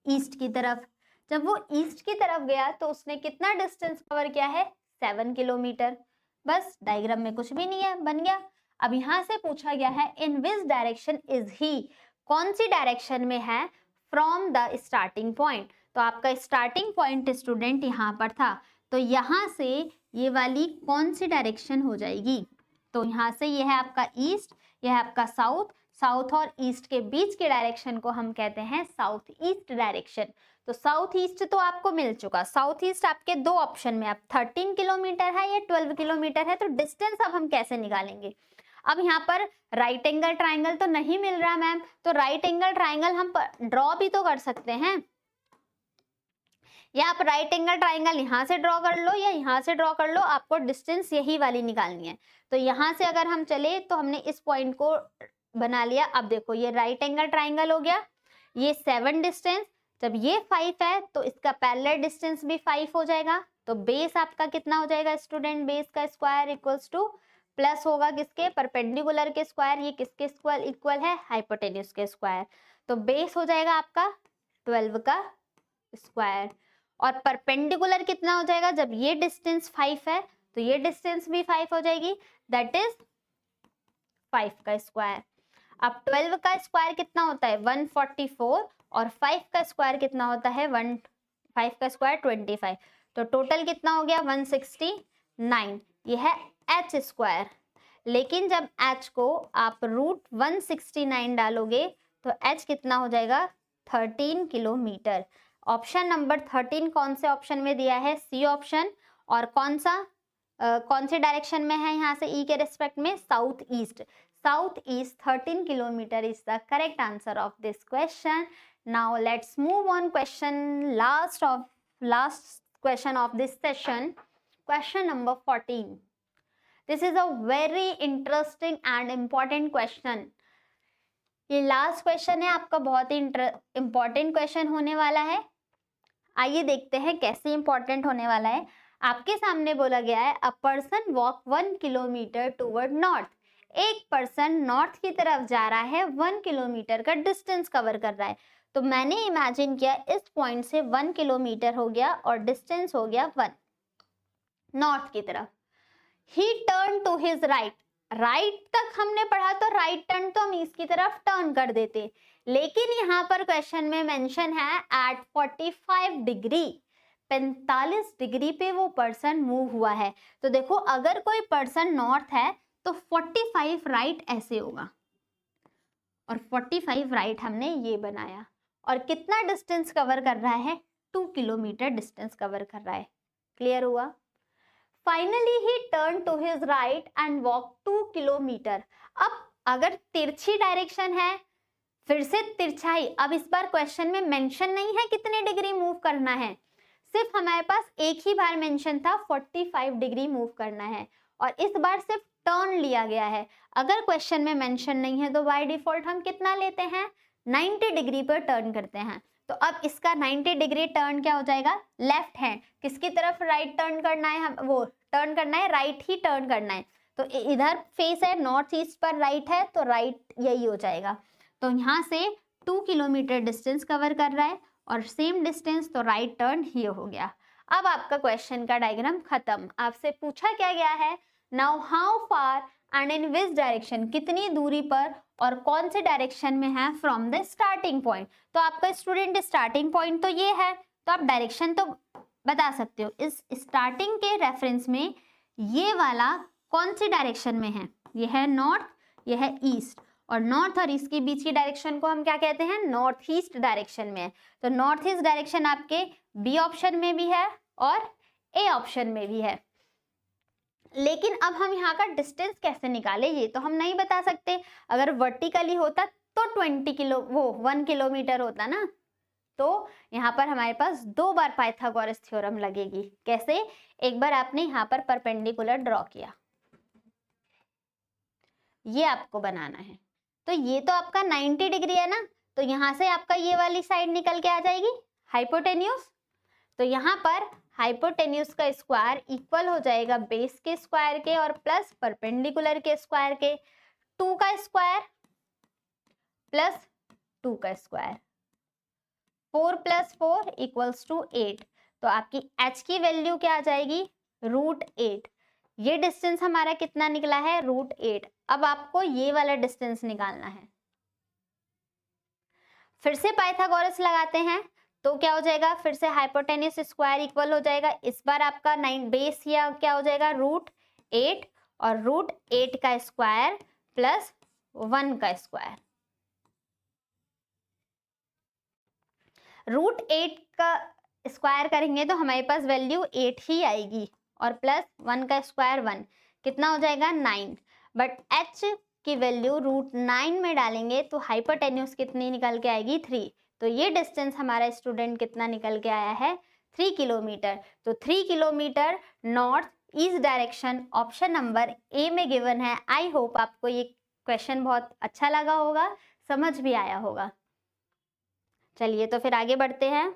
ईस्ट की तरफ। जब वो ईस्ट की तरफ गया तो उसने कितना डिस्टेंस कवर किया है? 7 किलोमीटर। बस डायग्राम में कुछ भी नहीं है, बन गया। अब यहाँ से पूछा गया है इन विच डायरेक्शन इज ही, कौन सी डायरेक्शन में है फ्रॉम द स्टार्टिंग पॉइंट। तो आपका स्टार्टिंग पॉइंट स्टूडेंट यहाँ पर था, तो यहाँ से ये वाली कौन सी डायरेक्शन हो जाएगी? तो यहाँ से ये है आपका ईस्ट, यह है आपका साउथ। साउथ और ईस्ट के बीच के डायरेक्शन को हम कहते हैं साउथ ईस्ट डायरेक्शन। तो साउथ ईस्ट तो आपको मिल चुका। साउथ ईस्ट आपके दो ऑप्शन में, अब 13 किलोमीटर है या 12 किलोमीटर है, तो डिस्टेंस अब हम कैसे निकालेंगे? अब यहाँ पर राइट एंगल ट्राइंगल तो नहीं मिल रहा मैम, तो राइट एंगल ट्राइंगल हम ड्रॉ भी तो कर सकते हैं, या आप राइट एंगल ट्राइंगल यहाँ से ड्रॉ कर लो या यहाँ से ड्रॉ कर लो, आपको डिस्टेंस यही वाली निकालनी है। तो यहाँ से अगर हम चले तो हमने इस पॉइंट को बना लिया। अब देखो ये राइट एंगल ट्राइंगल हो गया, ये 7 डिस्टेंस, जब ये 5 है तो इसका पैरेलल डिस्टेंस भी 5 हो जाएगा। तो बेस आपका कितना हो जाएगा स्टूडेंट? बेस का स्क्वायर इक्वल्स टू प्लस होगा किसके? परपेंडिकुलर के स्क्वायर। ये किसके स्क्वायर इक्वल है? हाइपोटेन्यूज के स्क्वायर। तो बेस हो जाएगा आपका 12 का स्क्वायर, और परपेंडिकुलर कितना हो जाएगा? जब ये डिस्टेंस 5 है तो ये डिस्टेंस भी 5 हो जाएगी, दैट इज 5 का स्क्वायर। अब 12 का स्क्वायर कितना होता है? 144, और 5 का स्क्वायर कितना होता है? 5 का स्क्वायर 25। तो टोटल कितना हो गया? 169। ये है एच स्क्वायर। लेकिन जब एच को आप √169 डालोगे तो एच कितना हो जाएगा? 13 किलोमीटर। ऑप्शन नंबर 13 कौन से ऑप्शन में दिया है? C option. और कौन से डायरेक्शन में है यहाँ से? ई के रिस्पेक्ट में south east. South east 13 kilometre is the correct answer of this question. Now let's move on question last question of this session, question number 14। This is a very interesting and important question. ये last question है आपका, बहुत ही important question होने वाला है। आइए देखते हैं कैसे इंपॉर्टेंट होने वाला है। आपके सामने बोला गया है a person walk 1 kilometre toward north, एक पर्सन नॉर्थ की तरफ जा रहा है, 1 किलोमीटर का डिस्टेंस कवर कर रहा है। तो मैंने इमेजिन किया इस पॉइंट से 1 किलोमीटर हो गया और डिस्टेंस हो गया 1 नॉर्थ की तरफ। He turn to his right, right तक हमने पढ़ा तो राइट टर्न तो हम इसकी तरफ टर्न कर देते, लेकिन यहाँ पर क्वेश्चन में मेंशन है एट 45 डिग्री, 45 डिग्री पे वो पर्सन मूव हुआ है। तो देखो अगर कोई पर्सन नॉर्थ है तो 45 राइट ऐसे होगा, और 45 राइट हमने ये बनाया, और कितना डिस्टेंस कवर कर रहा है? 2 किलोमीटर डिस्टेंस कवर कर रहा है। क्लियर हुआ? Finally he turn to his right and walk 2 kilometre. अब अगर तिरछी डायरेक्शन है, फिर से तिरछाई, अब इस बार क्वेश्चन में मेंशन नहीं है कितने डिग्री मूव करना है, सिर्फ हमारे पास एक ही बार मेंशन था 45 डिग्री मूव करना है, और इस बार सिर्फ टर्न लिया गया है। अगर क्वेश्चन में मेंशन नहीं है तो बाय डिफॉल्ट हम कितना लेते हैं, 90 डिग्री पर टर्न करते हैं। तो अब इसका 90 डिग्री टर्न क्या हो जाएगा, लेफ्ट हैंड। किसकी तरफ, राइट टर्न करना है, हम वो टर्न करना है, राइट ही टर्न करना है। तो इधर फेस है, नॉर्थ ईस्ट पर राइट है, तो राइट यही हो जाएगा। तो यहाँ से 2 किलोमीटर डिस्टेंस कवर कर रहा है और सेम डिस्टेंस, तो राइट टर्न ये हो गया। अब आपका क्वेश्चन का डायग्राम खत्म। आपसे पूछा क्या गया है, now how far and in which direction, कितनी दूरी पर और कौन से डायरेक्शन में है फ्रॉम द स्टार्टिंग पॉइंट। तो आपका स्टूडेंट स्टार्टिंग पॉइंट तो ये है, तो आप डायरेक्शन तो बता सकते हो। इस स्टार्टिंग के रेफरेंस में ये वाला कौन सी डायरेक्शन में है, ये है नॉर्थ, ये है ईस्ट, और नॉर्थ और ईस्ट के बीच की डायरेक्शन को हम क्या कहते हैं, नॉर्थ ईस्ट डायरेक्शन में है। तो नॉर्थ ईस्ट डायरेक्शन आपके बी ऑप्शन में भी है और ए ऑप्शन में भी है। लेकिन अब हम यहाँ का डिस्टेंस कैसे निकाले, ये तो हम नहीं बता सकते। अगर वर्टिकली होता तो 1 किलोमीटर होता ना। तो यहाँ पर हमारे पास 2 बार पाइथागोरस थ्योरम लगेगी। कैसे, एक बार आपने यहाँ पर परपेंडिकुलर ड्रॉ किया, ये आपको बनाना है, तो ये तो आपका 90 डिग्री है ना, तो यहाँ से आपका ये वाली साइड निकल के आ जाएगी हाइपोटेन्यूज। तो यहाँ पर हाइपोटेन्यूज का स्क्वायर इक्वल हो जाएगा बेस के स्क्वायर के और प्लस परपेंडिकुलर के स्क्वायर के। 2 का स्क्वायर प्लस 2 का स्क्वायर, 4 + 4 = 8। तो आपकी h की वैल्यू क्या आ जाएगी, √8। ये डिस्टेंस हमारा कितना निकला है, √8। अब आपको ये वाला डिस्टेंस निकालना है। फिर से पाइथागोरस लगाते हैं तो क्या हो जाएगा, फिर से हाइपोटेन्यूज स्क्वायर इक्वल हो जाएगा। इस बार आपका 9 बेस या क्या हो जाएगा, √8 और √8 का स्क्वायर प्लस 1 का स्क्वायर। √8 का स्क्वायर करेंगे तो हमारे पास वैल्यू 8 ही आएगी और प्लस 1 का स्क्वायर 1, कितना हो जाएगा 9। बट h की वैल्यू √9 में डालेंगे तो हाइपोटेन्यूज कितनी निकल के आएगी, 3। तो ये डिस्टेंस हमारा स्टूडेंट कितना निकल के आया है, 3 किलोमीटर। तो 3 kilometre north east direction option number A में गिवन है। आई होप आपको ये क्वेश्चन बहुत अच्छा लगा होगा, समझ भी आया होगा। चलिए तो फिर आगे बढ़ते हैं।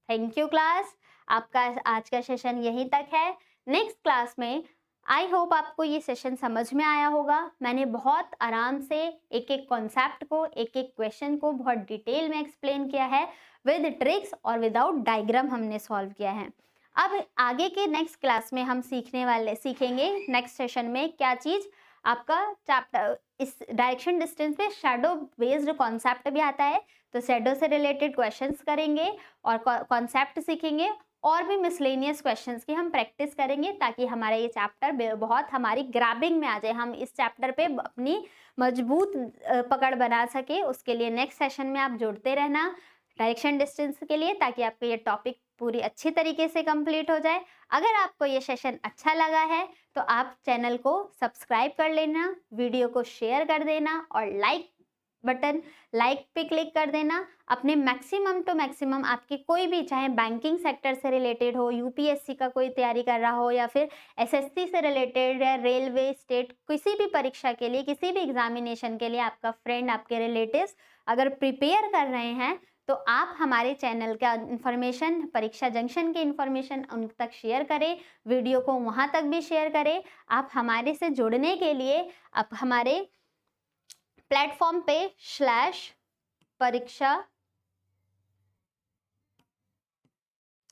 थैंक यू क्लास, आपका आज का सेशन यहीं तक है। नेक्स्ट क्लास में आई होप आपको ये सेशन समझ में आया होगा। मैंने बहुत आराम से एक एक कॉन्सेप्ट को, एक एक क्वेश्चन को बहुत डिटेल में एक्सप्लेन किया है, विद ट्रिक्स और विदाउट डायग्राम हमने सॉल्व किया है। अब आगे के नेक्स्ट क्लास में हम सीखेंगे नेक्स्ट सेशन में क्या चीज़, आपका चैप्टर इस डायरेक्शन डिस्टेंस पे शैडो बेस्ड कॉन्सेप्ट भी आता है, तो शैडो से रिलेटेड क्वेश्चंस करेंगे और कॉन्सेप्ट सीखेंगे और भी मिसलेनियस क्वेश्चंस की हम प्रैक्टिस करेंगे, ताकि हमारा ये चैप्टर बहुत हमारी ग्रैबिंग में आ जाए, हम इस चैप्टर पे अपनी मजबूत पकड़ बना सके। उसके लिए नेक्स्ट सेशन में आप जुड़ते रहना डायरेक्शन डिस्टेंस के लिए, ताकि आपको ये टॉपिक पूरी अच्छी तरीके से कंप्लीट हो जाए। अगर आपको ये सेशन अच्छा लगा है तो आप चैनल को सब्सक्राइब कर लेना, वीडियो को शेयर कर देना और लाइक पे क्लिक कर देना। अपने मैक्सिमम टू मैक्सिमम आपकी कोई भी, चाहे बैंकिंग सेक्टर से रिलेटेड हो, यूपीएससी का कोई तैयारी कर रहा हो, या फिर एसएससी से रिलेटेड या रेलवे, स्टेट, किसी भी परीक्षा के लिए, किसी भी एग्जामिनेशन के लिए आपका फ्रेंड, आपके रिलेटिव्स अगर प्रिपेयर कर रहे हैं तो आप हमारे चैनल का इन्फॉर्मेशन, परीक्षा जंक्शन की इन्फॉर्मेशन उन तक शेयर करें, वीडियो को वहाँ तक भी शेयर करें। आप हमारे से जुड़ने के लिए आप हमारे प्लेटफॉर्म पे /परीक्षा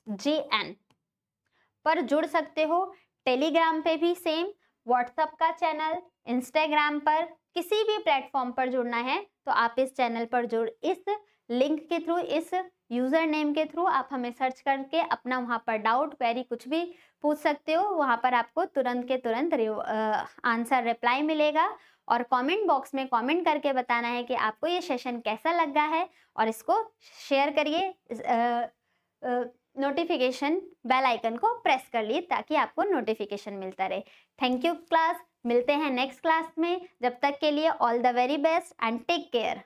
JN पर जुड़ सकते हो। टेलीग्राम पे भी सेम, व्हाट्सएप का चैनल, इंस्टाग्राम पर, किसी भी प्लेटफॉर्म पर जुड़ना है तो आप इस चैनल पर इस लिंक के थ्रू, इस यूज़र नेम के थ्रू आप हमें सर्च करके अपना वहाँ पर डाउट, क्वेरी कुछ भी पूछ सकते हो। वहाँ पर आपको तुरंत के तुरंत आंसर, रिप्लाई मिलेगा। और कमेंट बॉक्स में कमेंट करके बताना है कि आपको ये सेशन कैसा लगा है, और इसको शेयर करिए, नोटिफिकेशन बेल आइकन को प्रेस कर लिए ताकि आपको नोटिफिकेशन मिलता रहे। थैंक यू क्लास, मिलते हैं नेक्स्ट क्लास में। जब तक के लिए all the very best and take care.